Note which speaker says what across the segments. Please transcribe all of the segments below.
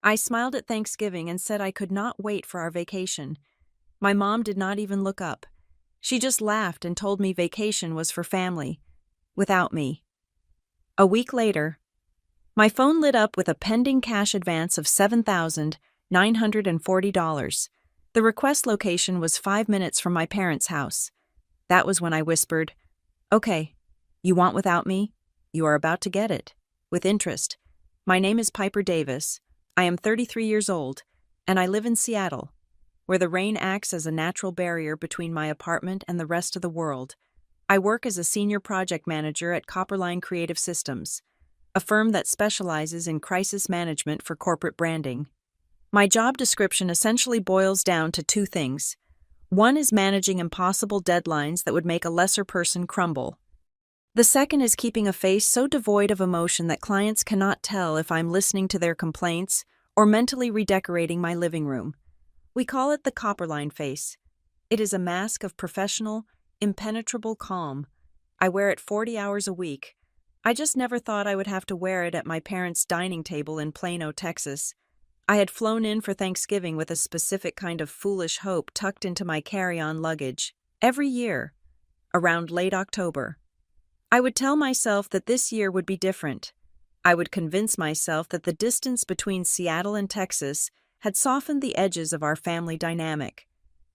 Speaker 1: I smiled at Thanksgiving and said I could not wait for our vacation. My mom did not even look up. She just laughed and told me vacation was for family, without me. A week later, my phone lit up with a pending cash advance of $7,940. The request location was 5 minutes from my parents' house. That was when I whispered, "Okay, you want without me? You are about to get it. With interest. My name is Piper Davis. I am 33 years old, and I live in Seattle, where the rain acts as a natural barrier between my apartment and the rest of the world. I work as a senior project manager at Copperline Creative Systems, a firm that specializes in crisis management for corporate branding. My job description essentially boils down to two things. One is managing impossible deadlines that would make a lesser person crumble. The second is keeping a face so devoid of emotion that clients cannot tell if I'm listening to their complaints or mentally redecorating my living room. We call it the Copperline face. It is a mask of professional, impenetrable calm. I wear it 40 hours a week. I just never thought I would have to wear it at my parents' dining table in Plano, Texas. I had flown in for Thanksgiving with a specific kind of foolish hope tucked into my carry-on luggage. Every year, around late October, I would tell myself that this year would be different. I would convince myself that the distance between Seattle and Texas had softened the edges of our family dynamic.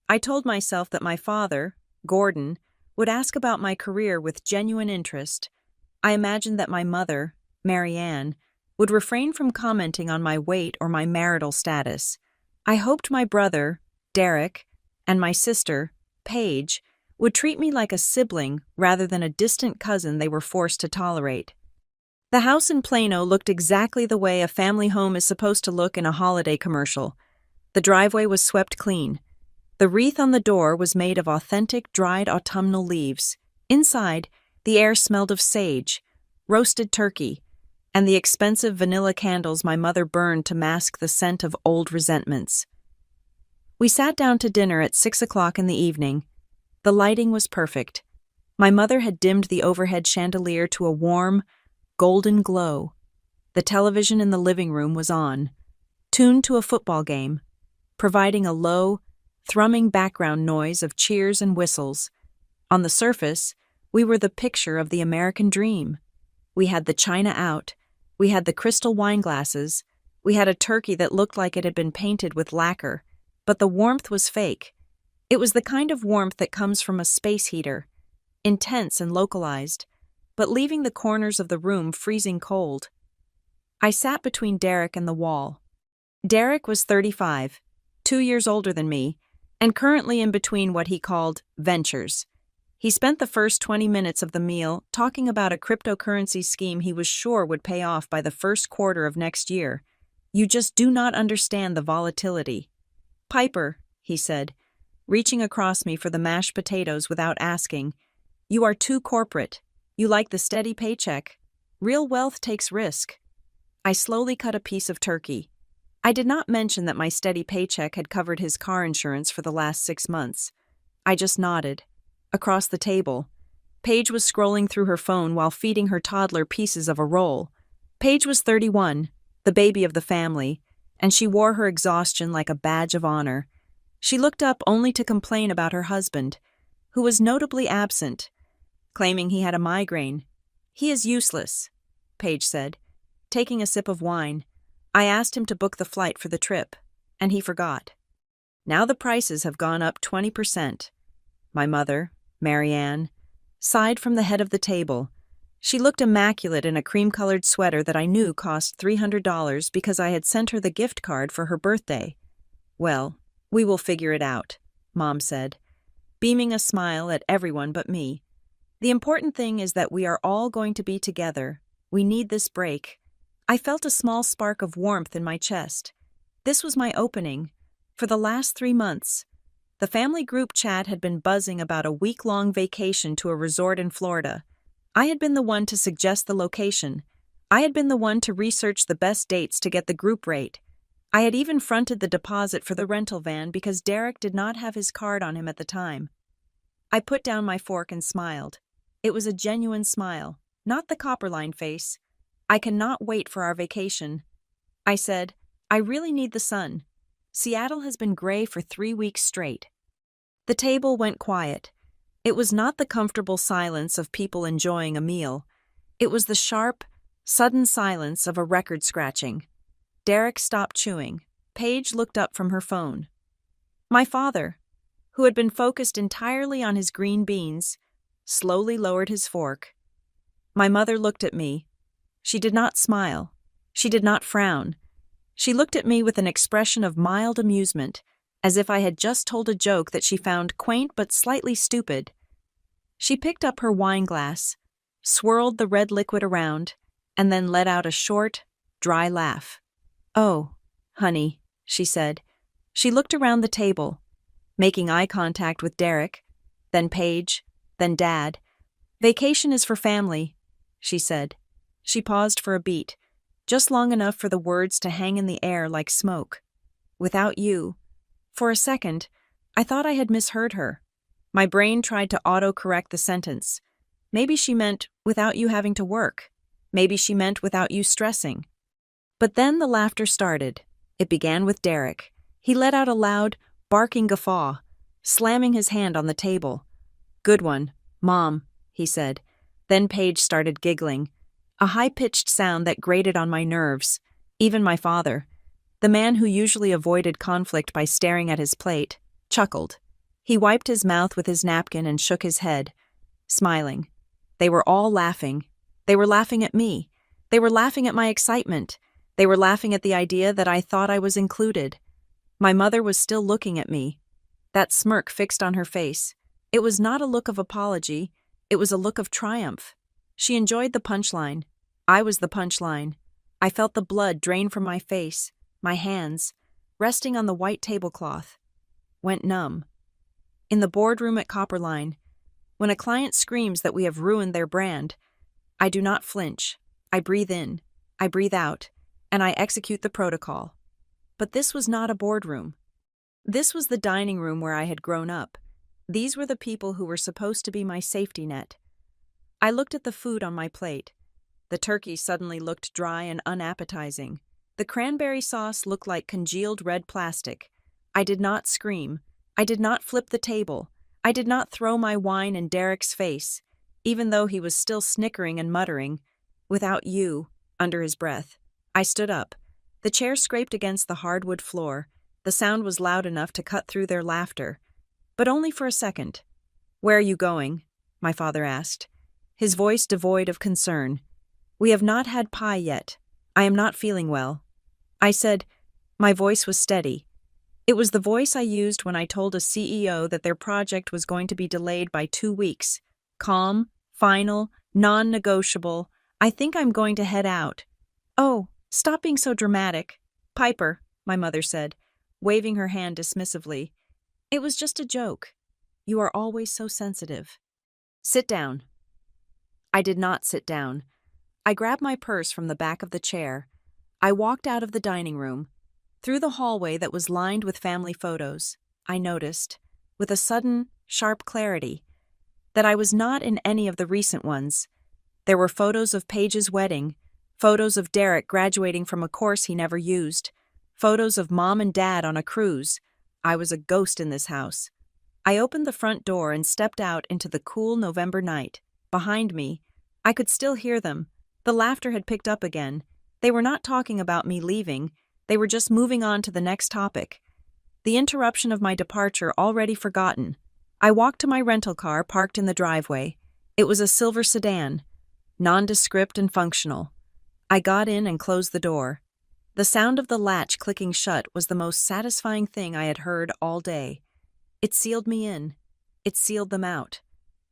Speaker 1: I told myself that my father, Gordon, would ask about my career with genuine interest. I imagined that my mother, Marianne, would refrain from commenting on my weight or my marital status. I hoped my brother, Derek, and my sister, Paige, would treat me like a sibling rather than a distant cousin they were forced to tolerate. The house in Plano looked exactly the way a family home is supposed to look in a holiday commercial. The driveway was swept clean. The wreath on the door was made of authentic dried autumnal leaves. Inside, the air smelled of sage, roasted turkey, and the expensive vanilla candles my mother burned to mask the scent of old resentments. We sat down to dinner at 6 o'clock in the evening. The lighting was perfect. My mother had dimmed the overhead chandelier to a warm, golden glow. The television in the living room was on, tuned to a football game, providing a low, thrumming background noise of cheers and whistles. On the surface, we were the picture of the American dream. We had the china out, we had the crystal wine glasses, we had a turkey that looked like it had been painted with lacquer, but the warmth was fake. It was the kind of warmth that comes from a space heater, intense and localized, but leaving the corners of the room freezing cold. I sat between Derek and the wall. Derek was 35, 2 years older than me, and currently in between what he called ventures. He spent the first 20 minutes of the meal talking about a cryptocurrency scheme he was sure would pay off by the first quarter of next year. "You just do not understand the volatility." "Piper," he said, reaching across me for the mashed potatoes without asking, "you are too corporate. You like the steady paycheck. Real wealth takes risk." I slowly cut a piece of turkey. I did not mention that my steady paycheck had covered his car insurance for the last 6 months. I just nodded. Across the table, Paige was scrolling through her phone while feeding her toddler pieces of a roll. Paige was 31, the baby of the family, and she wore her exhaustion like a badge of honor. She looked up only to complain about her husband, who was notably absent, claiming he had a migraine. "He is useless," Paige said. Taking a sip of wine, I asked him to book the flight for the trip, and he forgot. Now the prices have gone up 20%. My mother, Marianne, sighed from the head of the table. She looked immaculate in a cream-colored sweater that I knew cost $300 because I had sent her the gift card for her birthday. "Well, we will figure it out," Mom said, beaming a smile at everyone but me. "The important thing is that we are all going to be together. We need this break." I felt a small spark of warmth in my chest. This was my opening. For the last 3 months, the family group chat had been buzzing about a week-long vacation to a resort in Florida. I had been the one to suggest the location. I had been the one to research the best dates to get the group rate. I had even fronted the deposit for the rental van because Derek did not have his card on him at the time. I put down my fork and smiled. It was a genuine smile, not the Copperline face. "I cannot wait for our vacation." I said, I really need the sun. Seattle has been gray for 3 weeks straight. The table went quiet. It was not the comfortable silence of people enjoying a meal. It was the sharp, sudden silence of a record scratching. Derek stopped chewing. Paige looked up from her phone. My father, who had been focused entirely on his green beans, slowly lowered his fork. My mother looked at me. She did not smile. She did not frown. She looked at me with an expression of mild amusement, as if I had just told a joke that she found quaint but slightly stupid. She picked up her wine glass, swirled the red liquid around, and then let out a short, dry laugh. "Oh, honey," she said. She looked around the table, making eye contact with Derek, then Paige, then Dad. "Vacation is for family," she said. She paused for a beat, just long enough for the words to hang in the air like smoke. "Without you." For a second, I thought I had misheard her. My brain tried to auto-correct the sentence. Maybe she meant without you having to work. Maybe she meant without you stressing. But then the laughter started. It began with Derek. He let out a loud, barking guffaw, slamming his hand on the table. "Good one, Mom," he said. Then Paige started giggling, a high-pitched sound that grated on my nerves. Even my father, the man who usually avoided conflict by staring at his plate, chuckled. He wiped his mouth with his napkin and shook his head, smiling. They were all laughing. They were laughing at me. They were laughing at my excitement. They were laughing at the idea that I thought I was included. My mother was still looking at me, that smirk fixed on her face. It was not a look of apology. It was a look of triumph. She enjoyed the punchline. I was the punchline. I felt the blood drain from my face, my hands, resting on the white tablecloth, went numb. In the boardroom at Copperline, when a client screams that we have ruined their brand, I do not flinch. I breathe in, I breathe out, and I execute the protocol. But this was not a boardroom. This was the dining room where I had grown up. These were the people who were supposed to be my safety net. I looked at the food on my plate. The turkey suddenly looked dry and unappetizing. The cranberry sauce looked like congealed red plastic. I did not scream. I did not flip the table. I did not throw my wine in Derek's face, even though he was still snickering and muttering, "Without you," under his breath. I stood up. The chair scraped against the hardwood floor. The sound was loud enough to cut through their laughter. But only for a second. "Where are you going?" my father asked, his voice devoid of concern. "We have not had pie yet. I am not feeling well." I said. My voice was steady. It was the voice I used when I told a CEO that their project was going to be delayed by 2 weeks. Calm, final, non-negotiable. "I think I'm going to head out." "Oh, stop being so dramatic. Piper," my mother said, waving her hand dismissively. "It was just a joke. You are always so sensitive." "Sit down." I did not sit down. I grabbed my purse from the back of the chair. I walked out of the dining room. Through the hallway that was lined with family photos, I noticed, with a sudden, sharp clarity, that I was not in any of the recent ones. There were photos of Paige's wedding, photos of Derek graduating from a course he never used, photos of Mom and Dad on a cruise. I was a ghost in this house. I opened the front door and stepped out into the cool November night. Behind me, I could still hear them. The laughter had picked up again. They were not talking about me leaving. They were just moving on to the next topic. The interruption of my departure already forgotten. I walked to my rental car parked in the driveway. It was a silver sedan, nondescript and functional. I got in and closed the door. The sound of the latch clicking shut was the most satisfying thing I had heard all day. It sealed me in. It sealed them out.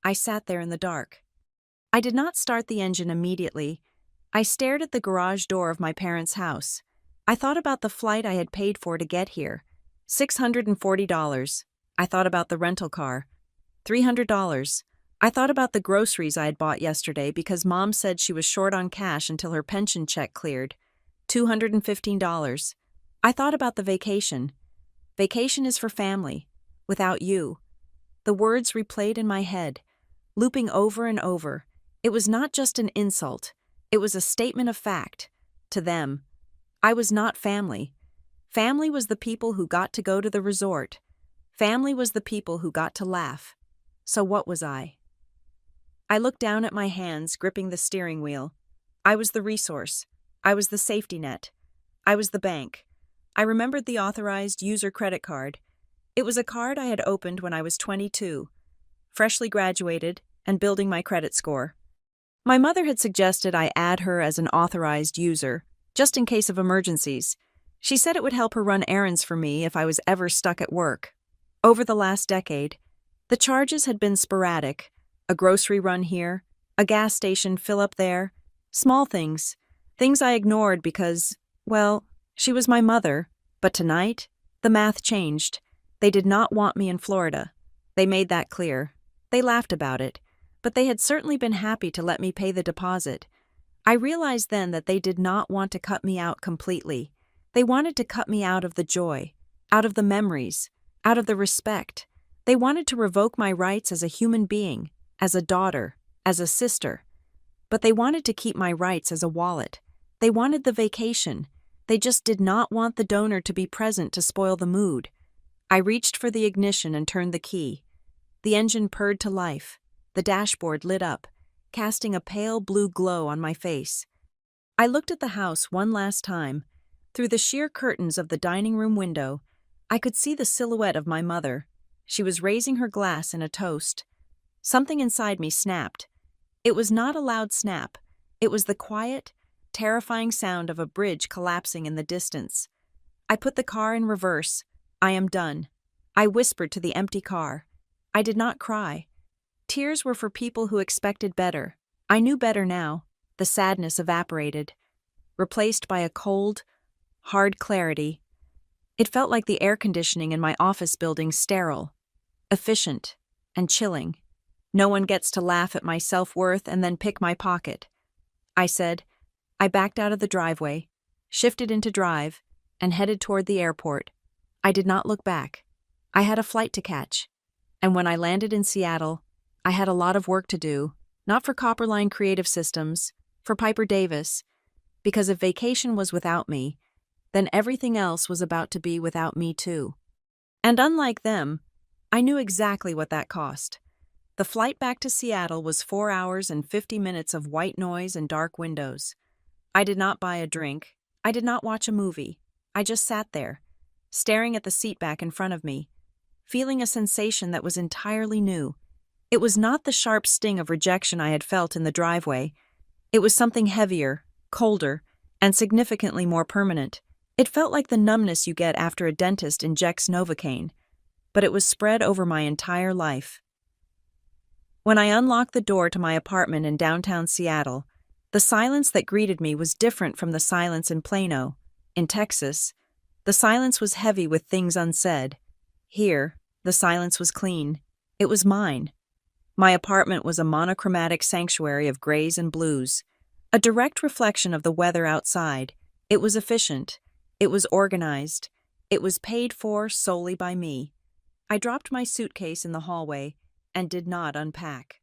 Speaker 1: I sat there in the dark. I did not start the engine immediately. I stared at the garage door of my parents' house. I thought about the flight I had paid for to get here. $640. I thought about the rental car. $300. I thought about the groceries I had bought yesterday because Mom said she was short on cash until her pension check cleared. $215. I thought about the vacation. Vacation is for family. Without you. The words replayed in my head, looping over and over. It was not just an insult. It was a statement of fact. To them. I was not family. Family was the people who got to go to the resort. Family was the people who got to laugh. So what was I? I looked down at my hands, gripping the steering wheel. I was the resource. I was the safety net. I was the bank. I remembered the authorized user credit card. It was a card I had opened when I was 22, freshly graduated, and building my credit score. My mother had suggested I add her as an authorized user, just in case of emergencies. She said it would help her run errands for me if I was ever stuck at work. Over the last decade, the charges had been sporadic: a grocery run here, a gas station fill up there, small things I ignored because, well, she was my mother. But tonight, the math changed. They did not want me in Florida. They made that clear. They laughed about it, but they had certainly been happy to let me pay the deposit. I realized then that they did not want to cut me out completely. They wanted to cut me out of the joy, out of the memories, out of the respect. They wanted to revoke my rights as a human being, as a daughter, as a sister. But they wanted to keep my rights as a wallet. They wanted the vacation. They just did not want the donor to be present to spoil the mood. I reached for the ignition and turned the key. The engine purred to life. The dashboard lit up, casting a pale blue glow on my face. I looked at the house one last time. Through the sheer curtains of the dining room window, I could see the silhouette of my mother. She was raising her glass in a toast. Something inside me snapped. It was not a loud snap. It was the quiet, terrifying sound of a bridge collapsing in the distance. I put the car in reverse. I am done. I whispered to the empty car. I did not cry. Tears were for people who expected better. I knew better now. The sadness evaporated, replaced by a cold, hard clarity. It felt like the air conditioning in my office building sterile, efficient, and chilling. No one gets to laugh at my self-worth and then pick my pocket. I said. I backed out of the driveway, shifted into drive, and headed toward the airport. I did not look back. I had a flight to catch. And when I landed in Seattle, I had a lot of work to do, not for Copperline Creative Systems, for Piper Davis, because if vacation was without me, then everything else was about to be without me too. And unlike them, I knew exactly what that cost. The flight back to Seattle was 4 hours and 50 minutes of white noise and dark windows. I did not buy a drink. I did not watch a movie. I just sat there, staring at the seat back in front of me, feeling a sensation that was entirely new. It was not the sharp sting of rejection I had felt in the driveway. It was something heavier, colder, and significantly more permanent. It felt like the numbness you get after a dentist injects Novocaine, but it was spread over my entire life. When I unlocked the door to my apartment in downtown Seattle, the silence that greeted me was different from the silence in Plano. In Texas, the silence was heavy with things unsaid. Here, the silence was clean. It was mine. My apartment was a monochromatic sanctuary of grays and blues, a direct reflection of the weather outside. It was efficient. It was organized. It was paid for solely by me. I dropped my suitcase in the hallway and did not unpack.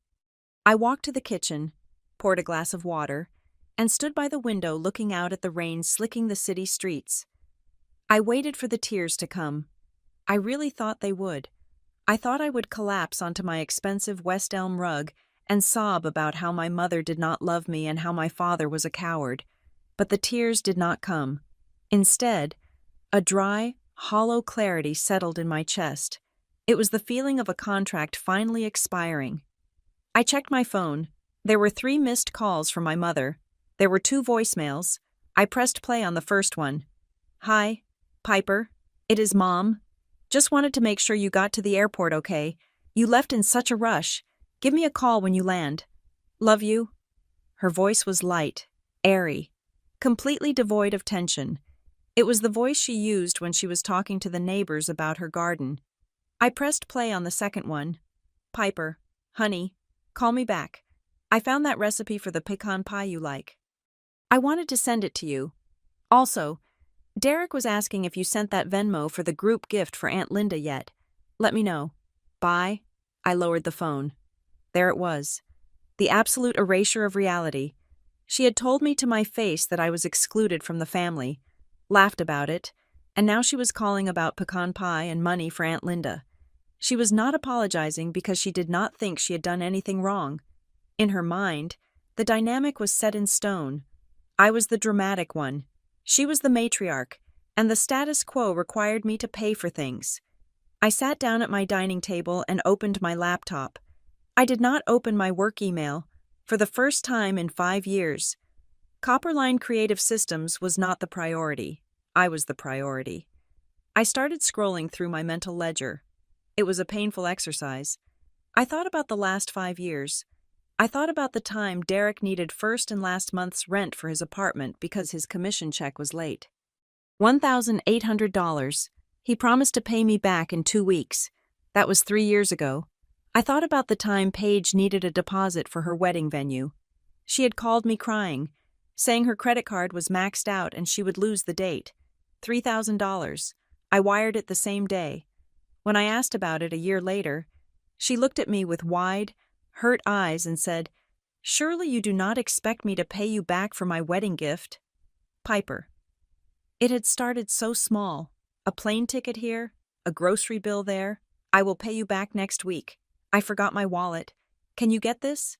Speaker 1: I walked to the kitchen, poured a glass of water, and stood by the window looking out at the rain slicking the city streets. I waited for the tears to come. I really thought they would. I thought I would collapse onto my expensive West Elm rug and sob about how my mother did not love me and how my father was a coward. But the tears did not come. Instead, a dry, hollow clarity settled in my chest. It was the feeling of a contract finally expiring. I checked my phone. There were 3 missed calls from my mother. There were 2 voicemails. I pressed play on the first one. Hi, Piper. It is Mom. Just wanted to make sure you got to the airport okay. You left in such a rush. Give me a call when you land. Love you. Her voice was light, airy, completely devoid of tension. It was the voice she used when she was talking to the neighbors about her garden. I pressed play on the second one. Piper, honey, call me back. I found that recipe for the pecan pie you like. I wanted to send it to you. Also, Derek was asking if you sent that Venmo for the group gift for Aunt Linda yet. Let me know. Bye. I lowered the phone. There it was. The absolute erasure of reality. She had told me to my face that I was excluded from the family, laughed about it, And now she was calling about pecan pie and money for Aunt Linda. She was not apologizing because she did not think she had done anything wrong. In her mind, the dynamic was set in stone. I was the dramatic one. She was the matriarch, and the status quo required me to pay for things. I sat down at my dining table and opened my laptop. I did not open my work email for the first time in 5 years. Copperline Creative Systems was not the priority. I was the priority. I started scrolling through my mental ledger. It was a painful exercise. I thought about the last 5 years. I thought about the time Derek needed first and last month's rent for his apartment because his commission check was late. $1,800. He promised to pay me back in 2 weeks. That was 3 years ago. I thought about the time Paige needed a deposit for her wedding venue. She had called me crying, saying her credit card was maxed out and she would lose the date. $3,000. I wired it the same day. When I asked about it a year later, she looked at me with wide, hurt eyes and said, "Surely you do not expect me to pay you back for my wedding gift?" Piper. It had started so small. A plane ticket here, a grocery bill there. I will pay you back next week. I forgot my wallet. Can you get this?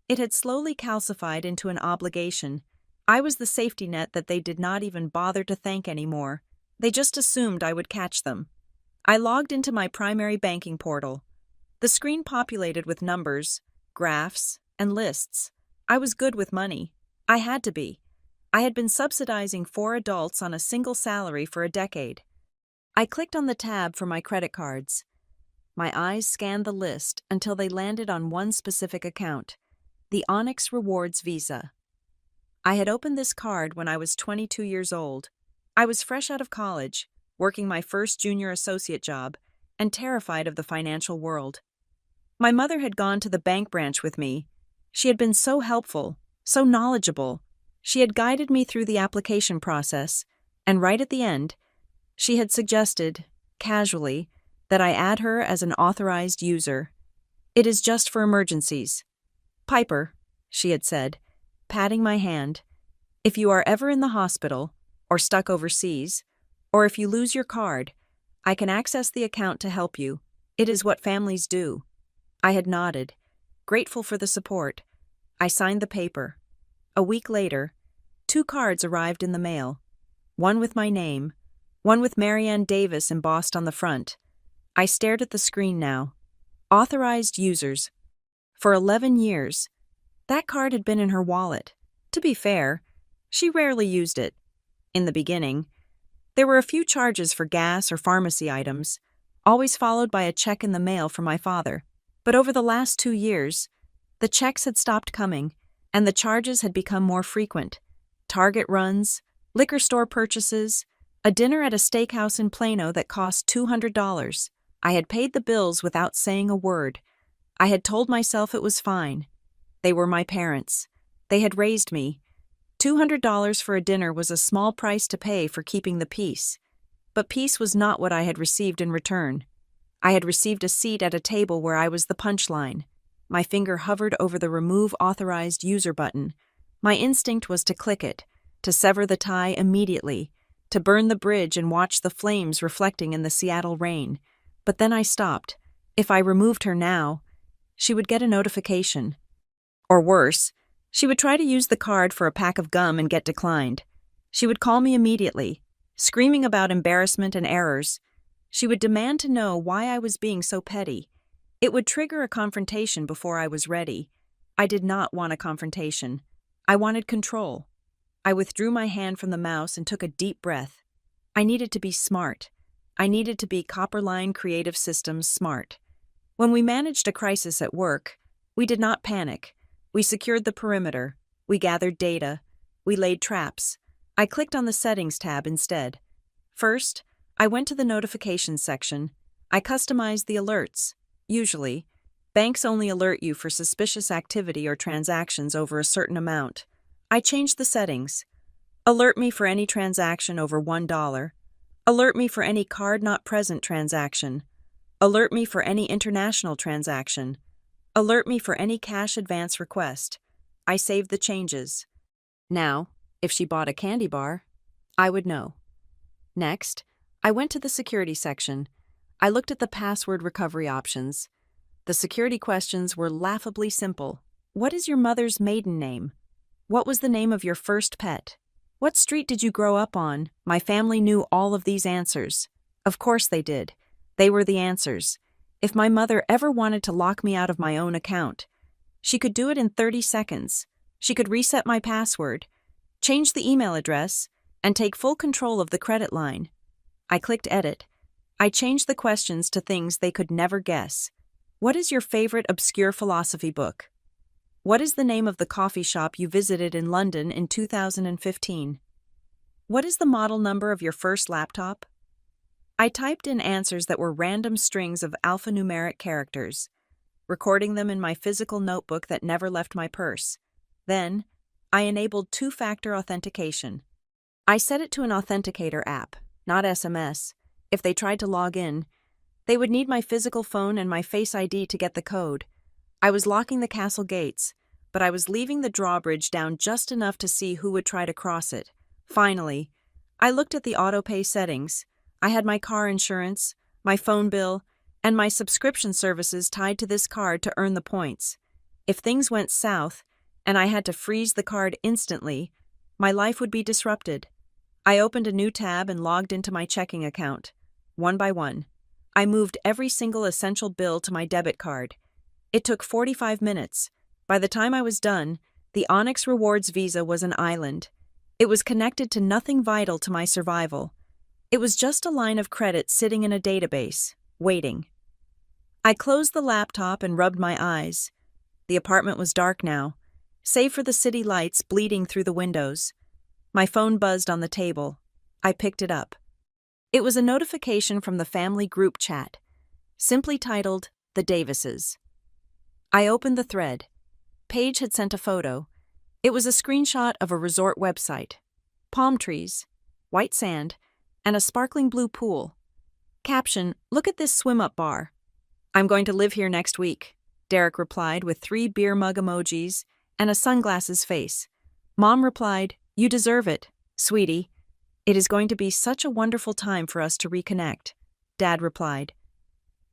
Speaker 1: It had slowly calcified into an obligation. I was the safety net that they did not even bother to thank anymore. They just assumed I would catch them. I logged into my primary banking portal. The screen populated with numbers, graphs, and lists. I was good with money. I had to be. I had been subsidizing 4 adults on a single salary for a decade. I clicked on the tab for my credit cards. My eyes scanned the list until they landed on one specific account, the Onyx Rewards Visa. I had opened this card when I was 22 years old. I was fresh out of college, working my first junior associate job, and terrified of the financial world. My mother had gone to the bank branch with me. She had been so helpful, so knowledgeable. She had guided me through the application process, and right at the end, she had suggested, casually, that I add her as an authorized user. "It is just for emergencies." "Piper," she had said, patting my hand, "if you are ever in the hospital, or stuck overseas, or if you lose your card, I can access the account to help you. It is what families do." I had nodded, grateful for the support. I signed the paper. A week later, 2 cards arrived in the mail. One with my name, one with Marianne Davis embossed on the front. I stared at the screen now. Authorized users. For 11 years. That card had been in her wallet. To be fair, she rarely used it. In the beginning, there were a few charges for gas or pharmacy items, always followed by a check in the mail from my father. But over the last 2 years, the checks had stopped coming, and the charges had become more frequent. Target runs, liquor store purchases, a dinner at a steakhouse in Plano that cost $200. I had paid the bills without saying a word. I had told myself it was fine. They were my parents. They had raised me. $200 for a dinner was a small price to pay for keeping the peace. But peace was not what I had received in return. I had received a seat at a table where I was the punchline. My finger hovered over the Remove Authorized User button. My instinct was to click it, to sever the tie immediately, to burn the bridge and watch the flames reflecting in the Seattle rain. But then I stopped. If I removed her now, she would get a notification. Or worse, she would try to use the card for a pack of gum and get declined. She would call me immediately, screaming about embarrassment and errors. She would demand to know why I was being so petty. It would trigger a confrontation before I was ready. I did not want a confrontation. I wanted control. I withdrew my hand from the mouse and took a deep breath. I needed to be smart. I needed to be Copperline Creative Systems smart. When we managed a crisis at work, we did not panic. We secured the perimeter. We gathered data. We laid traps. I clicked on the Settings tab instead. First, I went to the Notifications section. I customized the alerts. Usually, banks only alert you for suspicious activity or transactions over a certain amount. I changed the settings. Alert me for any transaction over $1. Alert me for any card not present transaction. Alert me for any international transaction. Alert me for any cash advance request. I saved the changes. Now, if she bought a candy bar, I would know. Next, I went to the security section. I looked at the password recovery options. The security questions were laughably simple. What is your mother's maiden name? What was the name of your first pet? What street did you grow up on? My family knew all of these answers. Of course they did. They were the answers. If my mother ever wanted to lock me out of my own account, she could do it in 30 seconds. She could reset my password, change the email address, and take full control of the credit line. I clicked edit. I changed the questions to things they could never guess. What is your favorite obscure philosophy book? What is the name of the coffee shop you visited in London in 2015? What is the model number of your first laptop? I typed in answers that were random strings of alphanumeric characters, recording them in my physical notebook that never left my purse. Then, I enabled two-factor authentication. I set it to an authenticator app, not SMS. If they tried to log in, they would need my physical phone and my Face ID to get the code. I was locking the castle gates, but I was leaving the drawbridge down just enough to see who would try to cross it. Finally, I looked at the autopay settings. I had my car insurance, my phone bill, and my subscription services tied to this card to earn the points. If things went south, and I had to freeze the card instantly, my life would be disrupted. I opened a new tab and logged into my checking account. One by one, I moved every single essential bill to my debit card. It took 45 minutes. By the time I was done, the Onyx Rewards Visa was an island. It was connected to nothing vital to my survival. It was just a line of credit sitting in a database, waiting. I closed the laptop and rubbed my eyes. The apartment was dark now, save for the city lights bleeding through the windows. My phone buzzed on the table. I picked it up. It was a notification from the family group chat, simply titled, The Davises. I opened the thread. Paige had sent a photo. It was a screenshot of a resort website. Palm trees, white sand, and a sparkling blue pool. Caption, look at this swim-up bar. I'm going to live here next week, Derek replied with 3 beer mug emojis and a sunglasses face. Mom replied, you deserve it, sweetie. It is going to be such a wonderful time for us to reconnect, Dad replied.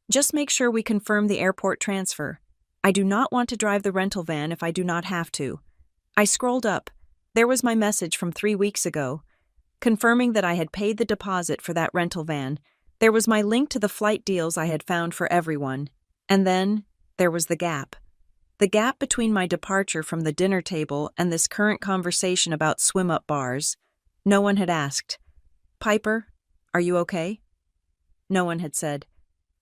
Speaker 1: Just make sure we confirm the airport transfer. I do not want to drive the rental van if I do not have to. I scrolled up. There was my message from 3 weeks ago, confirming that I had paid the deposit for that rental van. There was my link to the flight deals I had found for everyone. And then, there was the gap. The gap between my departure from the dinner table and this current conversation about swim-up bars. No one had asked, Piper, are you okay? No one had said,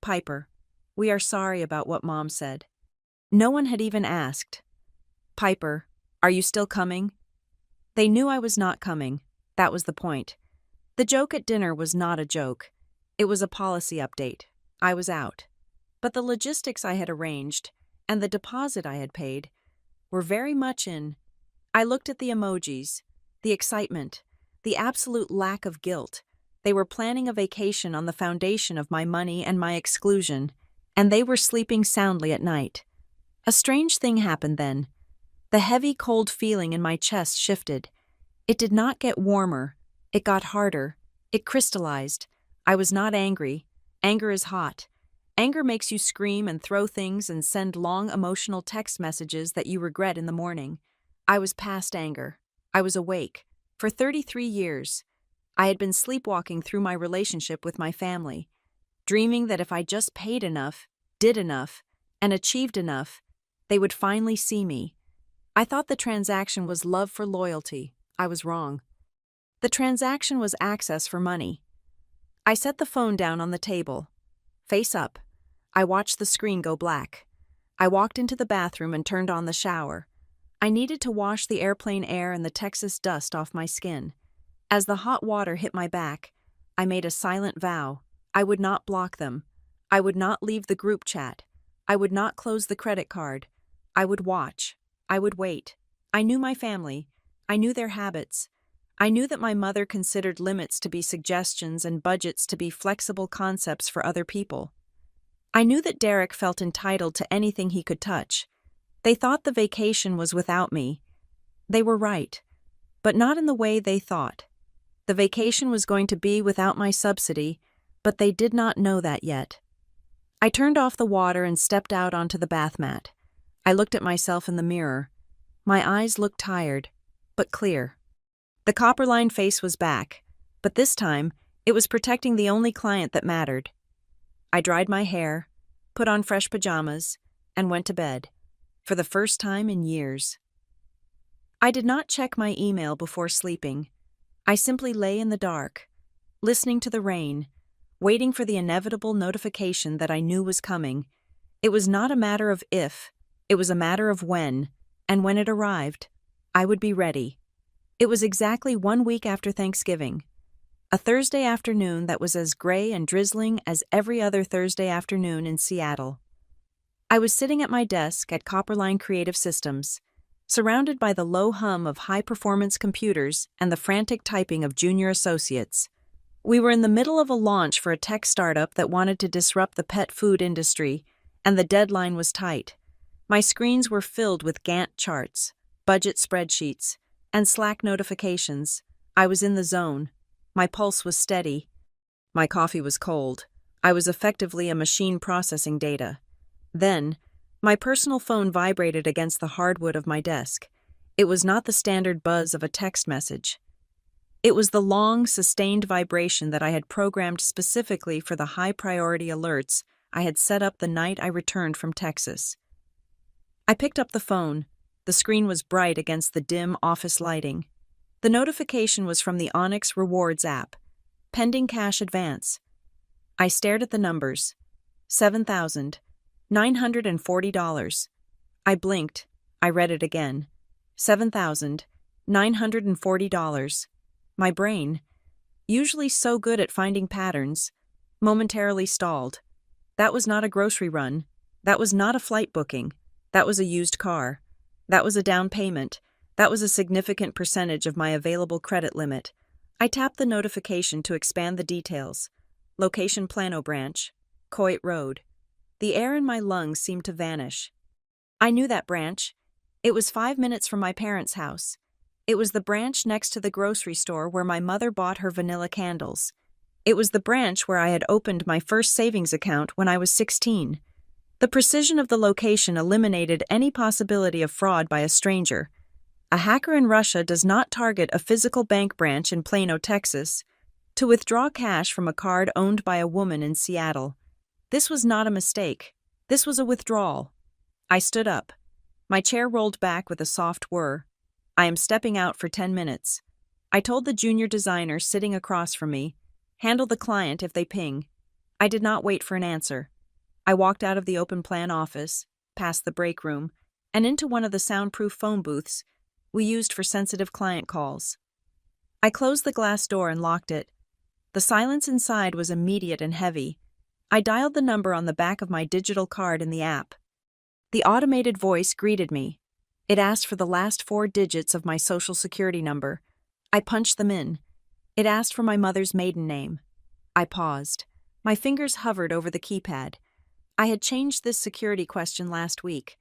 Speaker 1: Piper, we are sorry about what Mom said. No one had even asked, Piper, are you still coming? They knew I was not coming. That was the point. The joke at dinner was not a joke. It was a policy update. I was out. But the logistics I had arranged, and the deposit I had paid, were very much in. I looked at the emojis, the excitement, the absolute lack of guilt. They were planning a vacation on the foundation of my money and my exclusion, and they were sleeping soundly at night. A strange thing happened then. The heavy, cold feeling in my chest shifted. It did not get warmer. It got harder. It crystallized. I was not angry. Anger is hot. Anger makes you scream and throw things and send long emotional text messages that you regret in the morning. I was past anger. I was awake. For 33 years, I had been sleepwalking through my relationship with my family, dreaming that if I just paid enough, did enough, and achieved enough, they would finally see me. I thought the transaction was love for loyalty. I was wrong. The transaction was access for money. I set the phone down on the table. Face up. I watched the screen go black. I walked into the bathroom and turned on the shower. I needed to wash the airplane air and the Texas dust off my skin. As the hot water hit my back, I made a silent vow. I would not block them. I would not leave the group chat. I would not close the credit card. I would watch. I would wait. I knew my family. I knew their habits. I knew that my mother considered limits to be suggestions and budgets to be flexible concepts for other people. I knew that Derek felt entitled to anything he could touch. They thought the vacation was without me. They were right, but not in the way they thought. The vacation was going to be without my subsidy, but they did not know that yet. I turned off the water and stepped out onto the bath mat. I looked at myself in the mirror. My eyes looked tired, but clear. The copper-lined face was back, but this time, it was protecting the only client that mattered. I dried my hair, put on fresh pajamas, and went to bed, for the first time in years. I did not check my email before sleeping. I simply lay in the dark, listening to the rain, waiting for the inevitable notification that I knew was coming. It was not a matter of if, it was a matter of when, and when it arrived, I would be ready. It was exactly 1 week after Thanksgiving, a Thursday afternoon that was as gray and drizzling as every other Thursday afternoon in Seattle. I was sitting at my desk at Copperline Creative Systems, surrounded by the low hum of high-performance computers and the frantic typing of junior associates. We were in the middle of a launch for a tech startup that wanted to disrupt the pet food industry, and the deadline was tight. My screens were filled with Gantt charts, budget spreadsheets, and Slack notifications. I was in the zone. My pulse was steady. My coffee was cold. I was effectively a machine processing data. Then, my personal phone vibrated against the hardwood of my desk. It was not the standard buzz of a text message. It was the long, sustained vibration that I had programmed specifically for the high-priority alerts I had set up the night I returned from Texas. I picked up the phone. The screen was bright against the dim office lighting. The notification was from the Onyx Rewards app. Pending cash advance. I stared at the numbers. $7,940. I blinked. I read it again. $7,940. My brain, usually so good at finding patterns, momentarily stalled. That was not a grocery run. That was not a flight booking. That was a used car. That was a down payment. That was a significant percentage of my available credit limit. I tapped the notification to expand the details. Location Plano Branch, Coit Road. The air in my lungs seemed to vanish. I knew that branch. It was 5 minutes from my parents' house. It was the branch next to the grocery store where my mother bought her vanilla candles. It was the branch where I had opened my first savings account when I was 16. The precision of the location eliminated any possibility of fraud by a stranger. A hacker in Russia does not target a physical bank branch in Plano, Texas, to withdraw cash from a card owned by a woman in Seattle. This was not a mistake. This was a withdrawal. I stood up. My chair rolled back with a soft whir. I am stepping out for 10 minutes. I told the junior designer sitting across from me, handle the client if they ping. I did not wait for an answer. I walked out of the open plan office, past the break room, and into one of the soundproof phone booths we used for sensitive client calls. I closed the glass door and locked it. The silence inside was immediate and heavy. I dialed the number on the back of my digital card in the app. The automated voice greeted me. It asked for the last 4 digits of my social security number. I punched them in. It asked for my mother's maiden name. I paused. My fingers hovered over the keypad. I had changed this security question last week.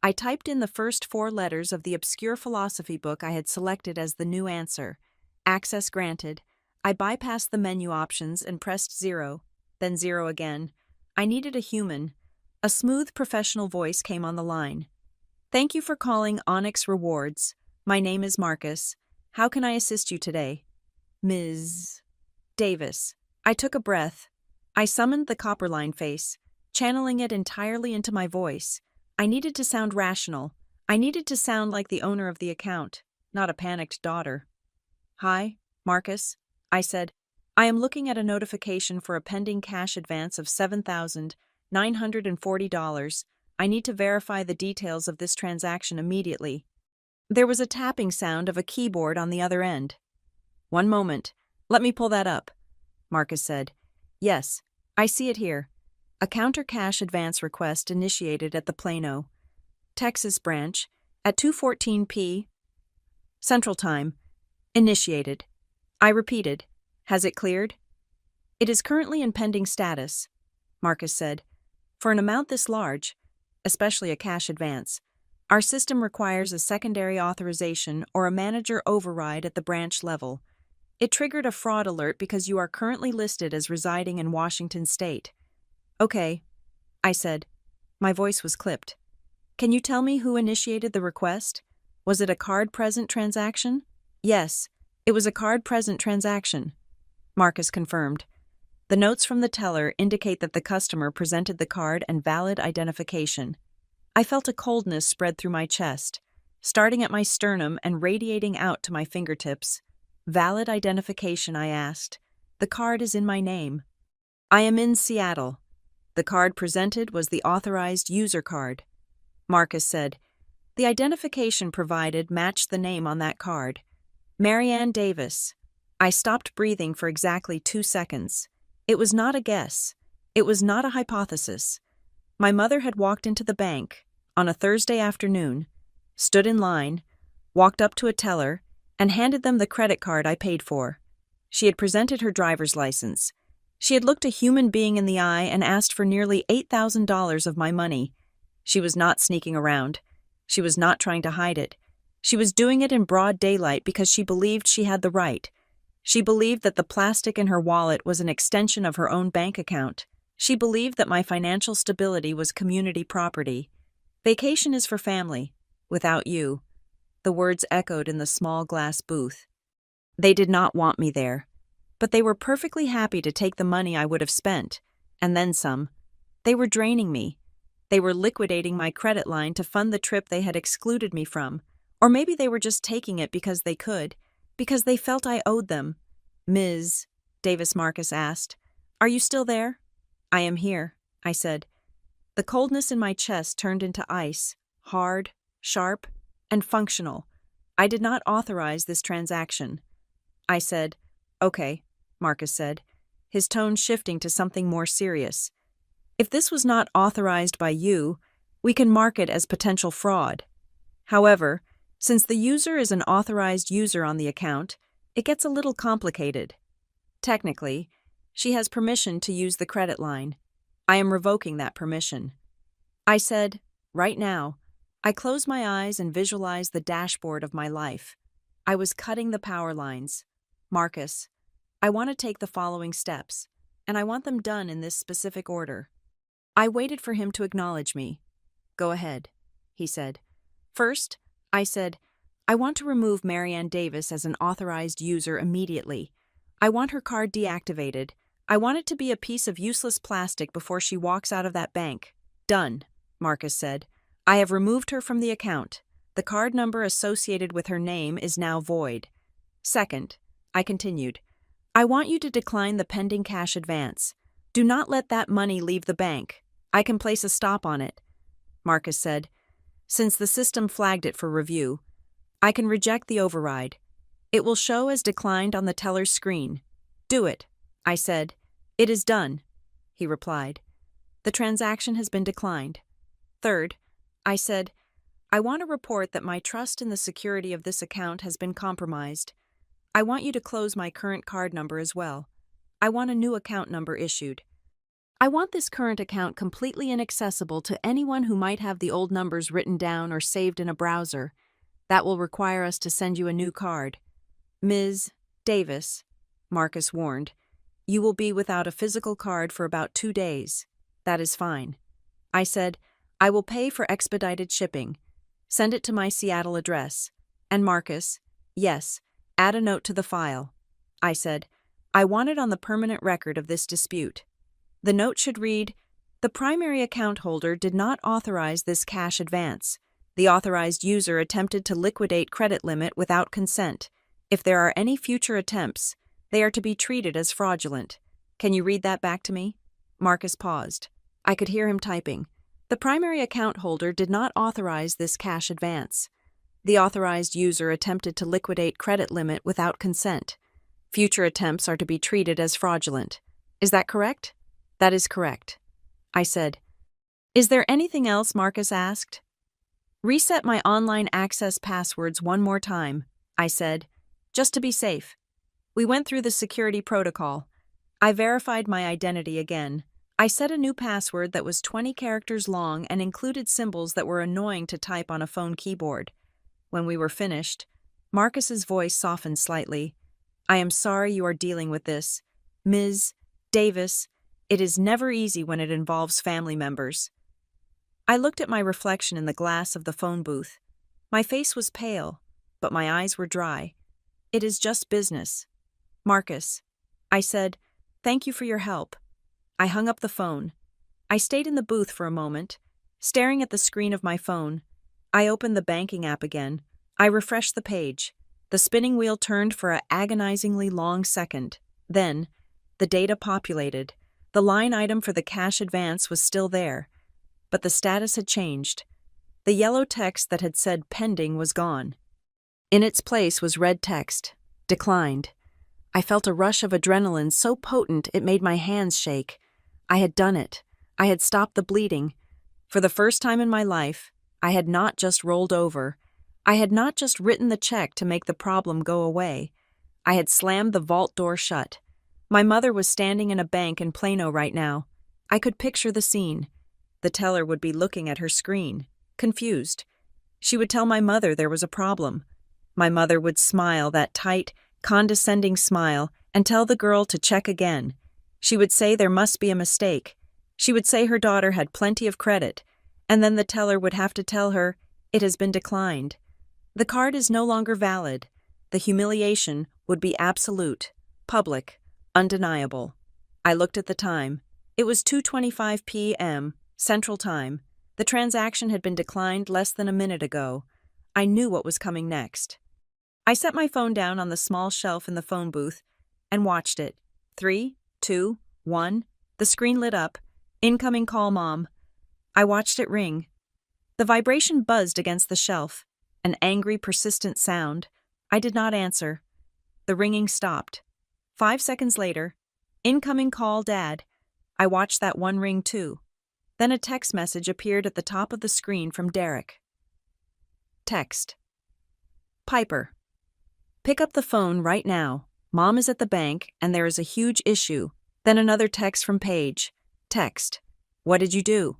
Speaker 1: I typed in the first 4 letters of the obscure philosophy book I had selected as the new answer. Access granted. I bypassed the menu options and pressed 0, then 0 again. I needed a human. A smooth professional voice came on the line. Thank you for calling Onyx Rewards. My name is Marcus. How can I assist you today? Ms. Davis. I took a breath. I summoned the Copperline face, channeling it entirely into my voice. I needed to sound rational. I needed to sound like the owner of the account, not a panicked daughter. Hi, Marcus, I said. I am looking at a notification for a pending cash advance of $7,940. I need to verify the details of this transaction immediately. There was a tapping sound of a keyboard on the other end. One moment. Let me pull that up, Marcus said. Yes, I see it here. A counter cash advance request initiated at the Plano, Texas branch at 2:14 p. Central Time. Initiated. I repeated. Has it cleared? It is currently in pending status, Marcus said. For an amount this large, especially a cash advance, our system requires a secondary authorization or a manager override at the branch level. It triggered a fraud alert because you are currently listed as residing in Washington state. Okay, I said. My voice was clipped. Can you tell me who initiated the request? Was it a card-present transaction? Yes, it was a card-present transaction, Marcus confirmed. The notes from the teller indicate that the customer presented the card and valid identification. I felt a coldness spread through my chest, starting at my sternum and radiating out to my fingertips. Valid identification, I asked. The card is in my name. I am in Seattle. The card presented was the authorized user card. Marcus said. The identification provided matched the name on that card. Marianne Davis. I stopped breathing for exactly 2 seconds. It was not a guess. It was not a hypothesis. My mother had walked into the bank on a Thursday afternoon, stood in line, walked up to a teller, and handed them the credit card I paid for. She had presented her driver's license. She had looked a human being in the eye and asked for nearly $8,000 of my money. She was not sneaking around. She was not trying to hide it. She was doing it in broad daylight because she believed she had the right. She believed that the plastic in her wallet was an extension of her own bank account. She believed that my financial stability was community property. Vacation is for family. Without you. The words echoed in the small glass booth. They did not want me there, but they were perfectly happy to take the money I would have spent, and then some. They were draining me. They were liquidating my credit line to fund the trip they had excluded me from, or maybe they were just taking it because they could, because they felt I owed them. Ms. Davis, Marcus asked, "Are you still there?" "I am here," I said. The coldness in my chest turned into ice, hard, sharp, and functional. I did not authorize this transaction. I said, "Okay," Marcus said, his tone shifting to something more serious. "If this was not authorized by you, we can mark it as potential fraud. However, since the user is an authorized user on the account, it gets a little complicated. Technically, she has permission to use the credit line. I am revoking that permission." I said, "Right now." I closed my eyes and visualized the dashboard of my life. I was cutting the power lines. "Marcus, I want to take the following steps, and I want them done in this specific order." I waited for him to acknowledge me. "Go ahead," he said. "First," I said, "I want to remove Marianne Davis as an authorized user immediately. I want her card deactivated. I want it to be a piece of useless plastic before she walks out of that bank." "Done," Marcus said. "I have removed her from the account. The card number associated with her name is now void." "Second," I continued, "I want you to decline the pending cash advance. Do not let that money leave the bank. I can place a stop on it." Marcus said, "Since the system flagged it for review, I can reject the override. It will show as declined on the teller's screen." "Do it," I said. "It is done," he replied. "The transaction has been declined." Third, I said, "I want to report that my trust in the security of this account has been compromised. I want you to close my current card number as well. I want a new account number issued. I want this current account completely inaccessible to anyone who might have the old numbers written down or saved in a browser. That will require us to send you a new card." "Ms. Davis," Marcus warned, "you will be without a physical card for about 2 days. That is fine." I said, "I will pay for expedited shipping. Send it to my Seattle address." And Marcus, "Yes, add a note to the file." I said, "I want it on the permanent record of this dispute." The note should read, "The primary account holder did not authorize this cash advance. The authorized user attempted to liquidate credit limit without consent. If there are any future attempts, they are to be treated as fraudulent." Can you read that back to me? Marcus paused. I could hear him typing. "The primary account holder did not authorize this cash advance. The authorized user attempted to liquidate credit limit without consent. Future attempts are to be treated as fraudulent. Is that correct?" "That is correct." I said. "Is there anything else?" Marcus asked. "Reset my online access passwords one more time," I said, "just to be safe." We went through the security protocol. I verified my identity again. I set a new password that was 20 characters long and included symbols that were annoying to type on a phone keyboard. When we were finished, Marcus's voice softened slightly. I am sorry you are dealing with this. Ms. Davis, it is never easy when it involves family members. I looked at my reflection in the glass of the phone booth. My face was pale, but my eyes were dry. It is just business. Marcus. I said, thank you for your help. I hung up the phone. I stayed in the booth for a moment, staring at the screen of my phone. I opened the banking app again. I refreshed the page. The spinning wheel turned for an agonizingly long second. Then, the data populated. The line item for the cash advance was still there, but the status had changed. The yellow text that had said pending was gone. In its place was red text, declined. I felt a rush of adrenaline so potent it made my hands shake. I had done it. I had stopped the bleeding. For the first time in my life, I had not just rolled over. I had not just written the check to make the problem go away. I had slammed the vault door shut. My mother was standing in a bank in Plano right now. I could picture the scene. The teller would be looking at her screen, confused. She would tell my mother there was a problem. My mother would smile, that tight, condescending smile, and tell the girl to check again. She would say there must be a mistake. She would say her daughter had plenty of credit, and then the teller would have to tell her, it has been declined. The card is no longer valid. The humiliation would be absolute, public, undeniable. I looked at the time. It was 2:25 p.m., Central Time. The transaction had been declined less than a minute ago. I knew what was coming next. I set my phone down on the small shelf in the phone booth and watched it. 3, 2, 1. The screen lit up. Incoming call, Mom. I watched it ring. The vibration buzzed against the shelf. An angry, persistent sound. I did not answer. The ringing stopped. 5 seconds later, incoming call, Dad. I watched that one ring too. Then a text message appeared at the top of the screen from Derek. Text. Piper. Pick up the phone right now. Mom is at the bank and there is a huge issue. Then another text from Paige. Text. What did you do?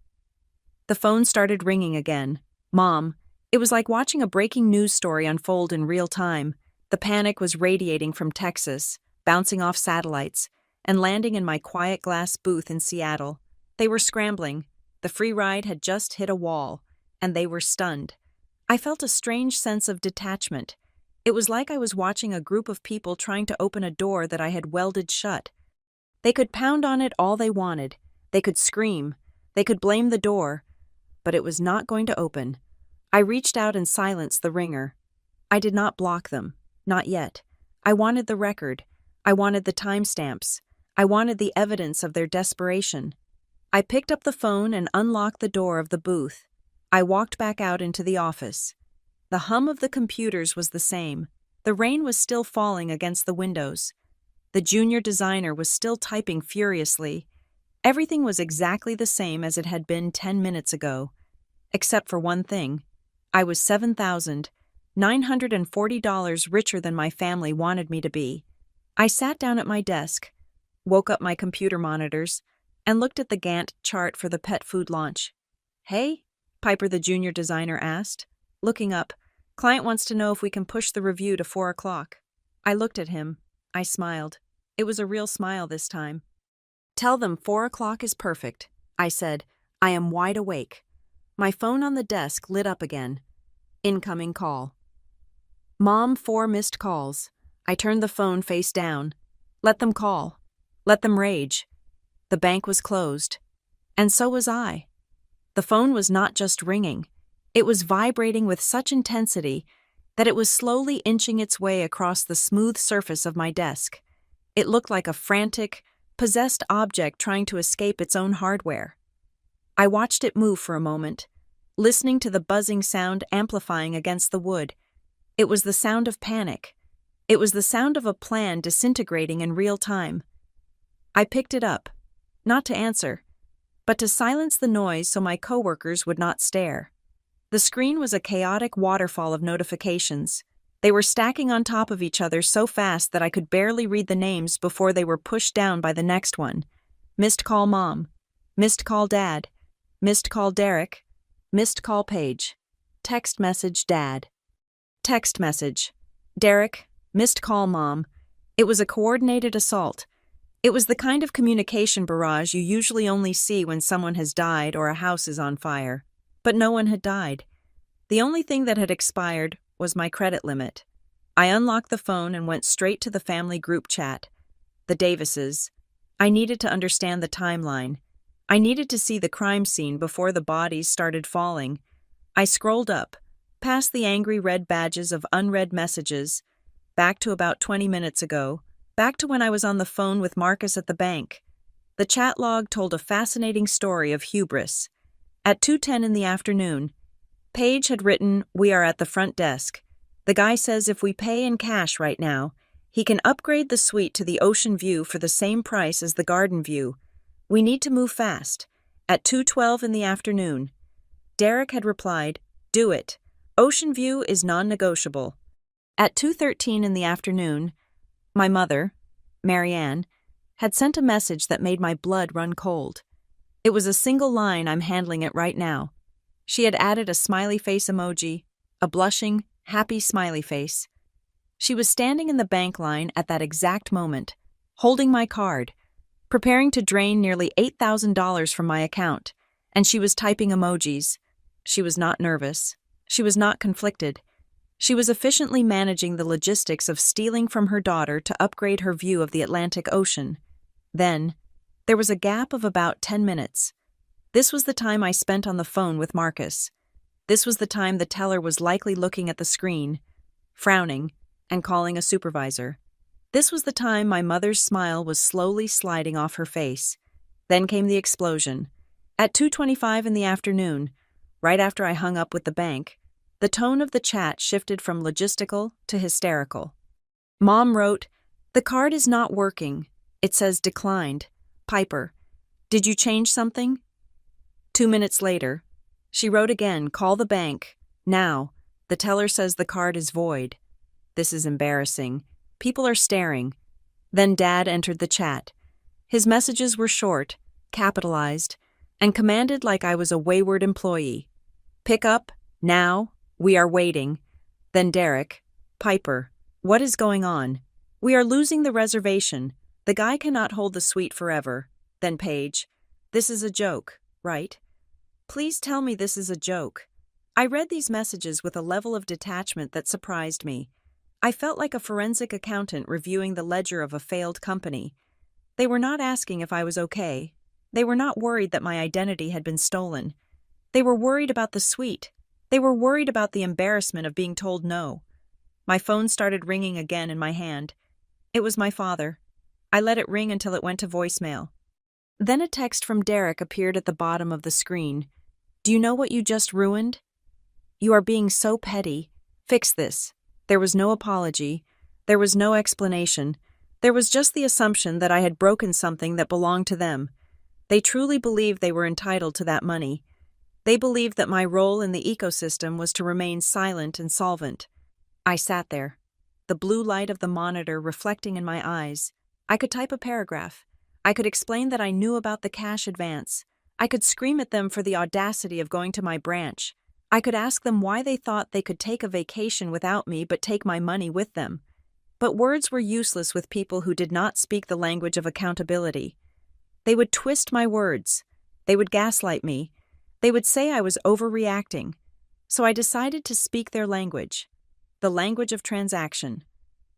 Speaker 1: The phone started ringing again. Mom. It was like watching a breaking news story unfold in real time. The panic was radiating from Texas, bouncing off satellites, and landing in my quiet glass booth in Seattle. They were scrambling. The free ride had just hit a wall, and they were stunned. I felt a strange sense of detachment. It was like I was watching a group of people trying to open a door that I had welded shut. They could pound on it all they wanted. They could scream. They could blame the door. But it was not going to open. I reached out and silenced the ringer. I did not block them. Not yet. I wanted the record. I wanted the timestamps. I wanted the evidence of their desperation. I picked up the phone and unlocked the door of the booth. I walked back out into the office. The hum of the computers was the same. The rain was still falling against the windows. The junior designer was still typing furiously. Everything was exactly the same as it had been 10 minutes ago. Except for one thing. I was $7,940 richer than my family wanted me to be. I sat down at my desk, woke up my computer monitors, and looked at the Gantt chart for the pet food launch. Hey? Piper, the junior designer, asked. Looking up, client wants to know if we can push the review to 4 o'clock. I looked at him. I smiled. It was a real smile this time. Tell them 4 o'clock is perfect, I said. I am wide awake. My phone on the desk lit up again. Incoming call. Mom, 4 missed calls. I turned the phone face down. Let them call. Let them rage. The bank was closed. And so was I. The phone was not just ringing. It was vibrating with such intensity that it was slowly inching its way across the smooth surface of my desk. It looked like a frantic, possessed object trying to escape its own hardware. I watched it move for a moment, listening to the buzzing sound amplifying against the wood. It was the sound of panic. It was the sound of a plan disintegrating in real time. I picked it up, not to answer, but to silence the noise so my coworkers would not stare. The screen was a chaotic waterfall of notifications. They were stacking on top of each other so fast that I could barely read the names before they were pushed down by the next one. Missed call, Mom. Missed call, Dad. Missed call, Derek. Missed call, Paige. Text message, Dad. Text message. Derek, missed call, Mom. It was a coordinated assault. It was the kind of communication barrage you usually only see when someone has died or a house is on fire. But no one had died. The only thing that had expired was my credit limit. I unlocked the phone and went straight to the family group chat. The Davises. I needed to understand the timeline. I needed to see the crime scene before the bodies started falling. I scrolled up, past the angry red badges of unread messages, back to about 20 minutes ago, back to when I was on the phone with Marcus at the bank. The chat log told a fascinating story of hubris. At 2:10 in the afternoon, Paige had written, "We are at the front desk. The guy says if we pay in cash right now, he can upgrade the suite to the ocean view for the same price as the garden view. We need to move fast." At 2:12 in the afternoon, Derek had replied, "Do it. Ocean view is non-negotiable." At 2:13 in the afternoon, my mother, Marianne, had sent a message that made my blood run cold. It was a single line, "I'm handling it right now." She had added a smiley face emoji, a blushing, happy smiley face. She was standing in the bank line at that exact moment, holding my card, preparing to drain nearly $8,000 from my account, and she was typing emojis. She was not nervous. She was not conflicted. She was efficiently managing the logistics of stealing from her daughter to upgrade her view of the Atlantic Ocean. Then, there was a gap of about 10 minutes. This was the time I spent on the phone with Marcus. This was the time the teller was likely looking at the screen, frowning, and calling a supervisor. This was the time my mother's smile was slowly sliding off her face. Then came the explosion. At 2:25 in the afternoon, right after I hung up with the bank, the tone of the chat shifted from logistical to hysterical. Mom wrote, "The card is not working. It says declined. Piper, did you change something?" 2 minutes later, she wrote again, "Call the bank. Now. The teller says the card is void." This is embarrassing. People are staring. Then Dad entered the chat. His messages were short, capitalized, and commanded like I was a wayward employee. "Pick up. Now. We are waiting." Then Derek, "Piper, what is going on? We are losing the reservation. The guy cannot hold the suite forever." Then Paige, "This is a joke, right? Please tell me this is a joke." I read these messages with a level of detachment that surprised me. I felt like a forensic accountant reviewing the ledger of a failed company. They were not asking if I was okay. They were not worried that my identity had been stolen. They were worried about the suite. They were worried about the embarrassment of being told no. My phone started ringing again in my hand. It was my father. I let it ring until it went to voicemail. Then a text from Derek appeared at the bottom of the screen. "Do you know what you just ruined? You are being so petty. Fix this." There was no apology. There was no explanation. There was just the assumption that I had broken something that belonged to them. They truly believed they were entitled to that money. They believed that my role in the ecosystem was to remain silent and solvent. I sat there, the blue light of the monitor reflecting in my eyes. I could type a paragraph. I could explain that I knew about the cash advance. I could scream at them for the audacity of going to my branch. I could ask them why they thought they could take a vacation without me but take my money with them. But words were useless with people who did not speak the language of accountability. They would twist my words. They would gaslight me. They would say I was overreacting. So I decided to speak their language, the language of transaction.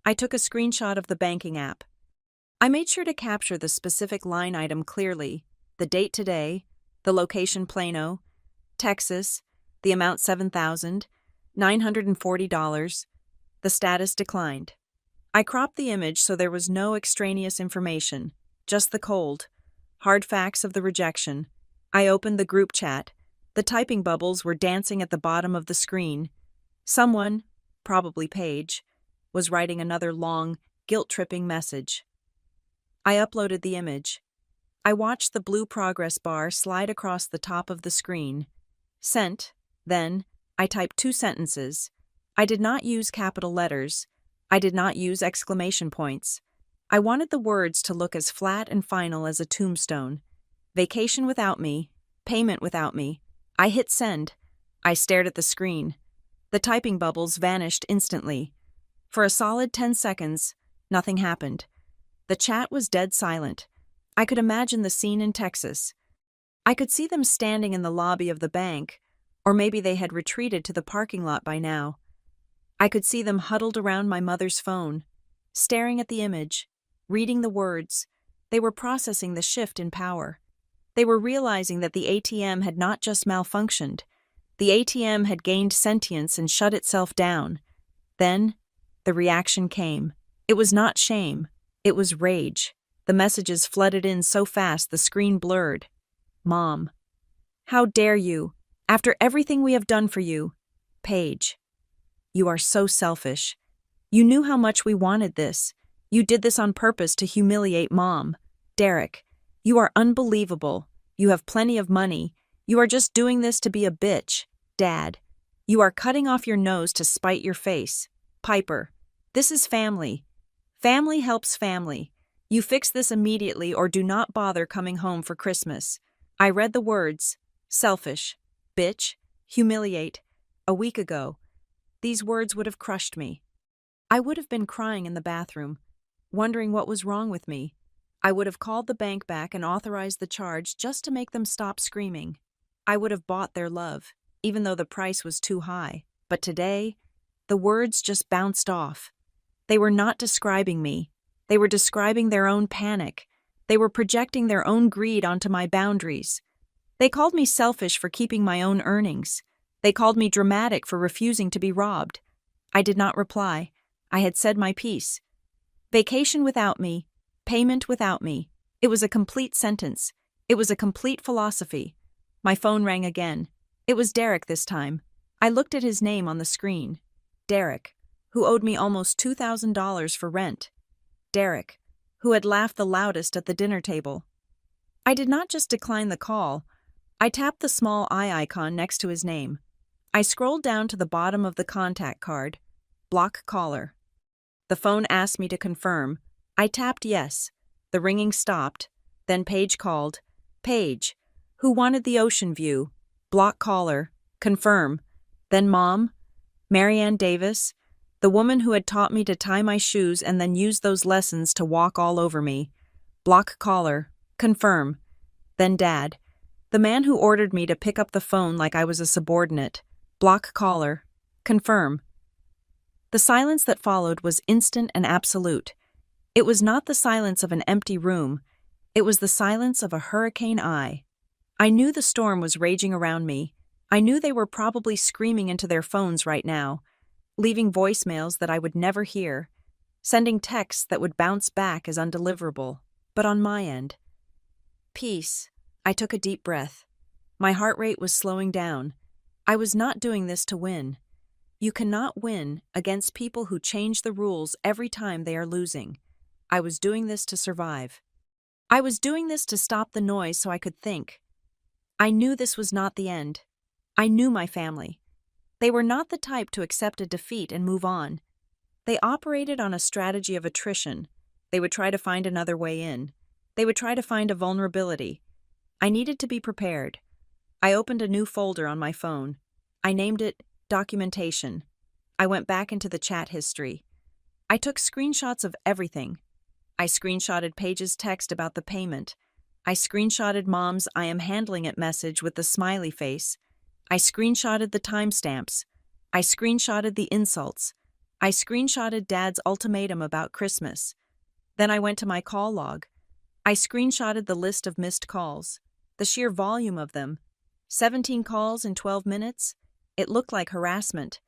Speaker 1: I took a screenshot of the banking app. I made sure to capture the specific line item clearly, the date today, the location Plano, Texas, the amount $7,940, the status declined. I cropped the image so there was no extraneous information, just the cold, hard facts of the rejection. I opened the group chat. The typing bubbles were dancing at the bottom of the screen. Someone, probably Paige, was writing another long, guilt-tripping message. I uploaded the image. I watched the blue progress bar slide across the top of the screen. Sent. Then, I typed 2 sentences. I did not use capital letters. I did not use exclamation points. I wanted the words to look as flat and final as a tombstone. Vacation without me. Payment without me. I hit send. I stared at the screen. The typing bubbles vanished instantly. For a solid 10 seconds, Nothing happened. The chat was dead silent. I could imagine the scene in Texas. I could see them standing in the lobby of the bank, or maybe they had retreated to the parking lot by now. I could see them huddled around my mother's phone, staring at the image, reading the words. They were processing the shift in power. They were realizing that the ATM had not just malfunctioned. The ATM had gained sentience and shut itself down. Then, the reaction came. It was not shame. It was rage. The messages flooded in so fast the screen blurred. Mom. How dare you? After everything we have done for you. Paige. You are so selfish. You knew how much we wanted this. You did this on purpose to humiliate Mom. Derek. You are unbelievable. You have plenty of money. You are just doing this to be a bitch. Dad. You are cutting off your nose to spite your face. Piper. This is family. Family helps family. You fix this immediately or do not bother coming home for Christmas. I read the words, selfish, bitch, humiliate, a week ago. These words would have crushed me. I would have been crying in the bathroom, wondering what was wrong with me. I would have called the bank back and authorized the charge just to make them stop screaming. I would have bought their love, even though the price was too high. But today, the words just bounced off. They were not describing me. They were describing their own panic. They were projecting their own greed onto my boundaries. They called me selfish for keeping my own earnings. They called me dramatic for refusing to be robbed. I did not reply. I had said my piece. Vacation without me. Payment without me. It was a complete sentence. It was a complete philosophy. My phone rang again. It was Derek this time. I looked at his name on the screen. Derek, who owed me almost $2,000 for rent. Derek, who had laughed the loudest at the dinner table. I did not just decline the call. I tapped the small eye icon next to his name. I scrolled down to the bottom of the contact card. Block caller. The phone asked me to confirm. I tapped yes. The ringing stopped. Then Paige called. Paige, who wanted the ocean view. Block caller. Confirm. Then Mom. Marianne Davis. The woman who had taught me to tie my shoes and then used those lessons to walk all over me. Block caller. Confirm. Then Dad. The man who ordered me to pick up the phone like I was a subordinate. Block caller. Confirm. The silence that followed was instant and absolute. It was not the silence of an empty room. It was the silence of a hurricane eye. I knew the storm was raging around me. I knew they were probably screaming into their phones right now, leaving voicemails that I would never hear, sending texts that would bounce back as undeliverable. But on my end, peace. I took a deep breath. My heart rate was slowing down. I was not doing this to win. You cannot win against people who change the rules every time they are losing. I was doing this to survive. I was doing this to stop the noise so I could think. I knew this was not the end. I knew my family. They were not the type to accept a defeat and move on. They operated on a strategy of attrition. They would try to find another way in. They would try to find a vulnerability. I needed to be prepared. I opened a new folder on my phone. I named it Documentation. I went back into the chat history. I took screenshots of everything. I screenshotted Paige's text about the payment. I screenshotted Mom's "I am handling it" message with the smiley face. I screenshotted the timestamps. I screenshotted the insults. I screenshotted Dad's ultimatum about Christmas. Then I went to my call log. I screenshotted the list of missed calls. The sheer volume of them. 17 calls in 12 minutes. It looked like harassment.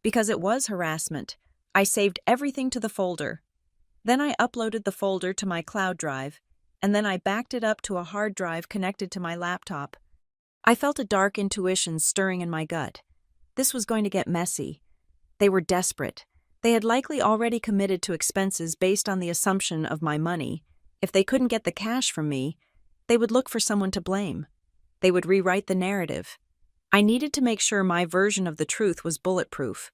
Speaker 1: Because it was harassment, I saved everything to the folder. Then I uploaded the folder to my cloud drive, and then I backed it up to a hard drive connected to my laptop. I felt a dark intuition stirring in my gut. This was going to get messy. They were desperate. They had likely already committed to expenses based on the assumption of my money. If they couldn't get the cash from me, they would look for someone to blame. They would rewrite the narrative. I needed to make sure my version of the truth was bulletproof.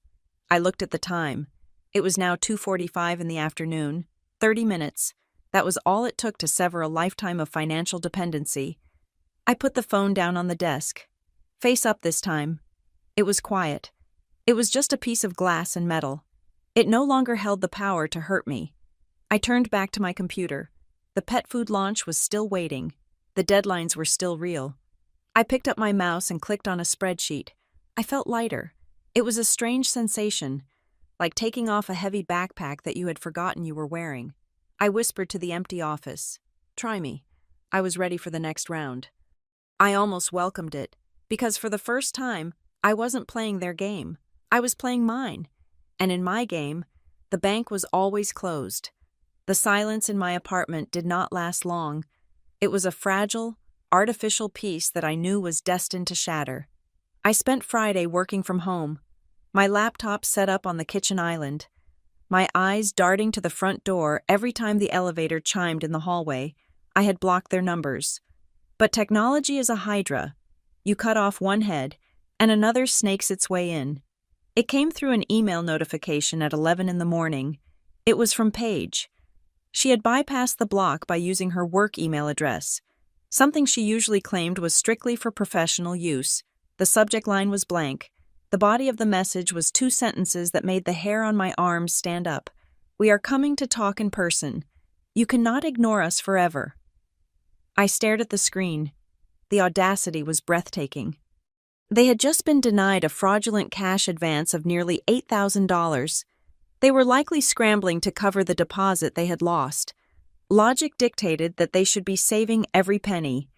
Speaker 1: I looked at the time. It was now 2:45 in the afternoon. 30 minutes. That was all it took to sever a lifetime of financial dependency. I put the phone down on the desk. Face up this time. It was quiet. It was just a piece of glass and metal. It no longer held the power to hurt me. I turned back to my computer. The pet food launch was still waiting. The deadlines were still real. I picked up my mouse and clicked on a spreadsheet. I felt lighter. It was a strange sensation, like taking off a heavy backpack that you had forgotten you were wearing. I whispered to the empty office, "Try me." I was ready for the next round. I almost welcomed it, because for the first time, I wasn't playing their game. I was playing mine. And in my game, the bank was always closed. The silence in my apartment did not last long. It was a fragile, artificial peace that I knew was destined to shatter. I spent Friday working from home, my laptop set up on the kitchen island, my eyes darting to the front door every time the elevator chimed in the hallway. I had blocked their numbers. But technology is a hydra. You cut off one head, and another snakes its way in. It came through an email notification at 11 in the morning. It was from Paige. She had bypassed the block by using her work email address, something she usually claimed was strictly for professional use. The subject line was blank. The body of the message was 2 sentences that made the hair on my arms stand up. "We are coming to talk in person. You cannot ignore us forever." I stared at the screen. The audacity was breathtaking. They had just been denied a fraudulent cash advance of nearly $8,000. They were likely scrambling to cover the deposit they had lost. Logic dictated that they should be saving every penny.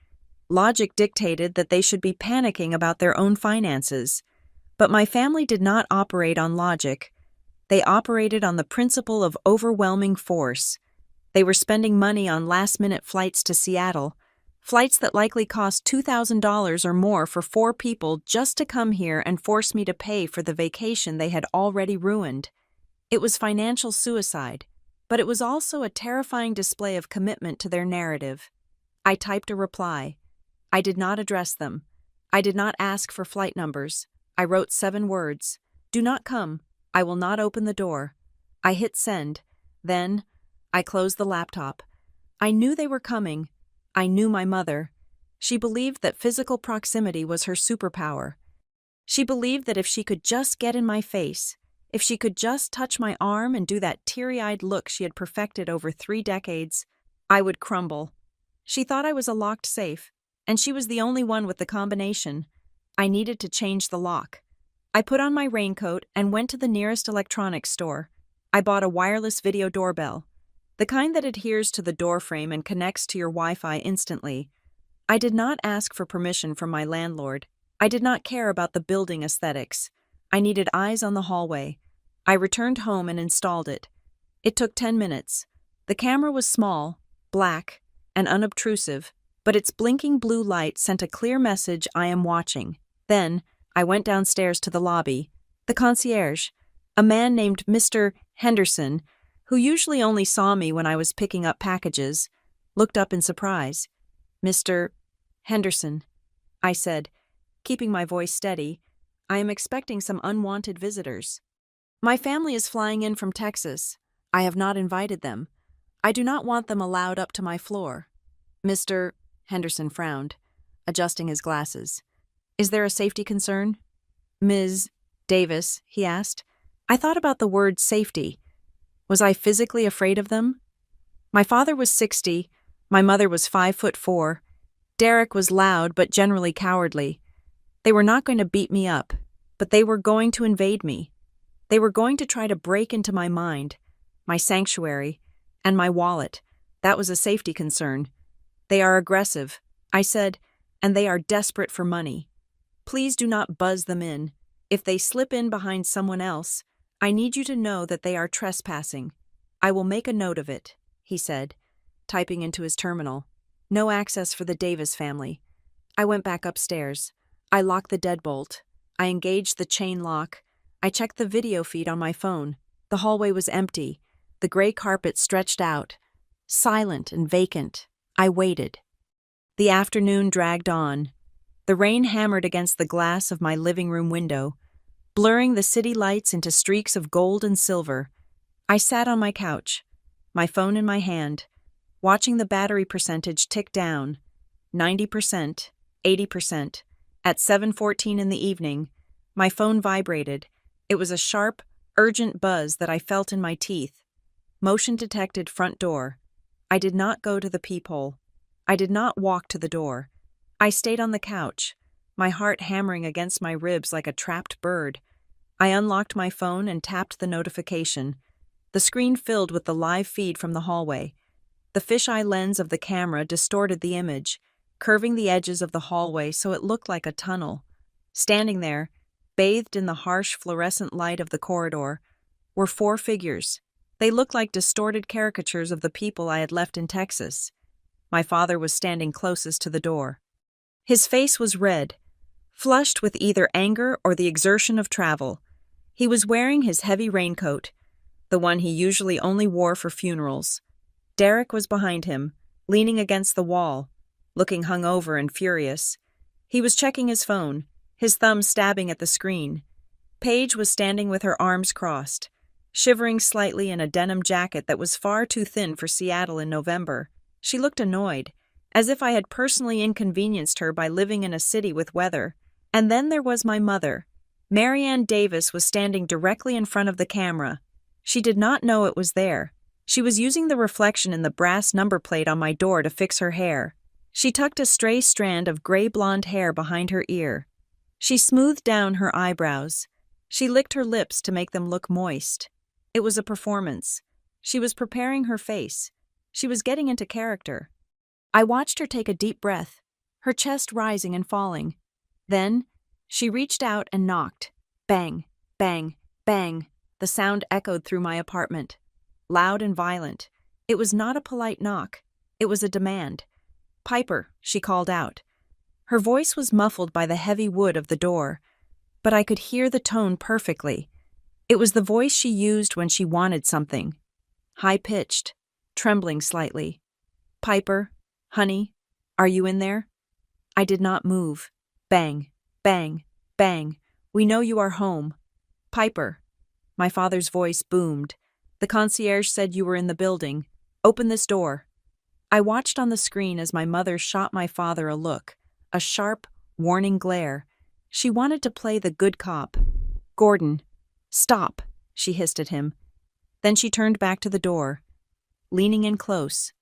Speaker 1: Logic dictated that they should be panicking about their own finances. But my family did not operate on logic. They operated on the principle of overwhelming force. They were spending money on last-minute flights to Seattle, flights that likely cost $2,000 or more for 4 people just to come here and force me to pay for the vacation they had already ruined. It was financial suicide, but it was also a terrifying display of commitment to their narrative. I typed a reply. I did not address them. I did not ask for flight numbers. I wrote 7 words. "Do not come. I will not open the door." I hit send. Then, I closed the laptop. I knew they were coming. I knew my mother. She believed that physical proximity was her superpower. She believed that if she could just get in my face, if she could just touch my arm and do that teary-eyed look she had perfected over 3 decades, I would crumble. She thought I was a locked safe, and she was the only one with the combination. I needed to change the lock. I put on my raincoat and went to the nearest electronics store. I bought a wireless video doorbell, the kind that adheres to the doorframe and connects to your Wi-Fi instantly. I did not ask for permission from my landlord. I did not care about the building aesthetics. I needed eyes on the hallway. I returned home and installed it. It took 10 minutes. The camera was small, black, and unobtrusive, but its blinking blue light sent a clear message: "I am watching." Then, I went downstairs to the lobby. The concierge, a man named Mr. Henderson, who usually only saw me when I was picking up packages, looked up in surprise. "Mr. Henderson," I said, keeping my voice steady, "I am expecting some unwanted visitors. My family is flying in from Texas. I have not invited them. I do not want them allowed up to my floor." Mr. Henderson frowned, adjusting his glasses. "Is there a safety concern?" "Ms. Davis," he asked. I thought about the word safety. Was I physically afraid of them? My father was 60, my mother was 5'4". Derek was loud but generally cowardly. They were not going to beat me up, but they were going to invade me. They were going to try to break into my mind, my sanctuary, and my wallet. That was a safety concern. "They are aggressive," I said, "and they are desperate for money. Please do not buzz them in. If they slip in behind someone else, I need you to know that they are trespassing." "I will make a note of it," he said, typing into his terminal. "No access for the Davis family." I went back upstairs. I locked the deadbolt. I engaged the chain lock. I checked the video feed on my phone. The hallway was empty. The gray carpet stretched out, silent and vacant. I waited. The afternoon dragged on. The rain hammered against the glass of my living room window, blurring the city lights into streaks of gold and silver. I sat on my couch, my phone in my hand, watching the battery percentage tick down, 90%, 80%. At 7:14 in the evening, my phone vibrated. It was a sharp, urgent buzz that I felt in my teeth. Motion detected front door. I did not go to the peephole. I did not walk to the door. I stayed on the couch, my heart hammering against my ribs like a trapped bird. I unlocked my phone and tapped the notification. The screen filled with the live feed from the hallway. The fisheye lens of the camera distorted the image, curving the edges of the hallway so it looked like a tunnel. Standing there, bathed in the harsh fluorescent light of the corridor, were 4 figures. They looked like distorted caricatures of the people I had left in Texas. My father was standing closest to the door. His face was red, flushed with either anger or the exertion of travel. He was wearing his heavy raincoat, the one he usually only wore for funerals. Derek was behind him, leaning against the wall, looking hungover and furious. He was checking his phone, his thumb stabbing at the screen. Paige was standing with her arms crossed, shivering slightly in a denim jacket that was far too thin for Seattle in November. She looked annoyed, as if I had personally inconvenienced her by living in a city with weather. And then there was my mother. Marianne Davis was standing directly in front of the camera. She did not know it was there. She was using the reflection in the brass number plate on my door to fix her hair. She tucked a stray strand of gray blonde hair behind her ear. She smoothed down her eyebrows. She licked her lips to make them look moist. It was a performance. She was preparing her face. She was getting into character. I watched her take a deep breath, her chest rising and falling. Then, she reached out and knocked. Bang, bang, bang. The sound echoed through my apartment. Loud and violent. It was not a polite knock. It was a demand. "Piper," she called out. Her voice was muffled by the heavy wood of the door, but I could hear the tone perfectly. It was the voice she used when she wanted something. High-pitched, trembling slightly. "Piper, honey, are you in there?" I did not move. Bang, bang, bang. "We know you are home." "Piper." My father's voice boomed. "The concierge said you were in the building. Open this door." I watched on the screen as my mother shot my father a look, a sharp, warning glare. She wanted to play the good cop. "Gordon, stop," she hissed at him. Then she turned back to the door, leaning in close.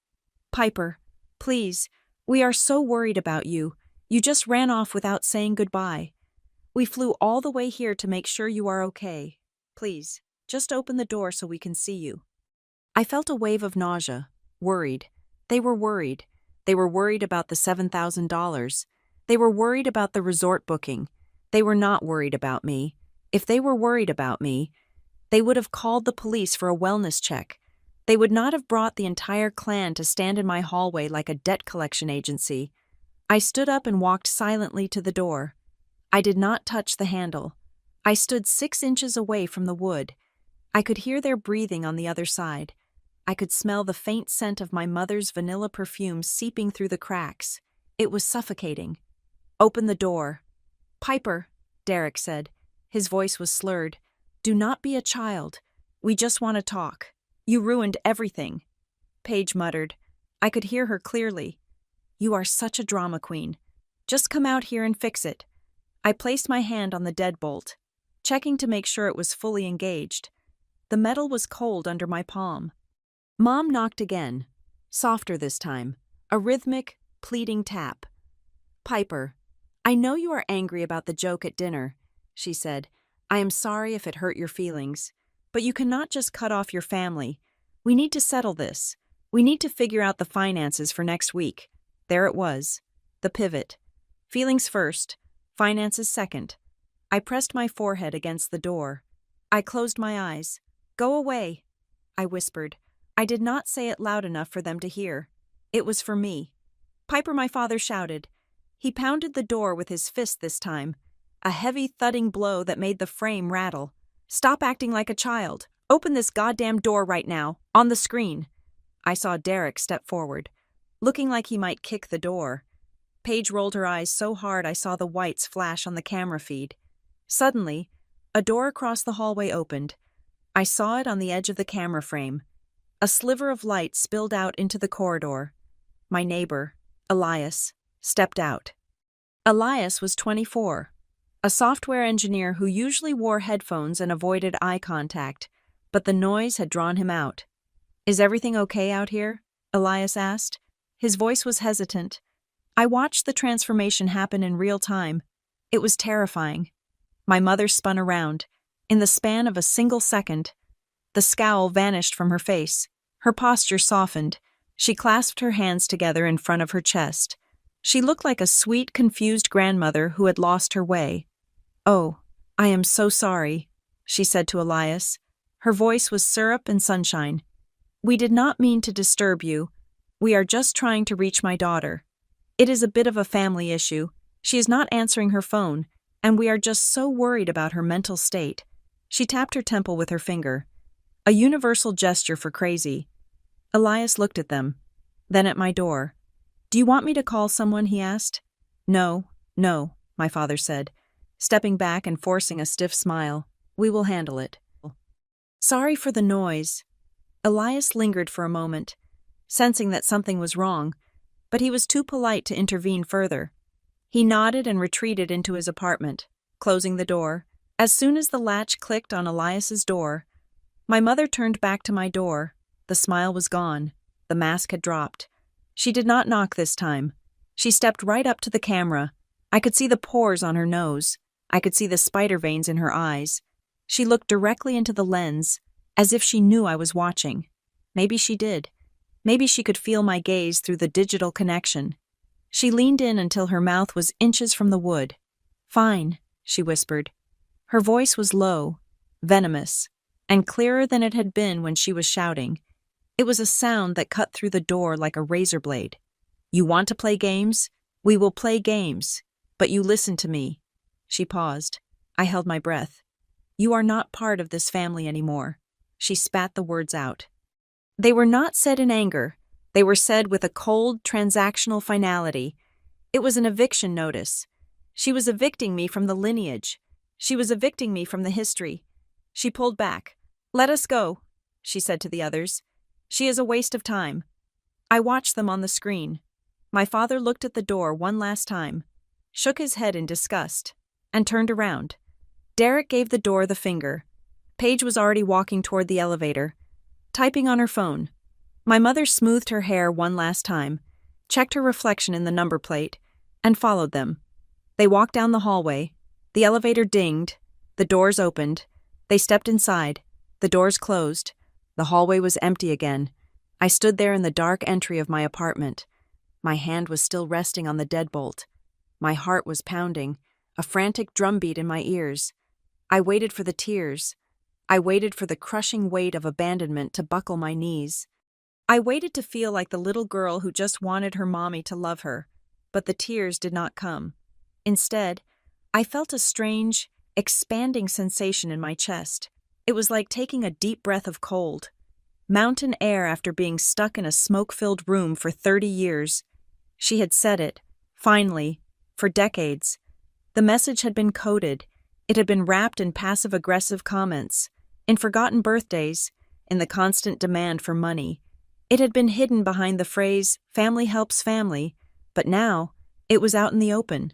Speaker 1: "Piper, please, we are so worried about you. You just ran off without saying goodbye. We flew all the way here to make sure you are okay. Please, just open the door so we can see you." I felt a wave of nausea, worried. They were worried. They were worried about the $7,000. They were worried about the resort booking. They were not worried about me. If they were worried about me, they would have called the police for a wellness check. They would not have brought the entire clan to stand in my hallway like a debt collection agency. I stood up and walked silently to the door. I did not touch the handle. I stood 6 inches away from the wood. I could hear their breathing on the other side. I could smell the faint scent of my mother's vanilla perfume seeping through the cracks. It was suffocating. "Open the door." "Piper," Derek said. His voice was slurred. "Do not be a child. We just want to talk. You ruined everything." Paige muttered. I could hear her clearly. "You are such a drama queen. Just come out here and fix it." I placed my hand on the deadbolt, checking to make sure it was fully engaged. The metal was cold under my palm. Mom knocked again, softer this time, a rhythmic, pleading tap. "Piper, I know you are angry about the joke at dinner," she said. "I am sorry if it hurt your feelings, but you cannot just cut off your family. We need to settle this. We need to figure out the finances for next week." There it was, the pivot. Feelings first, finances second. I pressed my forehead against the door. I closed my eyes. "Go away," I whispered. I did not say it loud enough for them to hear. It was for me. "Piper," my father shouted. He pounded the door with his fist this time, a heavy thudding blow that made the frame rattle. "Stop acting like a child. Open this goddamn door right now, on the screen." I saw Derek step forward, looking like he might kick the door. Paige rolled her eyes so hard I saw the whites flash on the camera feed. Suddenly, a door across the hallway opened. I saw it on the edge of the camera frame. A sliver of light spilled out into the corridor. My neighbor, Elias, stepped out. Elias was 24, a software engineer who usually wore headphones and avoided eye contact, but the noise had drawn him out. Is everything okay out here? Elias asked. His voice was hesitant. I watched the transformation happen in real time. It was terrifying. My mother spun around. In the span of a single second, the scowl vanished from her face. Her posture softened. She clasped her hands together in front of her chest. She looked like a sweet, confused grandmother who had lost her way. "Oh, I am so sorry," she said to Elias. Her voice was syrup and sunshine. "We did not mean to disturb you. We are just trying to reach my daughter. It is a bit of a family issue. She is not answering her phone, and we are just so worried about her mental state." She tapped her temple with her finger. A universal gesture for crazy. Elias looked at them, then at my door. "Do you want me to call someone?" he asked. No, my father said, stepping back and forcing a stiff smile. "We will handle it." "Sorry for the noise." Elias lingered for a moment, sensing that something was wrong, but he was too polite to intervene further. He nodded and retreated into his apartment, closing the door. As soon as the latch clicked on Elias's door, my mother turned back to my door. The smile was gone. The mask had dropped. She did not knock this time. She stepped right up to the camera. I could see the pores on her nose. I could see the spider veins in her eyes. She looked directly into the lens, as if she knew I was watching. Maybe she did. Maybe she could feel my gaze through the digital connection. She leaned in until her mouth was inches from the wood. "Fine," she whispered. Her voice was low, venomous, and clearer than it had been when she was shouting. It was a sound that cut through the door like a razor blade. "You want to play games? We will play games. But you listen to me." She paused. I held my breath. "You are not part of this family anymore." She spat the words out. They were not said in anger. They were said with a cold, transactional finality. It was an eviction notice. She was evicting me from the lineage. She was evicting me from the history. She pulled back. "Let us go," she said to the others. "She is a waste of time." I watched them on the screen. My father looked at the door one last time, shook his head in disgust, and turned around. Derek gave the door the finger. Paige was already walking toward the elevator, typing on her phone. My mother smoothed her hair one last time, checked her reflection in the number plate, and followed them. They walked down the hallway. The elevator dinged. The doors opened. They stepped inside. The doors closed. The hallway was empty again. I stood there in the dark entry of my apartment. My hand was still resting on the deadbolt. My heart was pounding, a frantic drumbeat in my ears. I waited for the tears. I waited for the crushing weight of abandonment to buckle my knees. I waited to feel like the little girl who just wanted her mommy to love her, but the tears did not come. Instead, I felt a strange, expanding sensation in my chest. It was like taking a deep breath of cold, mountain air after being stuck in a smoke-filled room for 30 years. She had said it, finally, for decades. The message had been coded. It had been wrapped in passive-aggressive comments, in forgotten birthdays, in the constant demand for money. It had been hidden behind the phrase, "family helps family," but now, it was out in the open.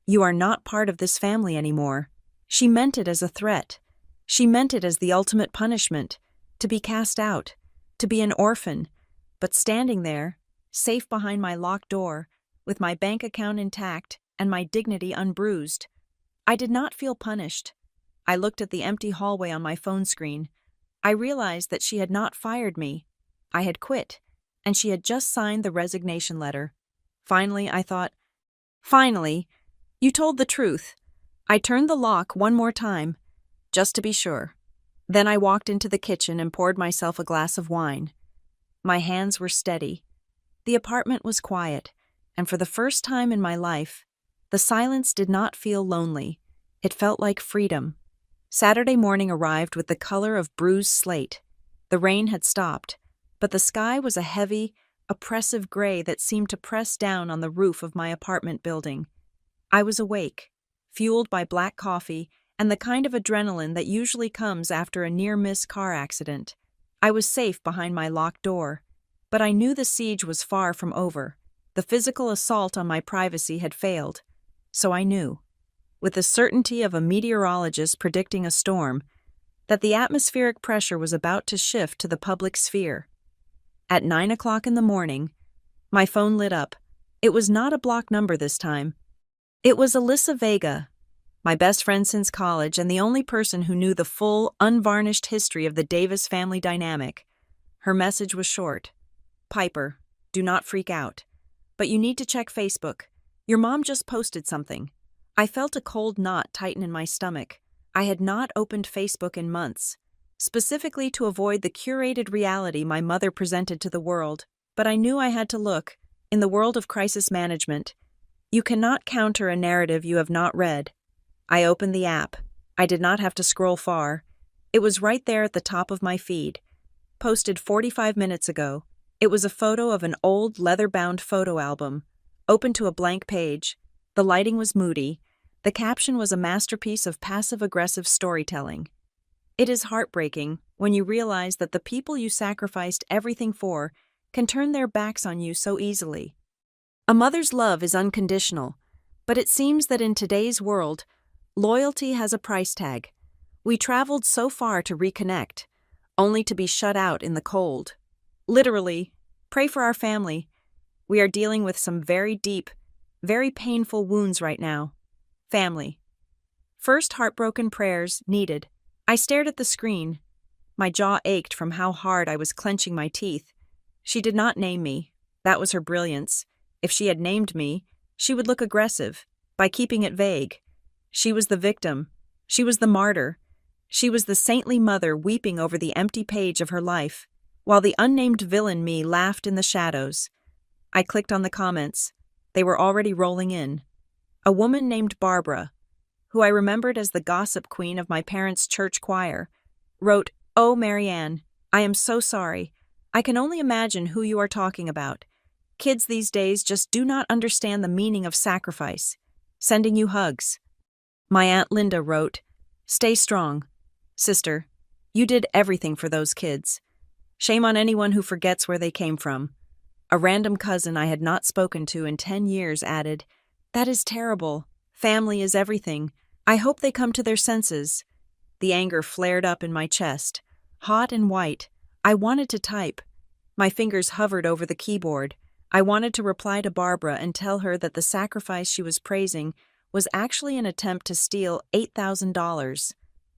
Speaker 1: "You are not part of this family anymore." She meant it as a threat. She meant it as the ultimate punishment, to be cast out, to be an orphan. But standing there, safe behind my locked door, with my bank account intact and my dignity unbruised, I did not feel punished. I looked at the empty hallway on my phone screen. I realized that she had not fired me. I had quit, and she had just signed the resignation letter. Finally, I thought, finally, you told the truth. I turned the lock one more time, just to be sure. Then I walked into the kitchen and poured myself a glass of wine. My hands were steady. The apartment was quiet, and for the first time in my life, the silence did not feel lonely. It felt like freedom. Saturday morning arrived with the color of bruised slate. The rain had stopped, but the sky was a heavy, oppressive gray that seemed to press down on the roof of my apartment building. I was awake, fueled by black coffee and the kind of adrenaline that usually comes after a near-miss car accident. I was safe behind my locked door, but I knew the siege was far from over. The physical assault on my privacy had failed. So I knew, with the certainty of a meteorologist predicting a storm, that the atmospheric pressure was about to shift to the public sphere. At 9 o'clock in the morning, my phone lit up. It was not a block number this time. It was Alyssa Vega, my best friend since college and the only person who knew the full, unvarnished history of the Davis family dynamic. Her message was short. Piper, do not freak out. But you need to check Facebook. Your mom just posted something. I felt a cold knot tighten in my stomach. I had not opened Facebook in months, specifically to avoid the curated reality my mother presented to the world. But I knew I had to look. In the world of crisis management, you cannot counter a narrative you have not read. I opened the app. I did not have to scroll far. It was right there at the top of my feed. Posted 45 minutes ago. It was a photo of an old leather-bound photo album, open to a blank page. The lighting was moody. The caption was a masterpiece of passive-aggressive storytelling. It is heartbreaking when you realize that the people you sacrificed everything for can turn their backs on you so easily. A mother's love is unconditional, but it seems that in today's world, loyalty has a price tag. We traveled so far to reconnect, only to be shut out in the cold. Literally, pray for our family. We are dealing with some very deep, very painful wounds right now. Family. First heartbroken prayers needed. I stared at the screen. My jaw ached from how hard I was clenching my teeth. She did not name me. That was her brilliance. If she had named me, she would look aggressive, by keeping it vague. She was the victim. She was the martyr. She was the saintly mother weeping over the empty page of her life, while the unnamed villain me laughed in the shadows. I clicked on the comments. They were already rolling in. A woman named Barbara, who I remembered as the gossip queen of my parents' church choir, wrote, "Oh, Marianne, I am so sorry. I can only imagine who you are talking about. Kids these days just do not understand the meaning of sacrifice. Sending you hugs." My Aunt Linda wrote, "Stay strong. Sister, you did everything for those kids. Shame on anyone who forgets where they came from." A random cousin I had not spoken to in 10 years added, "That is terrible. Family is everything. I hope they come to their senses." The anger flared up in my chest, hot and white. I wanted to type. My fingers hovered over the keyboard. I wanted to reply to Barbara and tell her that the sacrifice she was praising was actually an attempt to steal $8,000.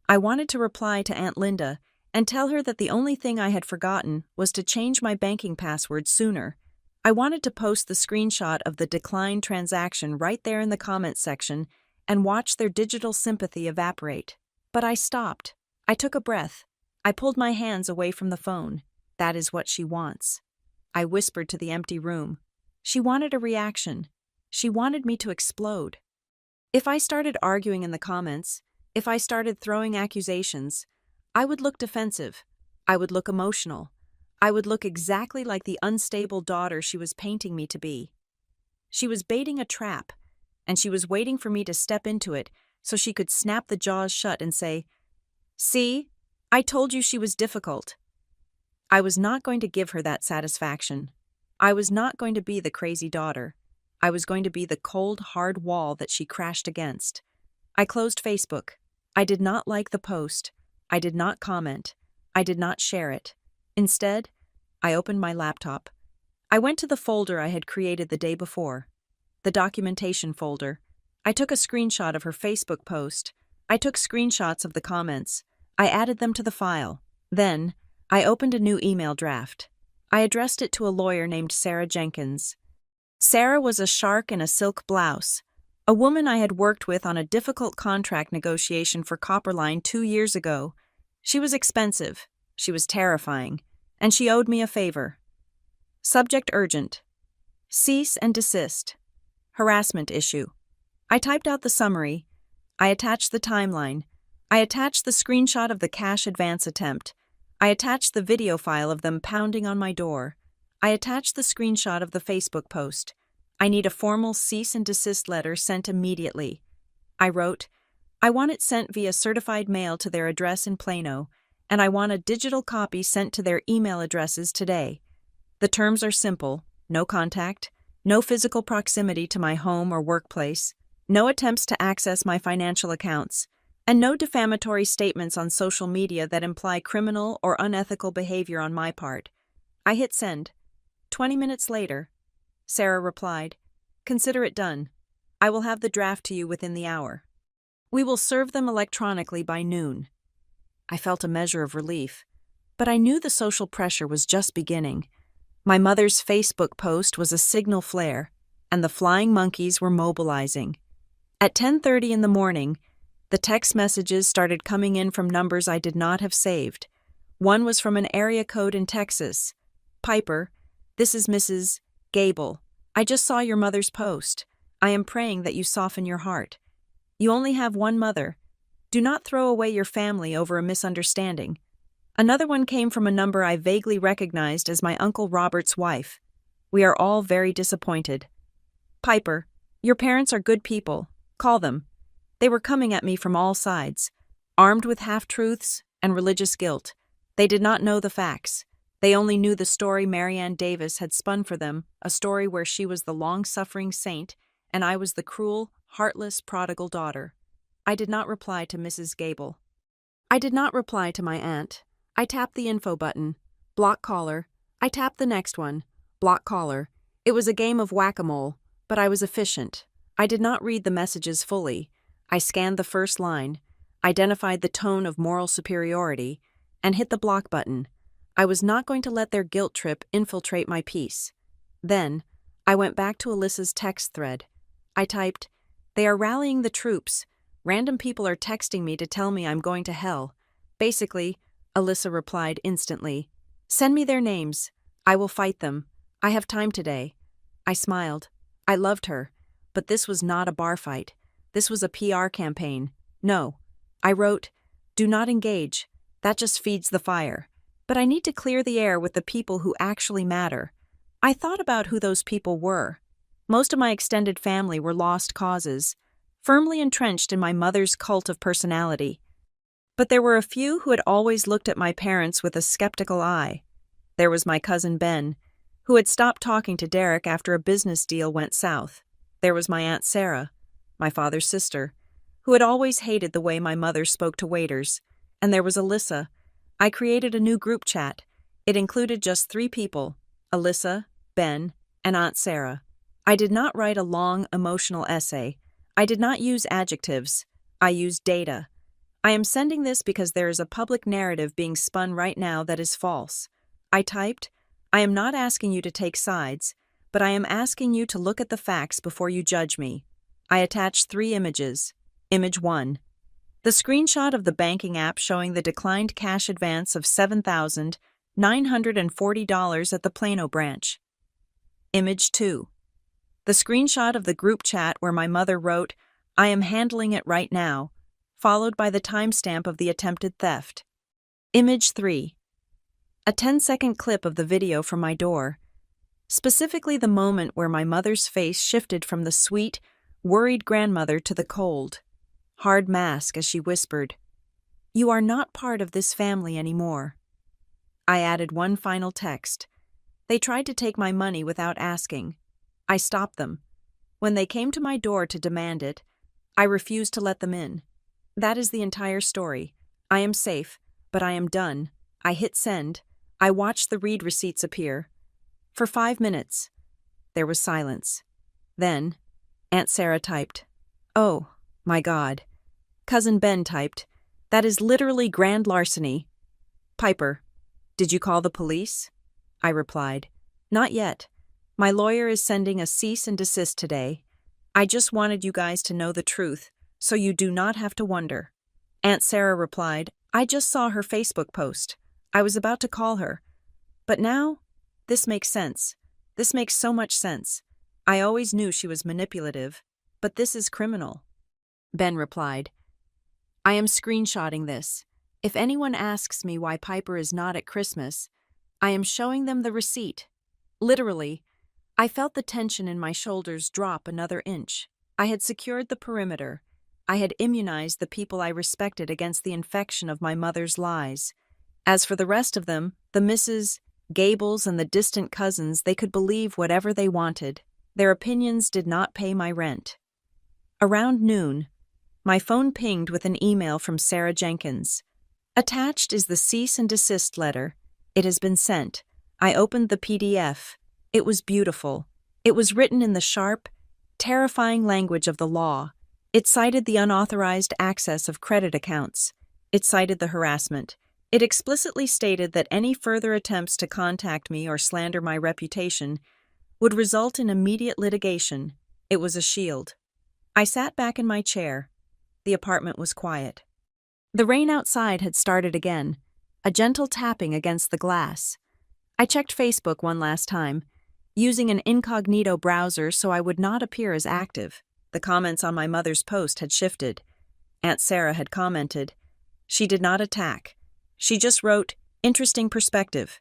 Speaker 1: I wanted to reply to Aunt Linda and tell her that the only thing I had forgotten was to change my banking password sooner. I wanted to post the screenshot of the declined transaction right there in the comments section and watch their digital sympathy evaporate. But I stopped. I took a breath. I pulled my hands away from the phone. That is what she wants. I whispered to the empty room. She wanted a reaction. She wanted me to explode. If I started arguing in the comments, if I started throwing accusations, I would look defensive. I would look emotional. I would look exactly like the unstable daughter she was painting me to be. She was baiting a trap, and she was waiting for me to step into it so she could snap the jaws shut and say, "See, I told you she was difficult." I was not going to give her that satisfaction. I was not going to be the crazy daughter. I was going to be the cold, hard wall that she crashed against. I closed Facebook. I did not like the post. I did not comment. I did not share it. Instead, I opened my laptop. I went to the folder I had created the day before, the documentation folder. I took a screenshot of her Facebook post. I took screenshots of the comments. I added them to the file. Then, I opened a new email draft. I addressed it to a lawyer named Sarah Jenkins. Sarah was a shark in a silk blouse, a woman I had worked with on a difficult contract negotiation for Copperline 2 years ago. She was expensive, she was terrifying, and she owed me a favor. Subject urgent. Cease and desist. Harassment issue. I typed out the summary. I attached the timeline. I attached the screenshot of the cash advance attempt. I attached the video file of them pounding on my door. I attached the screenshot of the Facebook post. I need a formal cease and desist letter sent immediately. I wrote, I want it sent via certified mail to their address in Plano, and I want a digital copy sent to their email addresses today. The terms are simple: no contact, no physical proximity to my home or workplace, no attempts to access my financial accounts, and no defamatory statements on social media that imply criminal or unethical behavior on my part. I hit send. 20 minutes later, Sarah replied, "Consider it done. I will have the draft to you within the hour. We will serve them electronically by noon." I felt a measure of relief, but I knew the social pressure was just beginning. My mother's Facebook post was a signal flare, and the flying monkeys were mobilizing. At 10:30 in the morning, the text messages started coming in from numbers I did not have saved. One was from an area code in Texas. "Piper, this is Mrs. Gable. I just saw your mother's post. I am praying that you soften your heart. You only have one mother. Do not throw away your family over a misunderstanding." Another one came from a number I vaguely recognized as my Uncle Robert's wife. "We are all very disappointed. Piper, your parents are good people. Call them." They were coming at me from all sides, armed with half-truths and religious guilt. They did not know the facts. They only knew the story Marianne Davis had spun for them, a story where she was the long-suffering saint and I was the cruel, heartless prodigal daughter. I did not reply to Mrs. Gable. I did not reply to my aunt. I tapped the info button. Block caller. I tapped the next one. Block caller. It was a game of whack-a-mole, but I was efficient. I did not read the messages fully. I scanned the first line, identified the tone of moral superiority, and hit the block button. I was not going to let their guilt trip infiltrate my peace. Then, I went back to Alyssa's text thread. I typed, "They are rallying the troops. Random people are texting me to tell me I'm going to hell." Basically, Alyssa replied instantly, "Send me their names. I will fight them. I have time today." I smiled. I loved her, but this was not a bar fight. This was a PR campaign. No. I wrote, "Do not engage. That just feeds the fire. But I need to clear the air with the people who actually matter." I thought about who those people were. Most of my extended family were lost causes, firmly entrenched in my mother's cult of personality. But there were a few who had always looked at my parents with a skeptical eye. There was my cousin Ben, who had stopped talking to Derek after a business deal went south. There was my Aunt Sarah, my father's sister, who had always hated the way my mother spoke to waiters. And there was Alyssa. I created a new group chat. It included just 3 people, Alyssa, Ben, and Aunt Sarah. I did not write a long, emotional essay. I did not use adjectives. I used data. I am sending this because there is a public narrative being spun right now that is false. I typed, "I am not asking you to take sides, but I am asking you to look at the facts before you judge me." I attached 3 images. Image 1. The screenshot of the banking app showing the declined cash advance of $7,940 at the Plano branch. Image 2. The screenshot of the group chat where my mother wrote, "I am handling it right now," followed by the timestamp of the attempted theft. Image 3. A 10-second clip of the video from my door, specifically the moment where my mother's face shifted from the sweet, worried grandmother to the cold, hard mask as she whispered, "You are not part of this family anymore." I added one final text. They tried to take my money without asking. I stopped them. When they came to my door to demand it, I refused to let them in. That is the entire story. I am safe, but I am done. I hit send. I watched the read receipts appear. For 5 minutes, there was silence. Then, Aunt Sarah typed, "Oh, my God." Cousin Ben typed, "That is literally grand larceny." "Piper, did you call the police?" I replied, "Not yet. My lawyer is sending a cease and desist today. I just wanted you guys to know the truth, so you do not have to wonder." Aunt Sarah replied, "I just saw her Facebook post. I was about to call her. But now, this makes sense. This makes so much sense. I always knew she was manipulative, but this is criminal." Ben replied, "I am screenshotting this. If anyone asks me why Piper is not at Christmas, I am showing them the receipt." Literally, I felt the tension in my shoulders drop another inch. I had secured the perimeter. I had immunized the people I respected against the infection of my mother's lies. As for the rest of them, the Mrs. Gables and the distant cousins, they could believe whatever they wanted. Their opinions did not pay my rent. Around noon, my phone pinged with an email from Sarah Jenkins. Attached is the cease and desist letter. It has been sent. I opened the PDF. It was beautiful. It was written in the sharp, terrifying language of the law. It cited the unauthorized access of credit accounts. It cited the harassment. It explicitly stated that any further attempts to contact me or slander my reputation would result in immediate litigation. It was a shield. I sat back in my chair. The apartment was quiet. The rain outside had started again, a gentle tapping against the glass. I checked Facebook one last time, using an incognito browser so I would not appear as active. The comments on my mother's post had shifted. Aunt Sarah had commented. She did not attack. She just wrote, "Interesting perspective."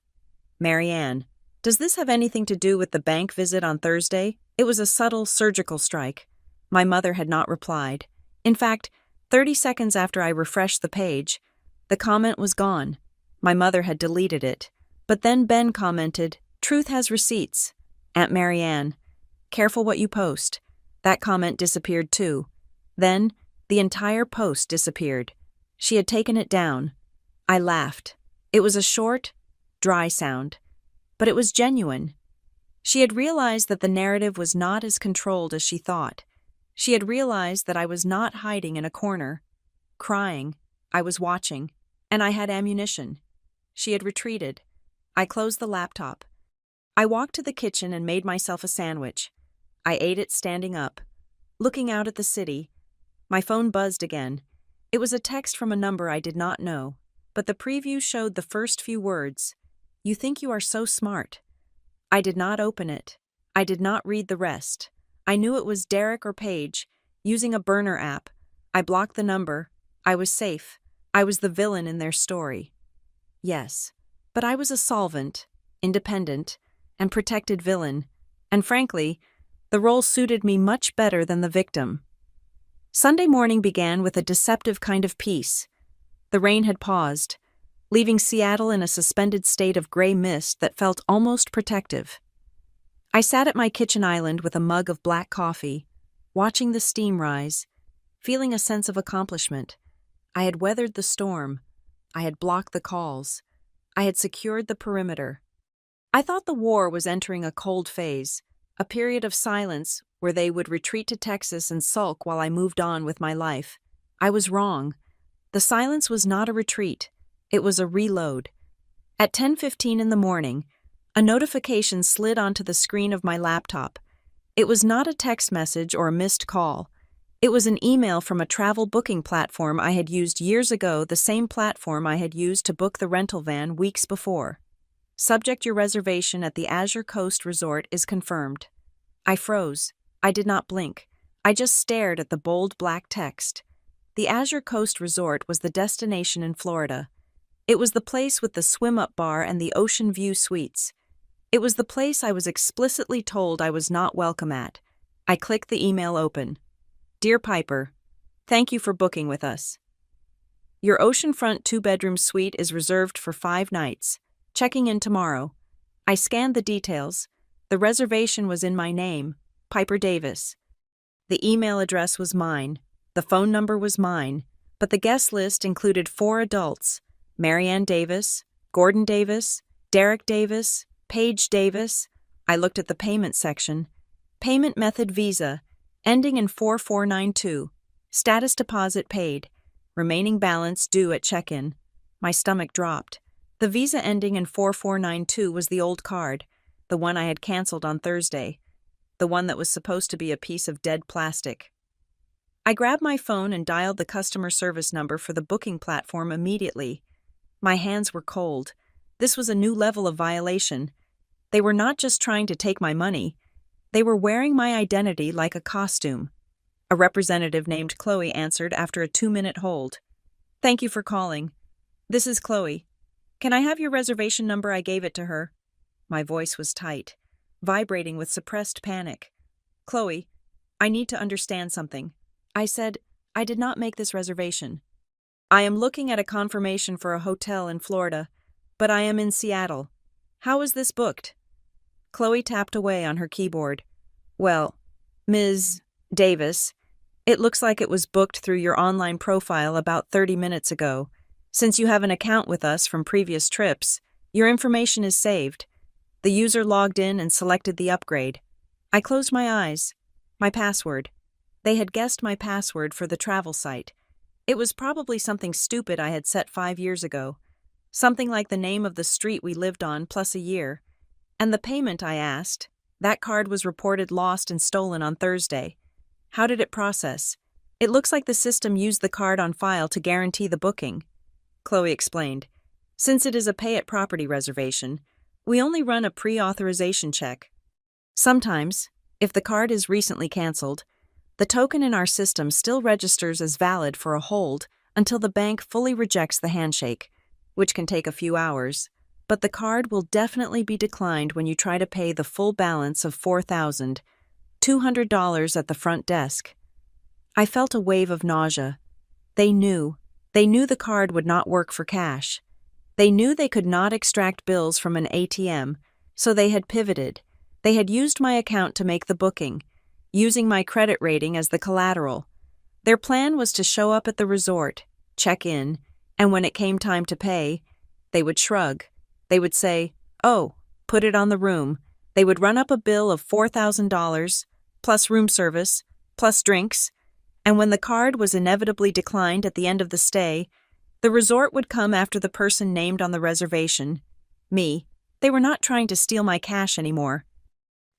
Speaker 1: Marianne, does this have anything to do with the bank visit on Thursday? It was a subtle surgical strike. My mother had not replied. In fact, 30 seconds after I refreshed the page, the comment was gone. My mother had deleted it. But then Ben commented, "Truth has receipts." Aunt Marianne, careful what you post. That comment disappeared too. Then, the entire post disappeared. She had taken it down. I laughed. It was a short, dry sound. But it was genuine. She had realized that the narrative was not as controlled as she thought. She had realized that I was not hiding in a corner, crying. I was watching, and I had ammunition. She had retreated. I closed the laptop. I walked to the kitchen and made myself a sandwich. I ate it standing up, looking out at the city. My phone buzzed again. It was a text from a number I did not know, but the preview showed the first few words. "You think you are so smart." I did not open it. I did not read the rest. I knew it was Derek or Paige, using a burner app. I blocked the number. I was safe. I was the villain in their story. Yes, but I was a solvent, independent, and protected villain, and frankly, the role suited me much better than the victim. Sunday morning began with a deceptive kind of peace. The rain had paused, leaving Seattle in a suspended state of gray mist that felt almost protective. I sat at my kitchen island with a mug of black coffee, watching the steam rise, feeling a sense of accomplishment. I had weathered the storm. I had blocked the calls. I had secured the perimeter. I thought the war was entering a cold phase, a period of silence where they would retreat to Texas and sulk while I moved on with my life. I was wrong. The silence was not a retreat. It was a reload. At 10:15 in the morning, a notification slid onto the screen of my laptop. It was not a text message or a missed call. It was an email from a travel booking platform I had used years ago, the same platform I had used to book the rental van weeks before. "Subject, your reservation at the Azure Coast Resort is confirmed." I froze. I did not blink. I just stared at the bold black text. The Azure Coast Resort was the destination in Florida. It was the place with the swim-up bar and the ocean view suites. It was the place I was explicitly told I was not welcome at. I clicked the email open. "Dear Piper, thank you for booking with us. Your oceanfront 2-bedroom suite is reserved for 5 nights. Checking in tomorrow." I scanned the details. The reservation was in my name, Piper Davis. The email address was mine. The phone number was mine. But the guest list included 4 adults: Marianne Davis, Gordon Davis, Derek Davis, Paige Davis. I looked at the payment section. Payment method Visa, ending in 4492. Status deposit paid. Remaining balance due at check-in. My stomach dropped. The Visa ending in 4492 was the old card, the one I had canceled on Thursday, the one that was supposed to be a piece of dead plastic. I grabbed my phone and dialed the customer service number for the booking platform immediately. My hands were cold. This was a new level of violation. They were not just trying to take my money. They were wearing my identity like a costume. A representative named Chloe answered after a 2-minute hold. "Thank you for calling. This is Chloe. Can I have your reservation number? I gave it to her." My voice was tight, vibrating with suppressed panic. "Chloe, I need to understand something." I said, "I did not make this reservation. I am looking at a confirmation for a hotel in Florida, but I am in Seattle. How is this booked?" Chloe tapped away on her keyboard. "Well, Ms. Davis, it looks like it was booked through your online profile about 30 minutes ago. Since you have an account with us from previous trips, your information is saved. The user logged in and selected the upgrade. I closed my eyes. My password. They had guessed my password for the travel site. It was probably something stupid I had set 5 years ago. Something like the name of the street we lived on plus a year. And the payment, I asked. That card was reported lost and stolen on Thursday. How did it process? It looks like the system used the card on file to guarantee the booking. Chloe explained. Since it is a pay-at-property reservation, we only run a pre-authorization check. Sometimes, if the card is recently canceled, the token in our system still registers as valid for a hold until the bank fully rejects the handshake, which can take a few hours, but the card will definitely be declined when you try to pay the full balance of $4,200 at the front desk. I felt a wave of nausea. They knew the card would not work for cash. They knew they could not extract bills from an ATM, so they had pivoted. They had used my account to make the booking, using my credit rating as the collateral. Their plan was to show up at the resort, check in, and when it came time to pay, they would shrug. They would say, "Oh, put it on the room." They would run up a bill of $4,000, plus room service, plus drinks, and when the card was inevitably declined at the end of the stay, the resort would come after the person named on the reservation, me. They were not trying to steal my cash anymore.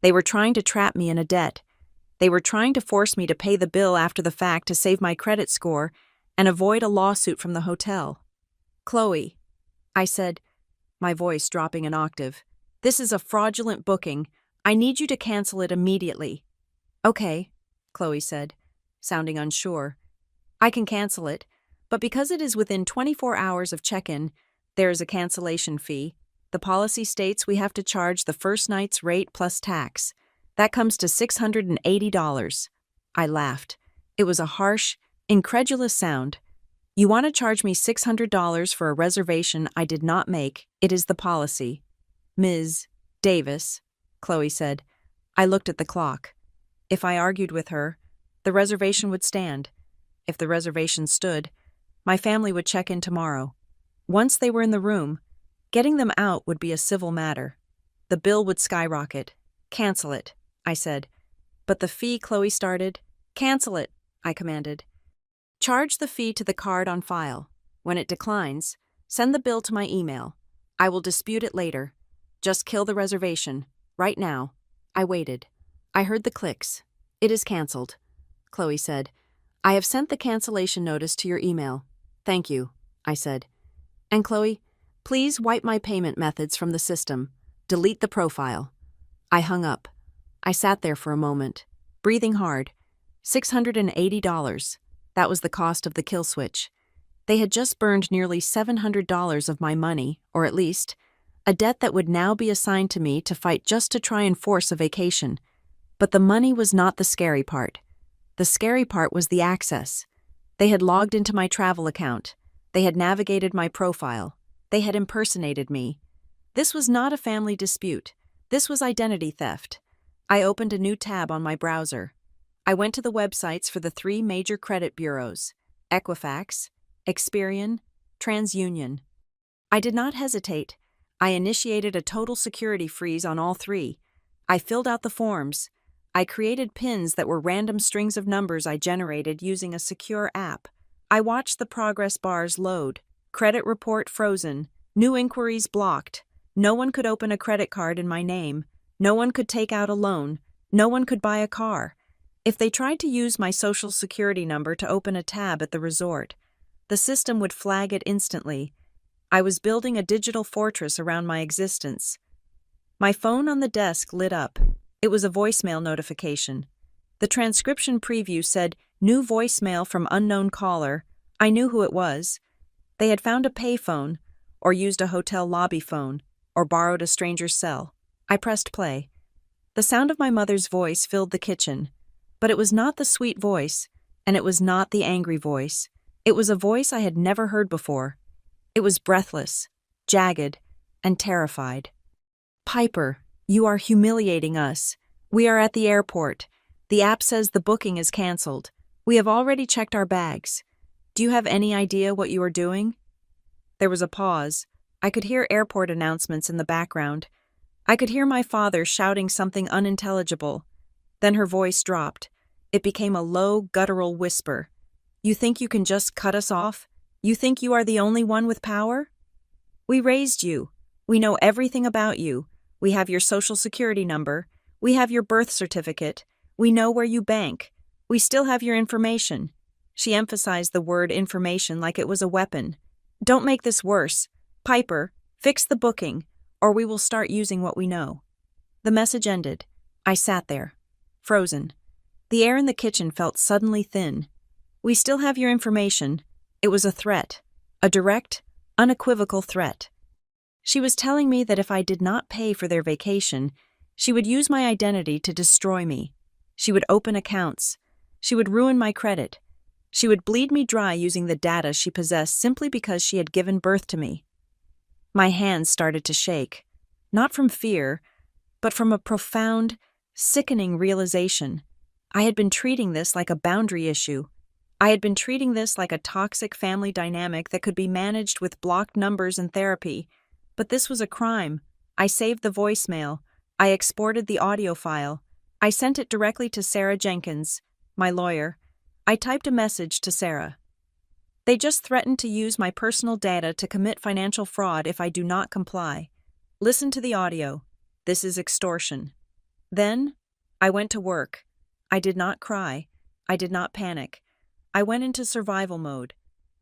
Speaker 1: They were trying to trap me in a debt. They were trying to force me to pay the bill after the fact to save my credit score and avoid a lawsuit from the hotel. "Chloe," I said, my voice dropping an octave, "this is a fraudulent booking. I need you to cancel it immediately." "Okay," Chloe said, sounding unsure. "I can cancel it, but because it is within 24 hours of check-in, there is a cancellation fee. The policy states we have to charge the first night's rate plus tax. That comes to $680. I laughed. It was a harsh, incredulous sound. "You want to charge me $600 for a reservation I did not make. It is the policy." "Ms. Davis," Chloe said. I looked at the clock. If I argued with her, the reservation would stand. If the reservation stood, my family would check in tomorrow. Once they were in the room, getting them out would be a civil matter. The bill would skyrocket. "Cancel it," I said. "But the fee," Chloe started. "Cancel it," I commanded. "Charge the fee to the card on file. When it declines, send the bill to my email. I will dispute it later. Just kill the reservation. Right now." I waited. I heard the clicks. "It is canceled," Chloe said. "I have sent the cancellation notice to your email." "Thank you," I said. "And Chloe, please wipe my payment methods from the system. Delete the profile." I hung up. I sat there for a moment, breathing hard. $680. That was the cost of the kill switch. They had just burned nearly $700 of my money, or at least, a debt that would now be assigned to me to fight just to try and force a vacation. But the money was not the scary part. The scary part was the access. They had logged into my travel account. They had navigated my profile. They had impersonated me. This was not a family dispute. This was identity theft. I opened a new tab on my browser. I went to the websites for the 3 major credit bureaus: Equifax, Experian, TransUnion. I did not hesitate. I initiated a total security freeze on all 3. I filled out the forms. I created pins that were random strings of numbers I generated using a secure app. I watched the progress bars load. Credit report frozen. New inquiries blocked. No one could open a credit card in my name. No one could take out a loan. No one could buy a car. If they tried to use my social security number to open a tab at the resort, the system would flag it instantly. I was building a digital fortress around my existence. My phone on the desk lit up. It was a voicemail notification. The transcription preview said, "New voicemail from unknown caller." I knew who it was. They had found a payphone, or used a hotel lobby phone, or borrowed a stranger's cell. I pressed play. The sound of my mother's voice filled the kitchen. But it was not the sweet voice, and it was not the angry voice. It was a voice I had never heard before. It was breathless, jagged, and terrified. "Piper, you are humiliating us. We are at the airport. The app says the booking is canceled. We have already checked our bags. Do you have any idea what you are doing?" There was a pause. I could hear airport announcements in the background. I could hear my father shouting something unintelligible. Then her voice dropped. It became a low, guttural whisper. You think you can just cut us off? You think you are the only one with power? We raised you. We know everything about you. We have your social security number. We have your birth certificate. We know where you bank. We still have your information. She emphasized the word information like it was a weapon. Don't make this worse. Piper, fix the booking, or we will start using what we know. The message ended. I sat there, frozen. The air in the kitchen felt suddenly thin. We still have your information. It was a threat. A direct, unequivocal threat. She was telling me that if I did not pay for their vacation, she would use my identity to destroy me. She would open accounts. She would ruin my credit. She would bleed me dry using the data she possessed simply because she had given birth to me. My hands started to shake, not from fear, but from a profound, sickening realization. I had been treating this like a boundary issue. I had been treating this like a toxic family dynamic that could be managed with blocked numbers and therapy. But this was a crime. I saved the voicemail. I exported the audio file. I sent it directly to Sarah Jenkins, my lawyer. I typed a message to Sarah. They just threatened to use my personal data to commit financial fraud if I do not comply. Listen to the audio. This is extortion. Then, I went to work. I did not cry. I did not panic. I went into survival mode.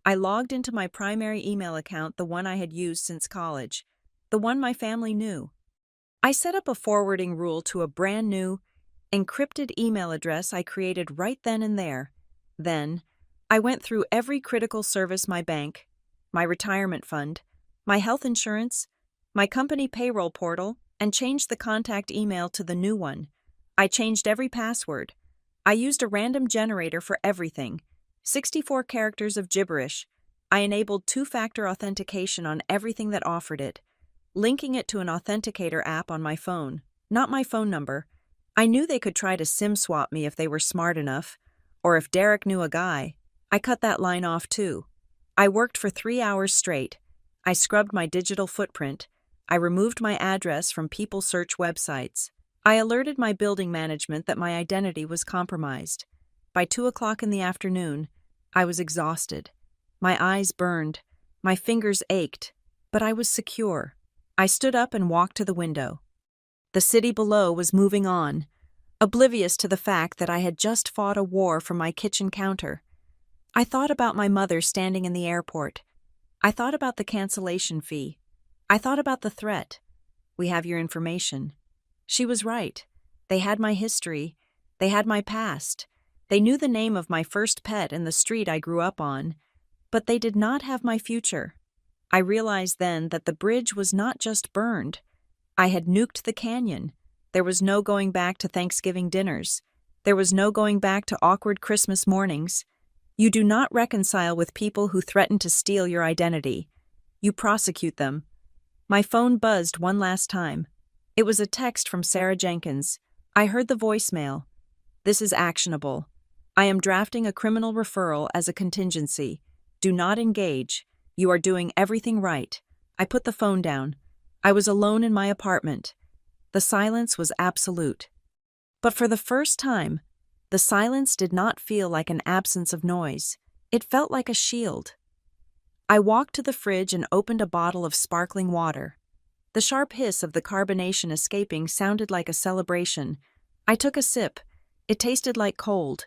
Speaker 1: I logged into my primary email account, the one I had used since college, the one my family knew. I set up a forwarding rule to a brand new, encrypted email address I created right then and there. Then, I went through every critical service: my bank, my retirement fund, my health insurance, my company payroll portal, and changed the contact email to the new one. I changed every password. I used a random generator for everything. 64 characters of gibberish. I enabled two-factor authentication on everything that offered it, linking it to an authenticator app on my phone, not my phone number. I knew they could try to SIM swap me if they were smart enough, or if Derek knew a guy. I cut that line off too. I worked for 3 hours straight. I scrubbed my digital footprint. I removed my address from people search websites. I alerted my building management that my identity was compromised. By 2 o'clock in the afternoon, I was exhausted. My eyes burned. My fingers ached. But I was secure. I stood up and walked to the window. The city below was moving on, oblivious to the fact that I had just fought a war from my kitchen counter. I thought about my mother standing in the airport. I thought about the cancellation fee. I thought about the threat. We have your information. She was right. They had my history. They had my past. They knew the name of my first pet and the street I grew up on. But they did not have my future. I realized then that the bridge was not just burned. I had nuked the canyon. There was no going back to Thanksgiving dinners. There was no going back to awkward Christmas mornings. You do not reconcile with people who threaten to steal your identity. You prosecute them. My phone buzzed one last time. It was a text from Sarah Jenkins. I heard the voicemail. This is actionable. I am drafting a criminal referral as a contingency. Do not engage. You are doing everything right. I put the phone down. I was alone in my apartment. The silence was absolute. But for the first time, the silence did not feel like an absence of noise. It felt like a shield. I walked to the fridge and opened a bottle of sparkling water. The sharp hiss of the carbonation escaping sounded like a celebration. I took a sip. It tasted like cold,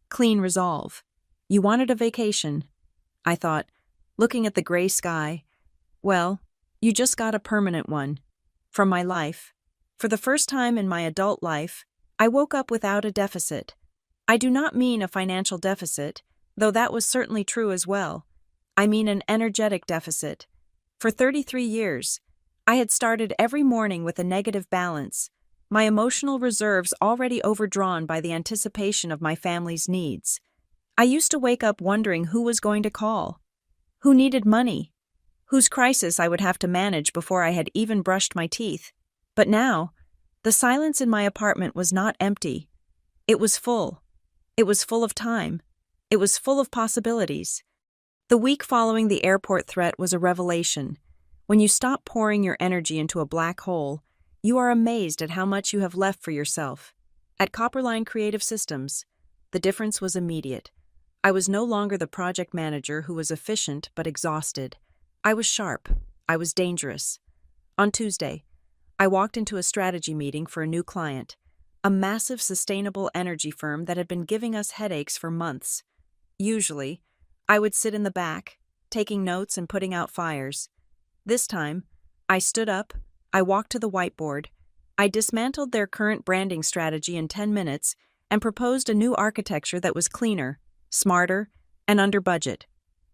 Speaker 1: clean resolve. You wanted a vacation, I thought, looking at the gray sky. Well, you just got a permanent one. From my life. For the first time in my adult life, I woke up without a deficit. I do not mean a financial deficit, though that was certainly true as well. I mean an energetic deficit. For 33 years, I had started every morning with a negative balance, my emotional reserves already overdrawn by the anticipation of my family's needs. I used to wake up wondering who was going to call, who needed money, whose crisis I would have to manage before I had even brushed my teeth. But now, the silence in my apartment was not empty. It was full. It was full of time. It was full of possibilities. The week following the airport threat was a revelation. When you stop pouring your energy into a black hole, You are amazed at how much you have left for yourself. At Copperline Creative Systems, the difference was immediate. I was no longer the project manager who was efficient but exhausted. I was sharp. I was dangerous. On Tuesday, I walked into a strategy meeting for a new client, a massive sustainable energy firm that had been giving us headaches for months. Usually, I would sit in the back, taking notes and putting out fires. This time, I stood up, I walked to the whiteboard, I dismantled their current branding strategy in 10 minutes and proposed a new architecture that was cleaner, smarter, and under budget.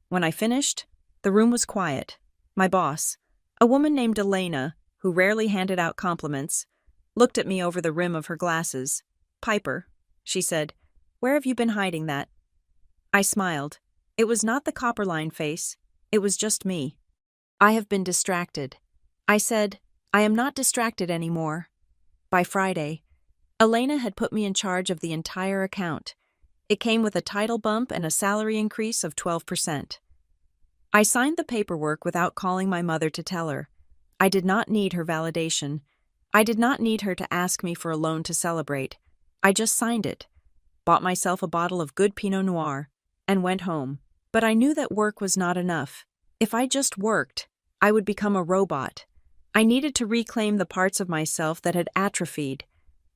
Speaker 1: When I finished, the room was quiet. My boss, a woman named Elena, who rarely handed out compliments, looked at me over the rim of her glasses. "Piper," she said, "where have you been hiding that?" I smiled. It was not the Copperline face, it was just me. "I have been distracted." I said, "I am not distracted anymore." By Friday, Elena had put me in charge of the entire account. It came with a title bump and a salary increase of 12%. I signed the paperwork without calling my mother to tell her. I did not need her validation. I did not need her to ask me for a loan to celebrate. I just signed it, bought myself a bottle of good Pinot Noir, and went home. But I knew that work was not enough. If I just worked, I would become a robot. I needed to reclaim the parts of myself that had atrophied.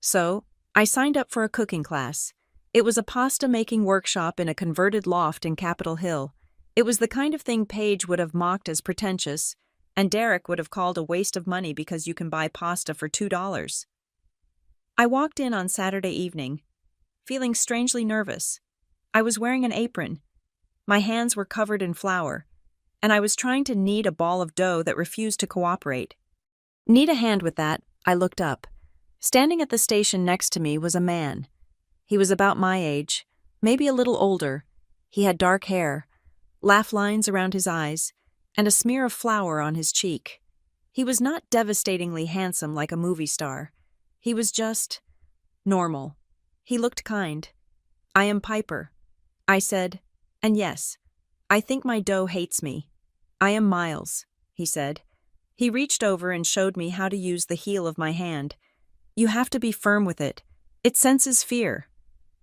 Speaker 1: So, I signed up for a cooking class. It was a pasta-making workshop in a converted loft in Capitol Hill. It was the kind of thing Paige would have mocked as pretentious, and Derek would have called a waste of money because you can buy pasta for $2. I walked in on Saturday evening, feeling strangely nervous. I was wearing an apron. My hands were covered in flour, and I was trying to knead a ball of dough that refused to cooperate. "Need a hand with that," I looked up. Standing at the station next to me was a man. He was about my age, maybe a little older. He had dark hair, laugh lines around his eyes, and a smear of flour on his cheek. He was not devastatingly handsome like a movie star. He was just normal. He looked kind. "I am Piper," I said, "and yes, I think my dough hates me." "I am Miles," he said. He reached over and showed me how to use the heel of my hand. "You have to be firm with it. It senses fear."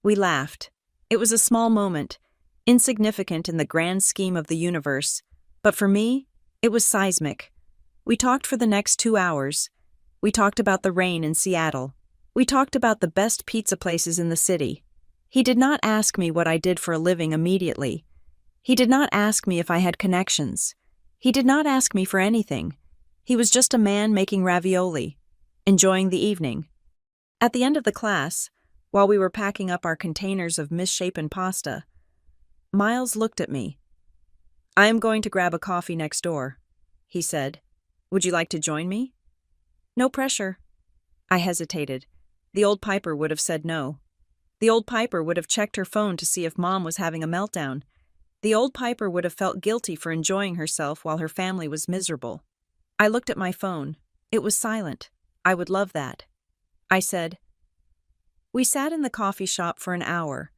Speaker 1: We laughed. It was a small moment, insignificant in the grand scheme of the universe, but for me, it was seismic. We talked for the next 2 hours. We talked about the rain in Seattle. We talked about the best pizza places in the city. He did not ask me what I did for a living immediately. He did not ask me if I had connections. He did not ask me for anything. He was just a man making ravioli, enjoying the evening. At the end of the class, while we were packing up our containers of misshapen pasta, Miles looked at me. "I am going to grab a coffee next door," he said. "Would you like to join me?" "No pressure." I hesitated. The old Piper would have said no. The old Piper would have checked her phone to see if Mom was having a meltdown. The old Piper would have felt guilty for enjoying herself while her family was miserable. I looked at my phone. It was silent. I would love that. I said. We sat in the coffee shop for an hour.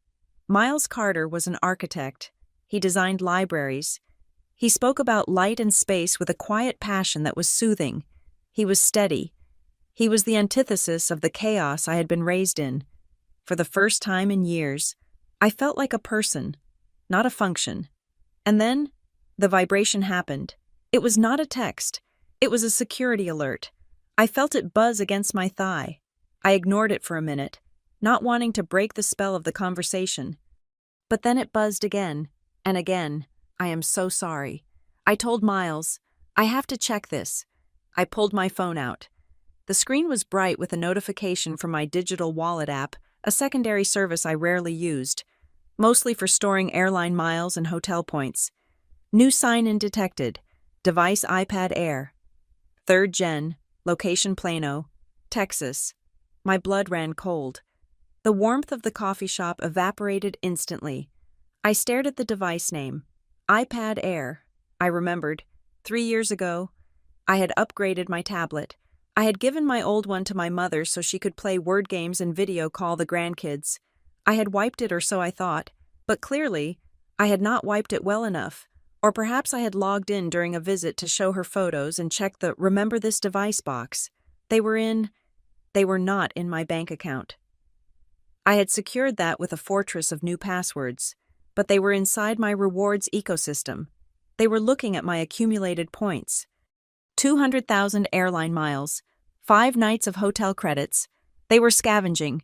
Speaker 1: Miles Carter was an architect. He designed libraries. He spoke about light and space with a quiet passion that was soothing. He was steady. He was the antithesis of the chaos I had been raised in. For the first time in years, I felt like a person, not a function. And then, the vibration happened. It was not a text. It was a security alert. I felt it buzz against my thigh. I ignored it for a minute, not wanting to break the spell of the conversation. But then it buzzed again, and again. "I am so sorry." I told Miles, "I have to check this." I pulled my phone out. The screen was bright with a notification from my digital wallet app, a secondary service I rarely used, mostly for storing airline miles and hotel points. New sign-in detected. Device iPad Air. 3rd Gen. Location Plano, Texas. My blood ran cold. The warmth of the coffee shop evaporated instantly. I stared at the device name. iPad Air. I remembered. 3 years ago, I had upgraded my tablet. I had given my old one to my mother so she could play word games and video call the grandkids. I had wiped it, or so I thought, but clearly, I had not wiped it well enough. Or perhaps I had logged in during a visit to show her photos and check the "Remember this device" box. They were not in my bank account. I had secured that with a fortress of new passwords, but they were inside my rewards ecosystem. They were looking at my accumulated points. 200,000 airline miles, 5 nights of hotel credits. They were scavenging.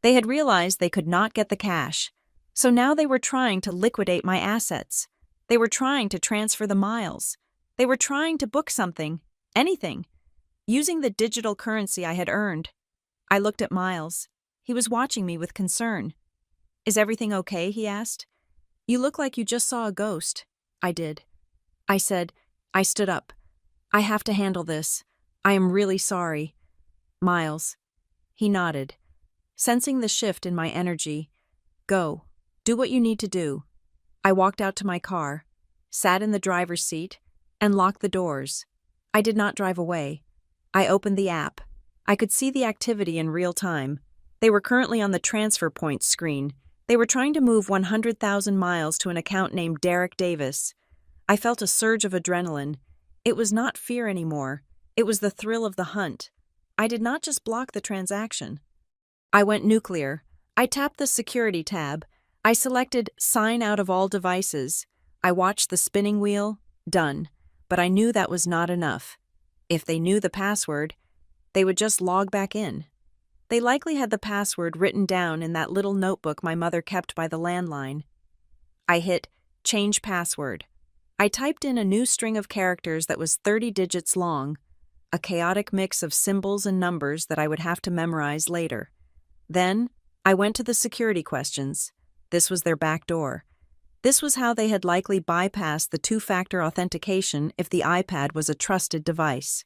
Speaker 1: They had realized they could not get the cash, so now they were trying to liquidate my assets. They were trying to transfer the miles. They were trying to book something, anything, using the digital currency I had earned. I looked at Miles. He was watching me with concern. "Is everything okay?" he asked. "You look like you just saw a ghost." I did. I said, I stood up. "I have to handle this. I am really sorry." "Miles." He nodded, sensing the shift in my energy. "Go. Do what you need to do." I walked out to my car, sat in the driver's seat, and locked the doors. I did not drive away. I opened the app. I could see the activity in real time. They were currently on the transfer points screen. They were trying to move 100,000 miles to an account named Derek Davis. I felt a surge of adrenaline. It was not fear anymore. It was the thrill of the hunt. I did not just block the transaction. I went nuclear. I tapped the security tab. I selected sign out of all devices. I watched the spinning wheel. Done. But I knew that was not enough. If they knew the password, they would just log back in. They likely had the password written down in that little notebook my mother kept by the landline. I hit change password. I typed in a new string of characters that was 30 digits long, a chaotic mix of symbols and numbers that I would have to memorize later. Then, I went to the security questions. This was their back door. This was how they had likely bypassed the two-factor authentication if the iPad was a trusted device.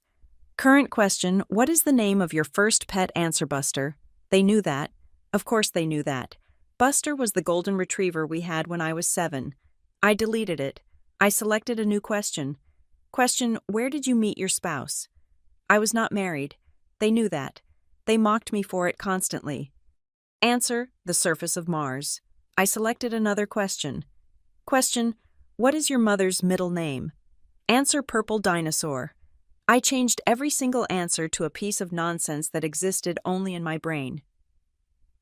Speaker 1: Current question, what is the name of your first pet? Answer, Buster. They knew that. Of course they knew that. Buster was the golden retriever we had when I was 7. I deleted it. I selected a new question. Question, where did you meet your spouse? I was not married. They knew that. They mocked me for it constantly. Answer, the surface of Mars. I selected another question. Question, what is your mother's middle name? Answer, purple dinosaur. I changed every single answer to a piece of nonsense that existed only in my brain.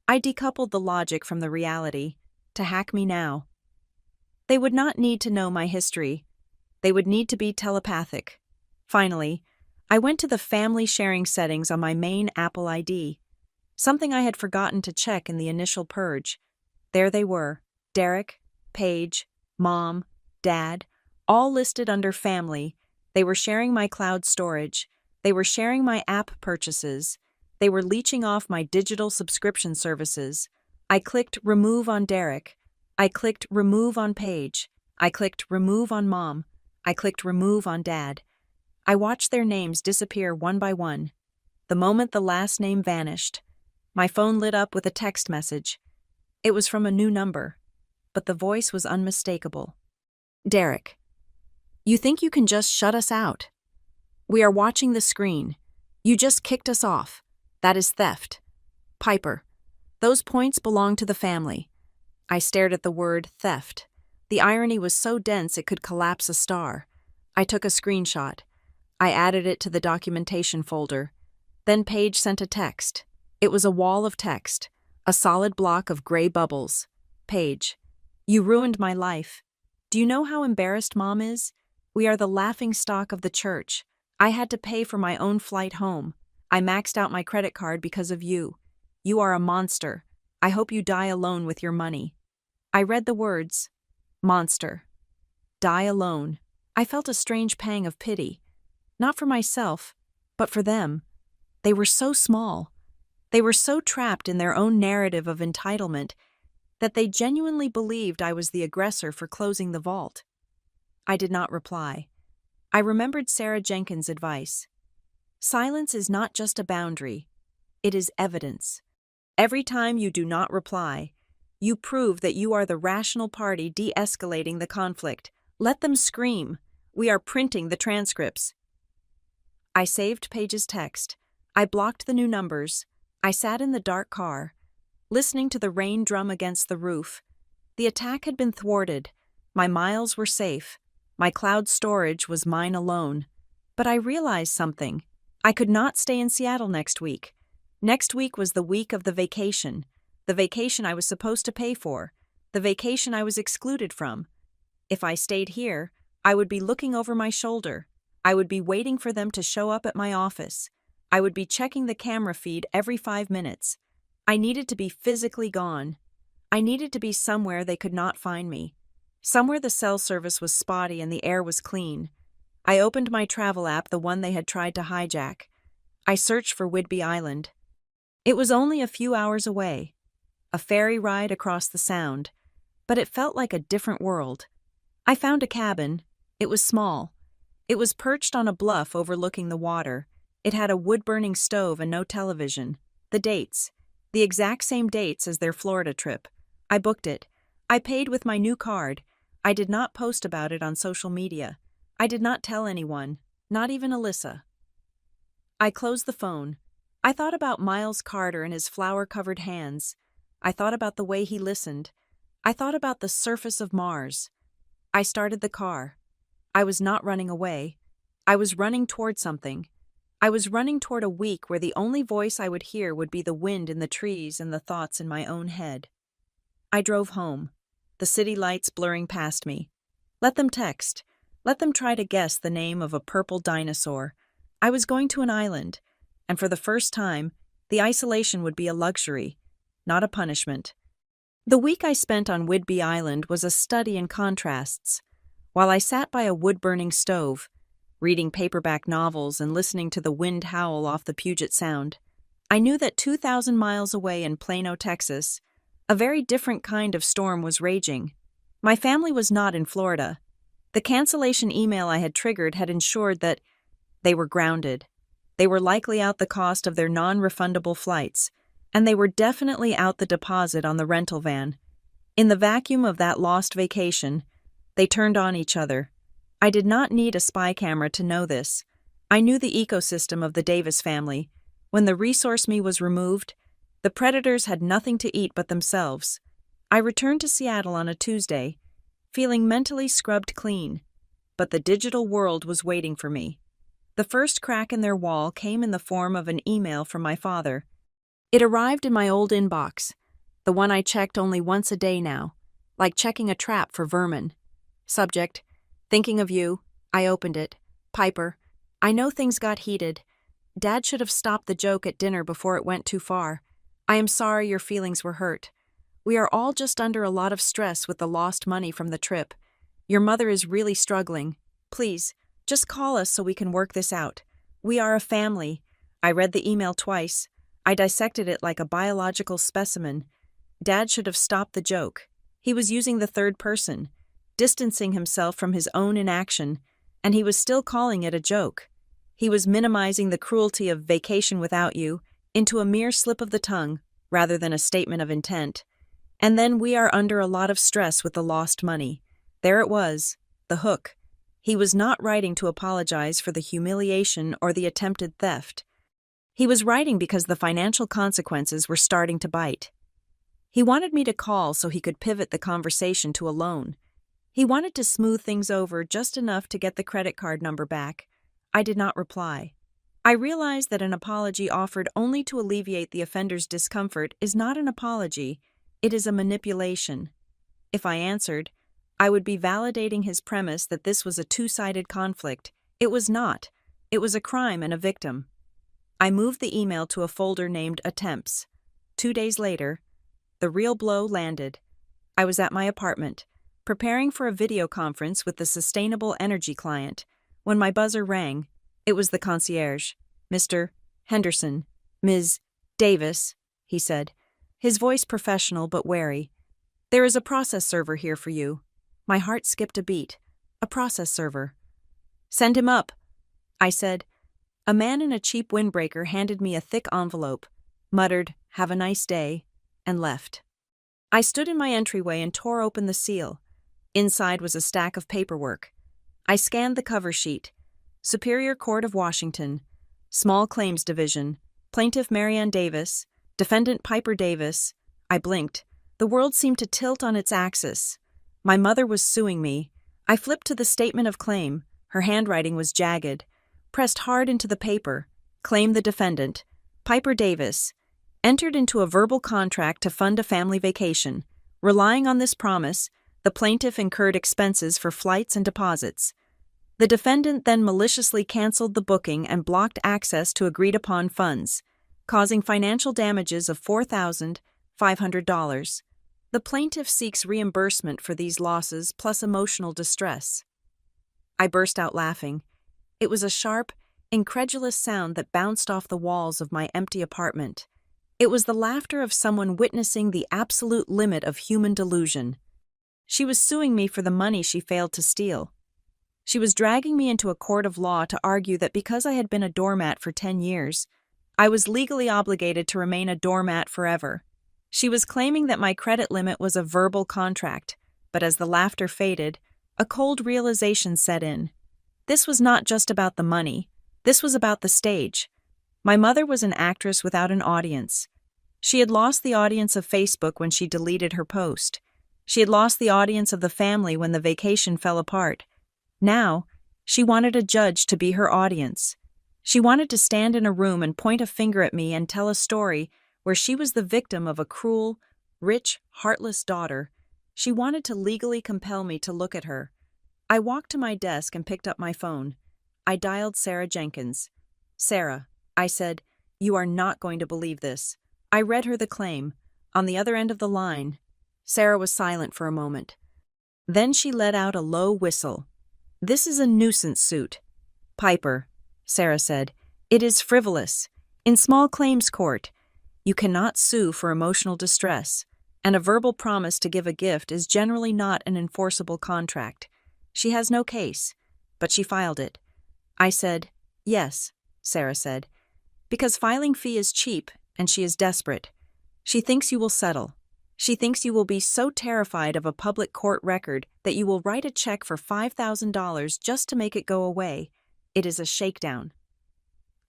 Speaker 1: I decoupled the logic from the reality to hack me now. They would not need to know my history. They would need to be telepathic. Finally, I went to the family sharing settings on my main Apple ID, something I had forgotten to check in the initial purge. There they were, Derek, Paige, Mom, Dad, all listed under family. They were sharing my cloud storage. They were sharing my app purchases. They were leeching off my digital subscription services. I clicked remove on Derek. I clicked remove on Paige. I clicked remove on Mom. I clicked remove on Dad. I watched their names disappear one by one. The moment the last name vanished, my phone lit up with a text message. It was from a new number, but the voice was unmistakable. Derek, you think you can just shut us out? We are watching the screen. You just kicked us off. That is theft. Piper, those points belong to the family. I stared at the word theft. The irony was so dense it could collapse a star. I took a screenshot. I added it to the documentation folder. Then Paige sent a text. It was a wall of text, a solid block of gray bubbles. Paige, you ruined my life. Do you know how embarrassed Mom is? We are the laughingstock of the church. I had to pay for my own flight home. I maxed out my credit card because of you. You are a monster. I hope you die alone with your money. I read the words, monster. Die alone. I felt a strange pang of pity. Not for myself, but for them. They were so small. They were so trapped in their own narrative of entitlement that they genuinely believed I was the aggressor for closing the vault. I did not reply. I remembered Sarah Jenkins' advice. Silence is not just a boundary. It is evidence. Every time you do not reply, you prove that you are the rational party de-escalating the conflict. Let them scream. We are printing the transcripts. I saved Paige's text. I blocked the new numbers. I sat in the dark car, listening to the rain drum against the roof. The attack had been thwarted. My miles were safe. My cloud storage was mine alone. But I realized something. I could not stay in Seattle next week. Next week was the week of the vacation I was supposed to pay for, the vacation I was excluded from. If I stayed here, I would be looking over my shoulder. I would be waiting for them to show up at my office. I would be checking the camera feed every 5 minutes. I needed to be physically gone. I needed to be somewhere they could not find me. Somewhere the cell service was spotty and the air was clean. I opened my travel app, the one they had tried to hijack. I searched for Whidbey Island. It was only a few hours away. A ferry ride across the Sound. But it felt like a different world. I found a cabin. It was small. It was perched on a bluff overlooking the water. It had a wood-burning stove and no television. The dates. The exact same dates as their Florida trip. I booked it. I paid with my new card. I did not post about it on social media. I did not tell anyone, not even Alyssa. I closed the phone. I thought about Miles Carter and his flower-covered hands. I thought about the way he listened. I thought about the surface of Mars. I started the car. I was not running away. I was running toward something. I was running toward a week where the only voice I would hear would be the wind in the trees and the thoughts in my own head. I drove home, the city lights blurring past me. Let them text. Let them try to guess the name of a purple dinosaur. I was going to an island, and for the first time, the isolation would be a luxury, not a punishment. The week I spent on Whidbey Island was a study in contrasts. While I sat by a wood-burning stove, reading paperback novels and listening to the wind howl off the Puget Sound, I knew that 2,000 miles away in Plano, Texas, a very different kind of storm was raging. My family was not in Florida. The cancellation email I had triggered had ensured that they were grounded. They were likely out the cost of their non-refundable flights, and they were definitely out the deposit on the rental van. In the vacuum of that lost vacation, they turned on each other. I did not need a spy camera to know this. I knew the ecosystem of the Davis family. When the resource me was removed, the predators had nothing to eat but themselves. I returned to Seattle on a Tuesday, feeling mentally scrubbed clean. But the digital world was waiting for me. The first crack in their wall came in the form of an email from my father. It arrived in my old inbox, the one I checked only once a day now, like checking a trap for vermin. Subject: thinking of you. I opened it. Piper: I know things got heated. Dad should have stopped the joke at dinner before it went too far. I am sorry your feelings were hurt. We are all just under a lot of stress with the lost money from the trip. Your mother is really struggling. Please, just call us so we can work this out. We are a family. I read the email twice. I dissected it like a biological specimen. Dad should have stopped the joke. He was using the third person, distancing himself from his own inaction, and he was still calling it a joke. He was minimizing the cruelty of vacation without you into a mere slip of the tongue rather than a statement of intent. And then we are under a lot of stress with the lost money. There it was, the hook. He was not writing to apologize for the humiliation or the attempted theft. He was writing because the financial consequences were starting to bite. He wanted me to call so he could pivot the conversation to a loan. He wanted to smooth things over just enough to get the credit card number back. I did not reply. I realized that an apology offered only to alleviate the offender's discomfort is not an apology. It is a manipulation. If I answered, I would be validating his premise that this was a two-sided conflict. It was not. It was a crime and a victim. I moved the email to a folder named Attempts. 2 days later, the real blow landed. I was at my apartment, preparing for a video conference with the sustainable energy client, when my buzzer rang. It was the concierge. Mr. Henderson. Ms. Davis, he said, his voice professional but wary. There is a process server here for you. My heart skipped a beat. A process server. Send him up, I said. A man in a cheap windbreaker handed me a thick envelope, muttered, "Have a nice day," and left. I stood in my entryway and tore open the seal. Inside was a stack of paperwork. I scanned the cover sheet. Superior Court of Washington, Small Claims Division, Plaintiff Marianne Davis, Defendant Piper Davis. I blinked. The world seemed to tilt on its axis. My mother was suing me. I flipped to the statement of claim. Her handwriting was jagged, pressed hard into the paper. Claim the defendant, Piper Davis, entered into a verbal contract to fund a family vacation. Relying on this promise, the plaintiff incurred expenses for flights and deposits. The defendant then maliciously canceled the booking and blocked access to agreed-upon funds, causing financial damages of $4,500. The plaintiff seeks reimbursement for these losses plus emotional distress. I burst out laughing. It was a sharp, incredulous sound that bounced off the walls of my empty apartment. It was the laughter of someone witnessing the absolute limit of human delusion. She was suing me for the money she failed to steal. She was dragging me into a court of law to argue that because I had been a doormat for 10 years, I was legally obligated to remain a doormat forever. She was claiming that my credit limit was a verbal contract, but as the laughter faded, a cold realization set in. This was not just about the money. This was about the stage. My mother was an actress without an audience. She had lost the audience of Facebook when she deleted her post. She had lost the audience of the family when the vacation fell apart. Now, she wanted a judge to be her audience. She wanted to stand in a room and point a finger at me and tell a story where she was the victim of a cruel, rich, heartless daughter. She wanted to legally compel me to look at her. I walked to my desk and picked up my phone. I dialed Sarah Jenkins. "Sarah," I said, "you are not going to believe this." I read her the claim. On the other end of the line, Sarah was silent for a moment. Then she let out a low whistle. "This is a nuisance suit." "Piper," Sarah said, "it is frivolous. In small claims court, you cannot sue for emotional distress, and a verbal promise to give a gift is generally not an enforceable contract. She has no case, but she filed it." I said, "Yes," Sarah said, "because filing fee is cheap and she is desperate. She thinks you will settle. She thinks you will be so terrified of a public court record that you will write a check for $5,000 just to make it go away. It is a shakedown."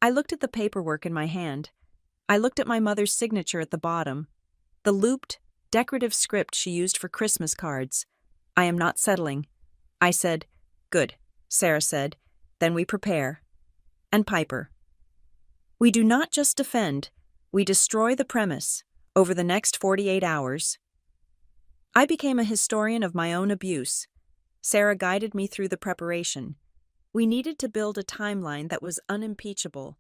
Speaker 1: I looked at the paperwork in my hand. I looked at my mother's signature at the bottom, the looped, decorative script she used for Christmas cards. "I am not settling." I said, "Good," Sarah said, "then we prepare." And Piper. "We do not just defend, we destroy the premise over the next 48 hours. I became a historian of my own abuse. Sarah guided me through the preparation. We needed to build a timeline that was unimpeachable.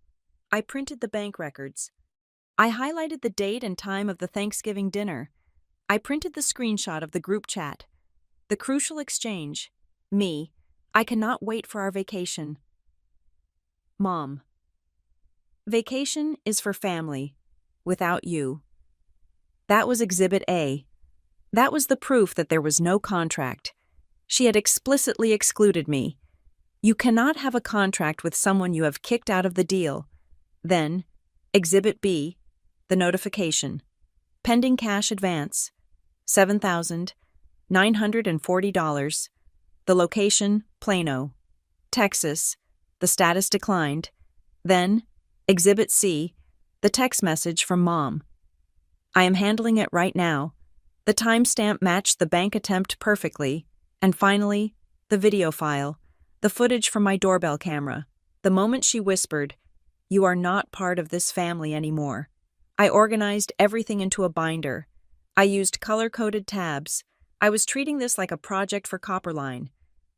Speaker 1: I printed the bank records. I highlighted the date and time of the Thanksgiving dinner. I printed the screenshot of the group chat. The crucial exchange. Me, "I cannot wait for our vacation." Mom. "Vacation is for family. Without you." That was Exhibit A. That was the proof that there was no contract. She had explicitly excluded me. You cannot have a contract with someone you have kicked out of the deal. Then, Exhibit B, the notification. Pending cash advance, $7,940. The location, Plano, Texas. The status declined. Then, Exhibit C, the text message from Mom. I am handling it right now. The timestamp matched the bank attempt perfectly. And finally, the video file, the footage from my doorbell camera. The moment she whispered, "You are not part of this family anymore." I organized everything into a binder. I used color-coded tabs. I was treating this like a project for Copperline.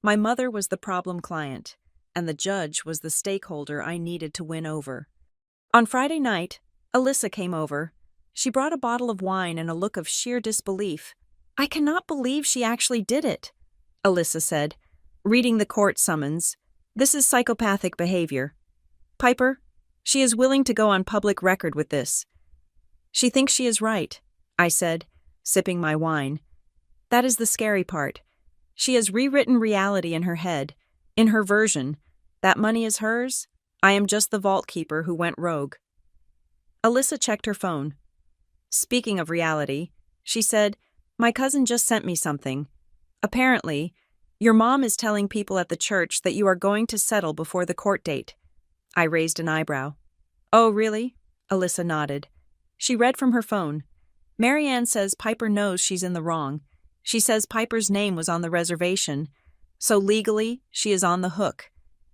Speaker 1: My mother was the problem client, and the judge was the stakeholder I needed to win over. On Friday night, Alyssa came over. She brought a bottle of wine and a look of sheer disbelief. "I cannot believe she actually did it," Alyssa said, reading the court summons. "This is psychopathic behavior. Piper, she is willing to go on public record with this." "She thinks she is right," I said, sipping my wine. "That is the scary part. She has rewritten reality in her head. In her version, that money is hers. I am just the vault keeper who went rogue." Alyssa checked her phone. "Speaking of reality," she said, "my cousin just sent me something. Apparently, your mom is telling people at the church that you are going to settle before the court date." I raised an eyebrow. "Oh, really?" Alyssa nodded. She read from her phone. "Marianne says Piper knows she's in the wrong. She says Piper's name was on the reservation, so legally she is on the hook.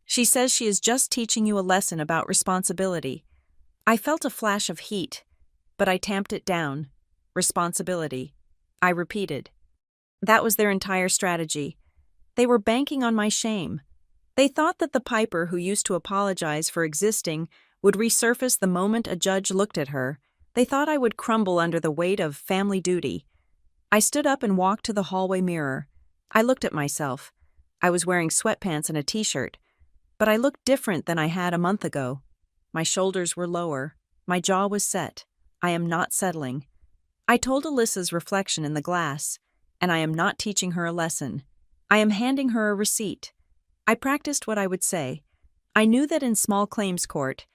Speaker 1: She says she is just teaching you a lesson about responsibility. I felt a flash of heat, but I tamped it down. Responsibility. I repeated. That was their entire strategy. They were banking on my shame. They thought that the piper who used to apologize for existing would resurface the moment a judge looked at her. They thought I would crumble under the weight of family duty. I stood up and walked to the hallway mirror. I looked at myself. I was wearing sweatpants and a t-shirt, but I looked different than I had a month ago. My shoulders were lower. My jaw was set. I am not settling. I told Alyssa's reflection in the glass, and I am not teaching her a lesson. I am handing her a receipt. I practiced what I would say. I knew that in small claims court,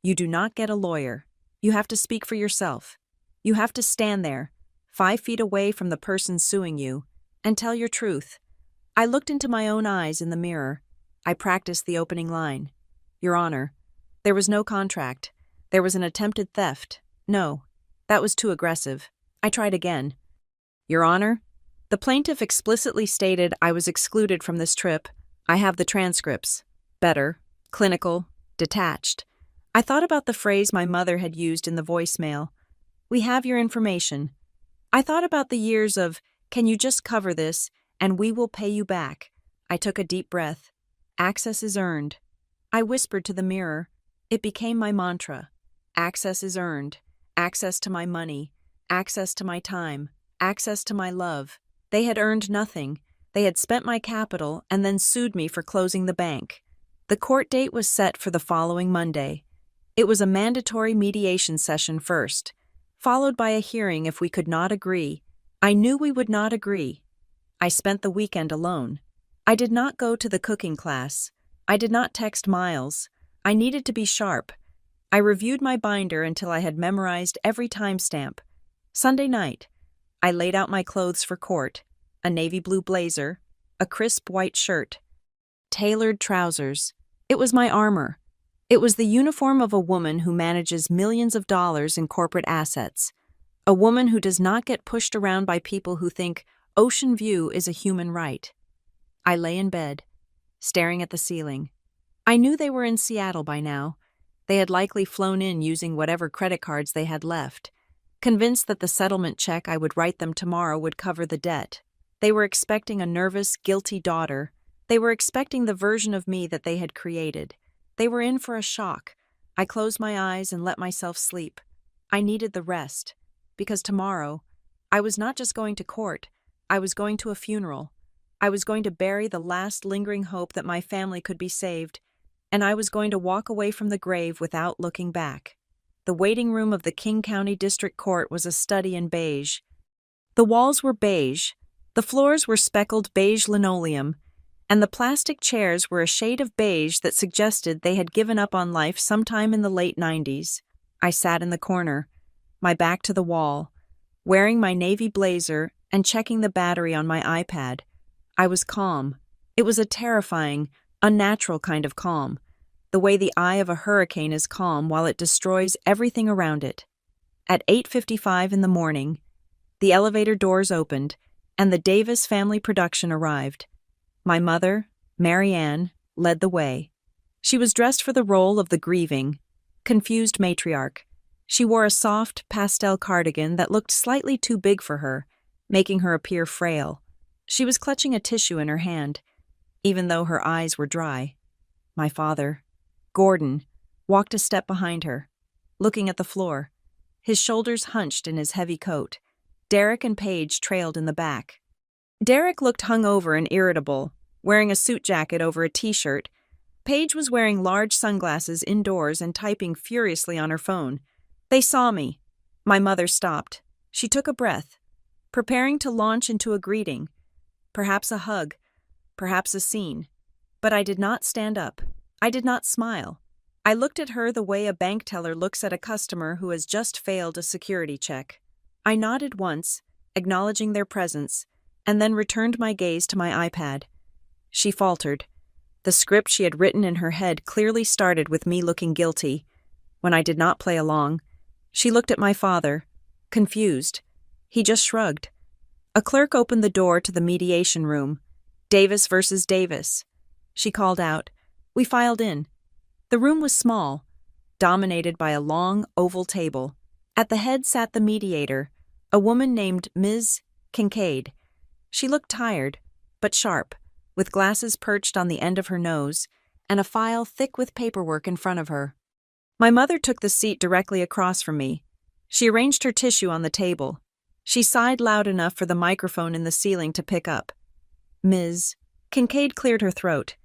Speaker 1: you do not get a lawyer. You have to speak for yourself. You have to stand there, 5 feet away from the person suing you, and tell your truth. I looked into my own eyes in the mirror. I practiced the opening line. Your Honor, there was no contract. There was an attempted theft. No, that was too aggressive. I tried again. Your Honor, the plaintiff explicitly stated I was excluded from this trip. I have the transcripts. Better, clinical, detached. I thought about the phrase my mother had used in the voicemail. We have your information. I thought about the years of, can you just cover this, and we will pay you back. I took a deep breath. Access is earned. I whispered to the mirror. It became my mantra. Access is earned. Access to my money. Access to my time. Access to my love. They had earned nothing. They had spent my capital and then sued me for closing the bank. The court date was set for the following Monday. It was a mandatory mediation session first, followed by a hearing if we could not agree. I knew we would not agree. I spent the weekend alone. I did not go to the cooking class. I did not text Miles. I needed to be sharp. I reviewed my binder until I had memorized every timestamp. Sunday night, I laid out my clothes for court. A navy blue blazer, a crisp white shirt, tailored trousers. It was my armor. It was the uniform of a woman who manages millions of dollars in corporate assets. A woman who does not get pushed around by people who think ocean view is a human right. I lay in bed, staring at the ceiling. I knew they were in Seattle by now. They had likely flown in using whatever credit cards they had left, convinced that the settlement check I would write them tomorrow would cover the debt. They were expecting a nervous, guilty daughter. They were expecting the version of me that they had created. They were in for a shock. I closed my eyes and let myself sleep. I needed the rest, because tomorrow, I was not just going to court, I was going to a funeral. I was going to bury the last lingering hope that my family could be saved, and I was going to walk away from the grave without looking back. The waiting room of the King County District Court was a study in beige. The walls were beige. The floors were speckled beige linoleum, and the plastic chairs were a shade of beige that suggested they had given up on life sometime in the late 90s. I sat in the corner, my back to the wall, wearing my navy blazer and checking the battery on my iPad. I was calm. It was a terrifying, unnatural kind of calm, the way the eye of a hurricane is calm while it destroys everything around it. At 8:55 in the morning, the elevator doors opened, and the Davis family production arrived. My mother, Mary Ann, led the way. She was dressed for the role of the grieving, confused matriarch. She wore a soft, pastel cardigan that looked slightly too big for her, making her appear frail. She was clutching a tissue in her hand, even though her eyes were dry. My father, Gordon, walked a step behind her, looking at the floor, his shoulders hunched in his heavy coat. Derek and Paige trailed in the back. Derek looked hungover and irritable, wearing a suit jacket over a t-shirt. Paige was wearing large sunglasses indoors and typing furiously on her phone. They saw me. My mother stopped. She took a breath, preparing to launch into a greeting, perhaps a hug, perhaps a scene. But I did not stand up. I did not smile. I looked at her the way a bank teller looks at a customer who has just failed a security check. I nodded once, acknowledging their presence, and then returned my gaze to my iPad. She faltered. The script she had written in her head clearly started with me looking guilty. When I did not play along, she looked at my father, confused. He just shrugged. A clerk opened the door to the mediation room. Davis versus Davis. She called out, We filed in. The room was small, dominated by a long, oval table. At the head sat the mediator, a woman named Ms. Kincaid. She looked tired, but sharp, with glasses perched on the end of her nose and a file thick with paperwork in front of her. My mother took the seat directly across from me. She arranged her tissue on the table. She sighed loud enough for the microphone in the ceiling to pick up. Ms. Kincaid cleared her throat.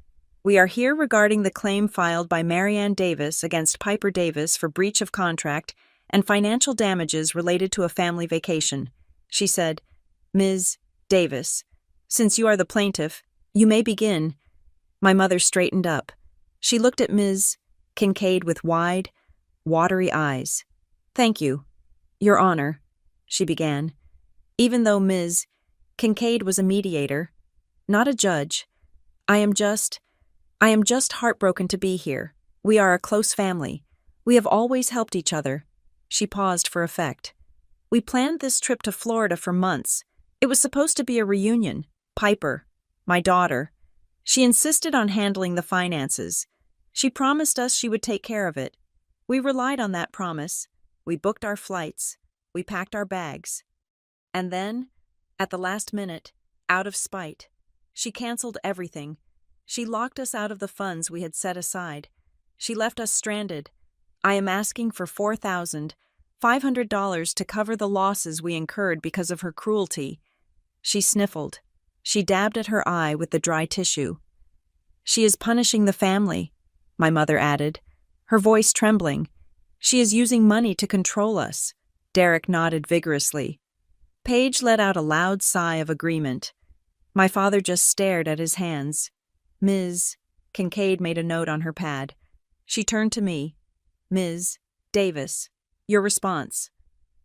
Speaker 1: "We are here regarding the claim filed by Marianne Davis against Piper Davis for breach of contract and financial damages related to a family vacation," she said. "Ms. Davis, since you are the plaintiff, you may begin." My mother straightened up. She looked at Ms. Kincaid with wide, watery eyes. "Thank you, Your Honor," she began. Even though Ms. Kincaid was a mediator, not a judge, I am just heartbroken to be here. We are a close family. We have always helped each other." She paused for effect. "We planned this trip to Florida for months. It was supposed to be a reunion. Piper, my daughter, she insisted on handling the finances. She promised us she would take care of it. We relied on that promise. We booked our flights. We packed our bags. And then, at the last minute, out of spite, she canceled everything. She locked us out of the funds we had set aside. She left us stranded. I am asking for $4,500 to cover the losses we incurred because of her cruelty." She sniffled. She dabbed at her eye with the dry tissue. "She is punishing the family," my mother added, her voice trembling. "She is using money to control us." Derek nodded vigorously. Paige let out a loud sigh of agreement. My father just stared at his hands. Ms. Kincaid made a note on her pad. She turned to me. "Ms. Davis, your response."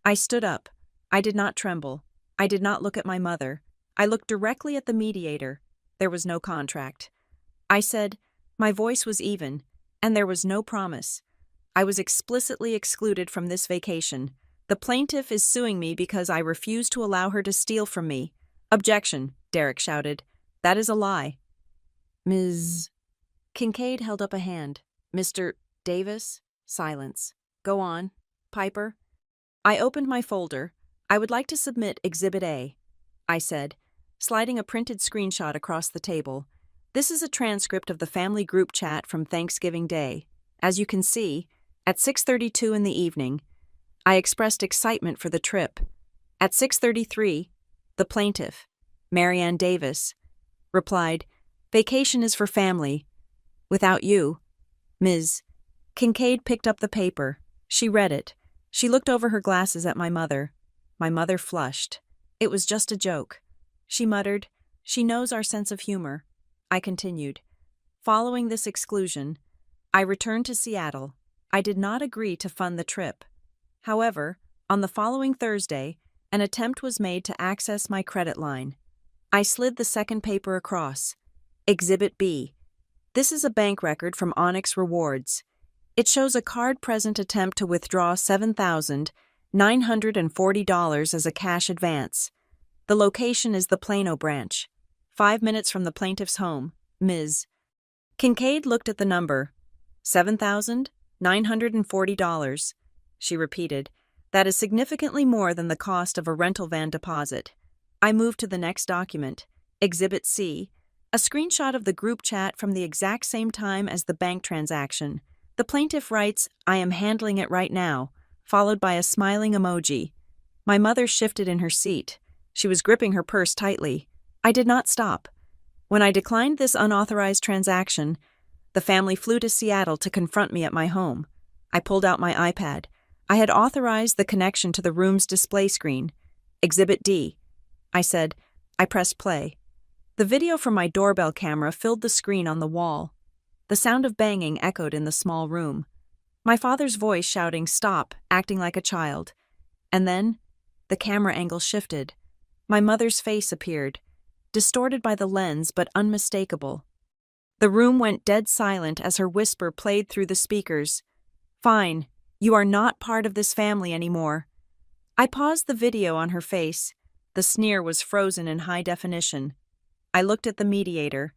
Speaker 1: I stood up. I did not tremble. I did not look at my mother. I looked directly at the mediator. There was no contract. I said, my voice was even, and there was no promise. "I was explicitly excluded from this vacation. The plaintiff is suing me because I refused to allow her to steal from me." "Objection," Derek shouted. "That is a lie." "Ms. Kincaid held up a hand. "Mr. Davis?" Silence. "Go on. Piper?" I opened my folder. "I would like to submit Exhibit A," I said, sliding a printed screenshot across the table. "This is a transcript of the family group chat from Thanksgiving Day. As you can see, at 6:32 in the evening, I expressed excitement for the trip. At 6:33, the plaintiff, Marianne Davis, replied, 'Vacation is for family. Without you.'" Ms. Kincaid picked up the paper. She read it. She looked over her glasses at my mother. My mother flushed. "It was just a joke." She muttered, "She knows our sense of humor." I continued. "Following this exclusion, I returned to Seattle. I did not agree to fund the trip. However, on the following Thursday, an attempt was made to access my credit line. I slid the second paper across. Exhibit B. This is a bank record from Onyx Rewards. It shows a card-present attempt to withdraw $7,940 as a cash advance. The location is the Plano branch, 5 minutes from the plaintiff's home, Ms. Kincaid looked at the number. $7,940, she repeated. "That is significantly more than the cost of a rental van deposit." I moved to the next document, Exhibit C, a screenshot of the group chat from the exact same time as the bank transaction. The plaintiff writes, "I am handling it right now," followed by a smiling emoji. My mother shifted in her seat. She was gripping her purse tightly. I did not stop. When I declined this unauthorized transaction, the family flew to Seattle to confront me at my home. I pulled out my iPad. I had authorized the connection to the room's display screen. Exhibit D. I said. I pressed play. The video from my doorbell camera filled the screen on the wall. The sound of banging echoed in the small room. My father's voice shouting, "Stop," acting like a child. And then, the camera angle shifted. My mother's face appeared, distorted by the lens but unmistakable. The room went dead silent as her whisper played through the speakers. "Fine, you are not part of this family anymore." I paused the video on her face. The sneer was frozen in high definition. I looked at the mediator.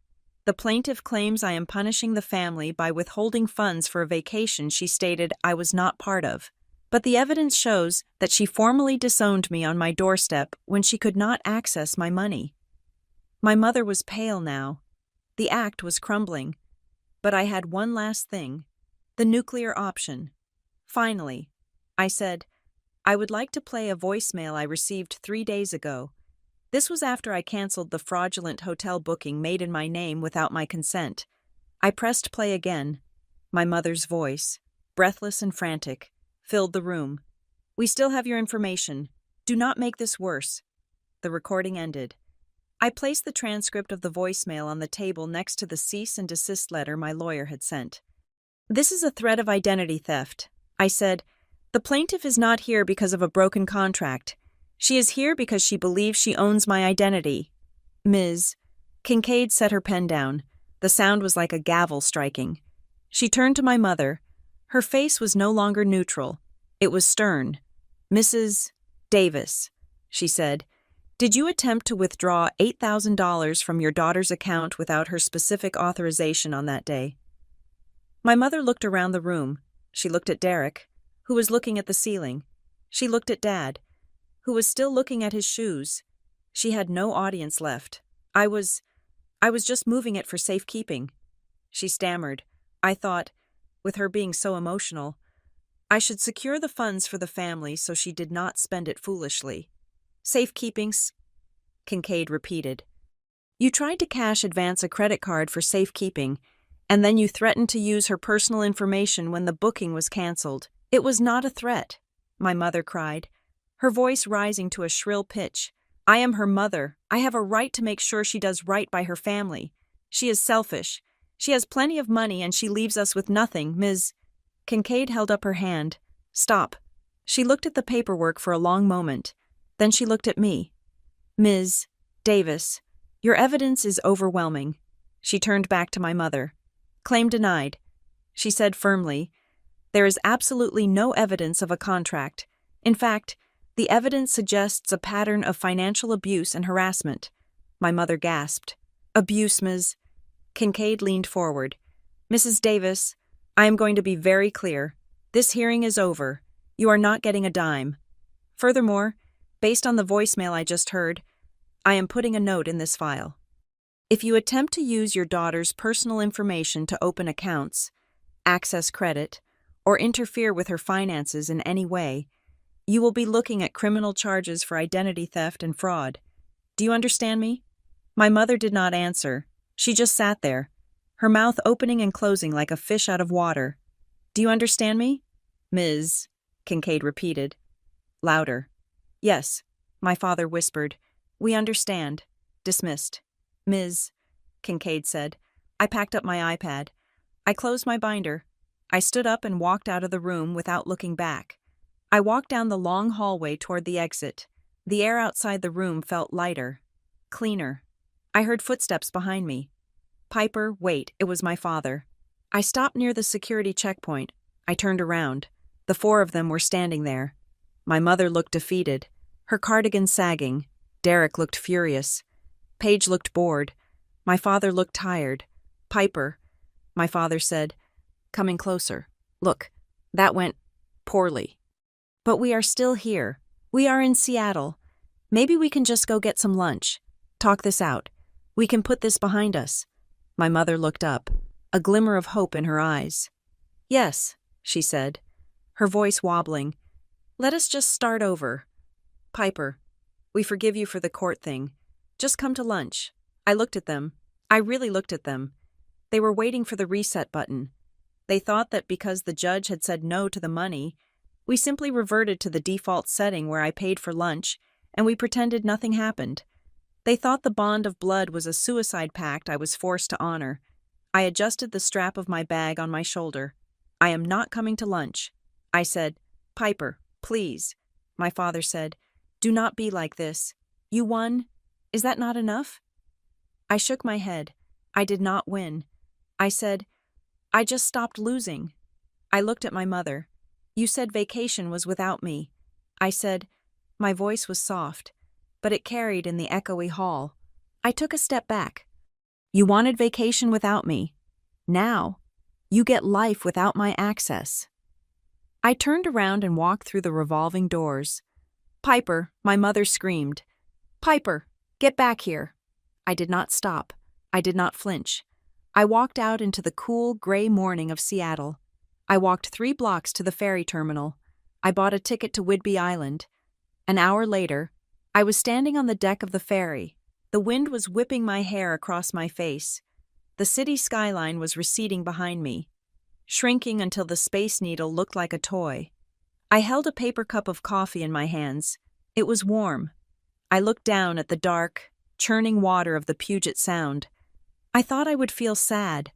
Speaker 1: The plaintiff claims I am punishing the family by withholding funds for a vacation she stated I was not part of. But the evidence shows that she formally disowned me on my doorstep when she could not access my money. My mother was pale now. The act was crumbling. But I had one last thing, the nuclear option. Finally, I said, I would like to play a voicemail I received 3 days ago. This was after I canceled the fraudulent hotel booking made in my name without my consent. I pressed play again. My mother's voice, breathless and frantic, filled the room. We still have your information. Do not make this worse. The recording ended. I placed the transcript of the voicemail on the table next to the cease and desist letter my lawyer had sent. This is a threat of identity theft. I said, the plaintiff is not here because of a broken contract. She is here because she believes she owns my identity. Ms. Kincaid set her pen down. The sound was like a gavel striking. She turned to my mother. Her face was no longer neutral. It was stern. Mrs. Davis, she said, did you attempt to withdraw $8,000 from your daughter's account without her specific authorization on that day? My mother looked around the room. She looked at Derek, who was looking at the ceiling. She looked at Dad, who was still looking at his shoes. She had no audience left. I was just moving it for safekeeping. She stammered. I thought, with her being so emotional, I should secure the funds for the family so she did not spend it foolishly. Safekeepings, Kincaid repeated. You tried to cash advance a credit card for safekeeping, and then you threatened to use her personal information when the booking was canceled. It was not a threat, my mother cried, her voice rising to a shrill pitch. I am her mother. I have a right to make sure she does right by her family. She is selfish. She has plenty of money and she leaves us with nothing, Ms. Kincaid held up her hand. Stop. She looked at the paperwork for a long moment. Then she looked at me. Ms. Davis, your evidence is overwhelming. She turned back to my mother. Claim denied. She said firmly, there is absolutely no evidence of a contract. In fact, the evidence suggests a pattern of financial abuse and harassment. My mother gasped. Abuse, Ms. Kincaid leaned forward. Mrs. Davis, I am going to be very clear. This hearing is over. You are not getting a dime. Furthermore, based on the voicemail I just heard, I am putting a note in this file. If you attempt to use your daughter's personal information to open accounts, access credit, or interfere with her finances in any way, you will be looking at criminal charges for identity theft and fraud. Do you understand me? My mother did not answer. She just sat there, her mouth opening and closing like a fish out of water. Do you understand me? Ms. Kincaid repeated. Louder. Yes, my father whispered. We understand. Dismissed. Ms. Kincaid said. I packed up my iPad. I closed my binder. I stood up and walked out of the room without looking back. I walked down the long hallway toward the exit. The air outside the room felt lighter, cleaner. I heard footsteps behind me. Piper, wait, it was my father. I stopped near the security checkpoint. I turned around. The 4 of them were standing there. My mother looked defeated, her cardigan sagging. Derek looked furious. Paige looked bored. My father looked tired. Piper, my father said, coming closer. Look, that went poorly. But we are still here. We are in Seattle. Maybe we can just go get some lunch. Talk this out. We can put this behind us. My mother looked up, a glimmer of hope in her eyes. Yes, she said, her voice wobbling. Let us just start over. Piper, we forgive you for the court thing. Just come to lunch. I looked at them. I really looked at them. They were waiting for the reset button. They thought that because the judge had said no to the money, we simply reverted to the default setting where I paid for lunch, and we pretended nothing happened. They thought the bond of blood was a suicide pact I was forced to honor. I adjusted the strap of my bag on my shoulder. I am not coming to lunch. I said, Piper, please. My father said, do not be like this. You won. Is that not enough? I shook my head. I did not win. I said, I just stopped losing. I looked at my mother. You said vacation was without me. I said, my voice was soft, but it carried in the echoey hall. I took a step back. You wanted vacation without me. Now, you get life without my access. I turned around and walked through the revolving doors. Piper, my mother screamed. Piper, get back here. I did not stop. I did not flinch. I walked out into the cool, gray morning of Seattle. I walked 3 blocks to the ferry terminal. I bought a ticket to Whidbey Island. An hour later, I was standing on the deck of the ferry. The wind was whipping my hair across my face. The city skyline was receding behind me, shrinking until the Space Needle looked like a toy. I held a paper cup of coffee in my hands. It was warm. I looked down at the dark, churning water of the Puget Sound. I thought I would feel sad.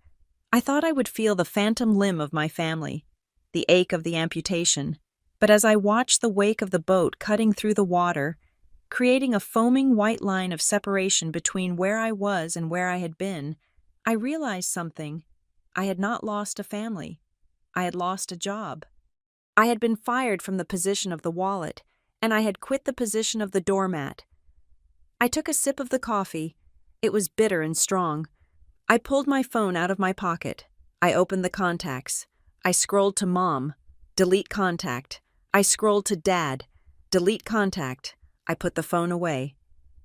Speaker 1: I thought I would feel the phantom limb of my family, the ache of the amputation. But as I watched the wake of the boat cutting through the water, creating a foaming white line of separation between where I was and where I had been, I realized something. I had not lost a family. I had lost a job. I had been fired from the position of the wallet, and I had quit the position of the doormat. I took a sip of the coffee. It was bitter and strong. I pulled my phone out of my pocket. I opened the contacts. I scrolled to Mom. Delete contact. I scrolled to Dad. Delete contact. I put the phone away.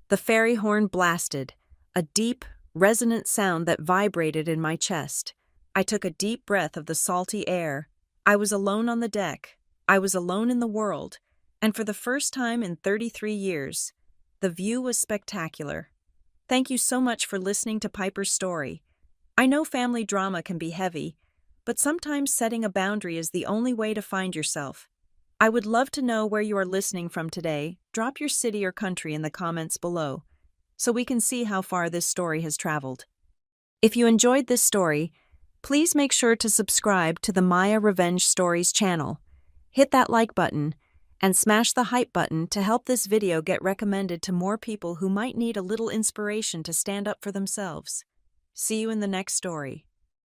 Speaker 1: The ferry horn blasted, a deep, resonant sound that vibrated in my chest. I took a deep breath of the salty air. I was alone on the deck. I was alone in the world. And for the first time in 33 years, the view was spectacular. Thank you so much for listening to Piper's story. I know family drama can be heavy, but sometimes setting a boundary is the only way to find yourself. I would love to know where you are listening from today. Drop your city or country in the comments below, so we can see how far this story has traveled. If you enjoyed this story, please make sure to subscribe to the Maya Revenge Stories channel. Hit that like button and smash the hype button to help this video get recommended to more people who might need a little inspiration to stand up for themselves. See you in the next story.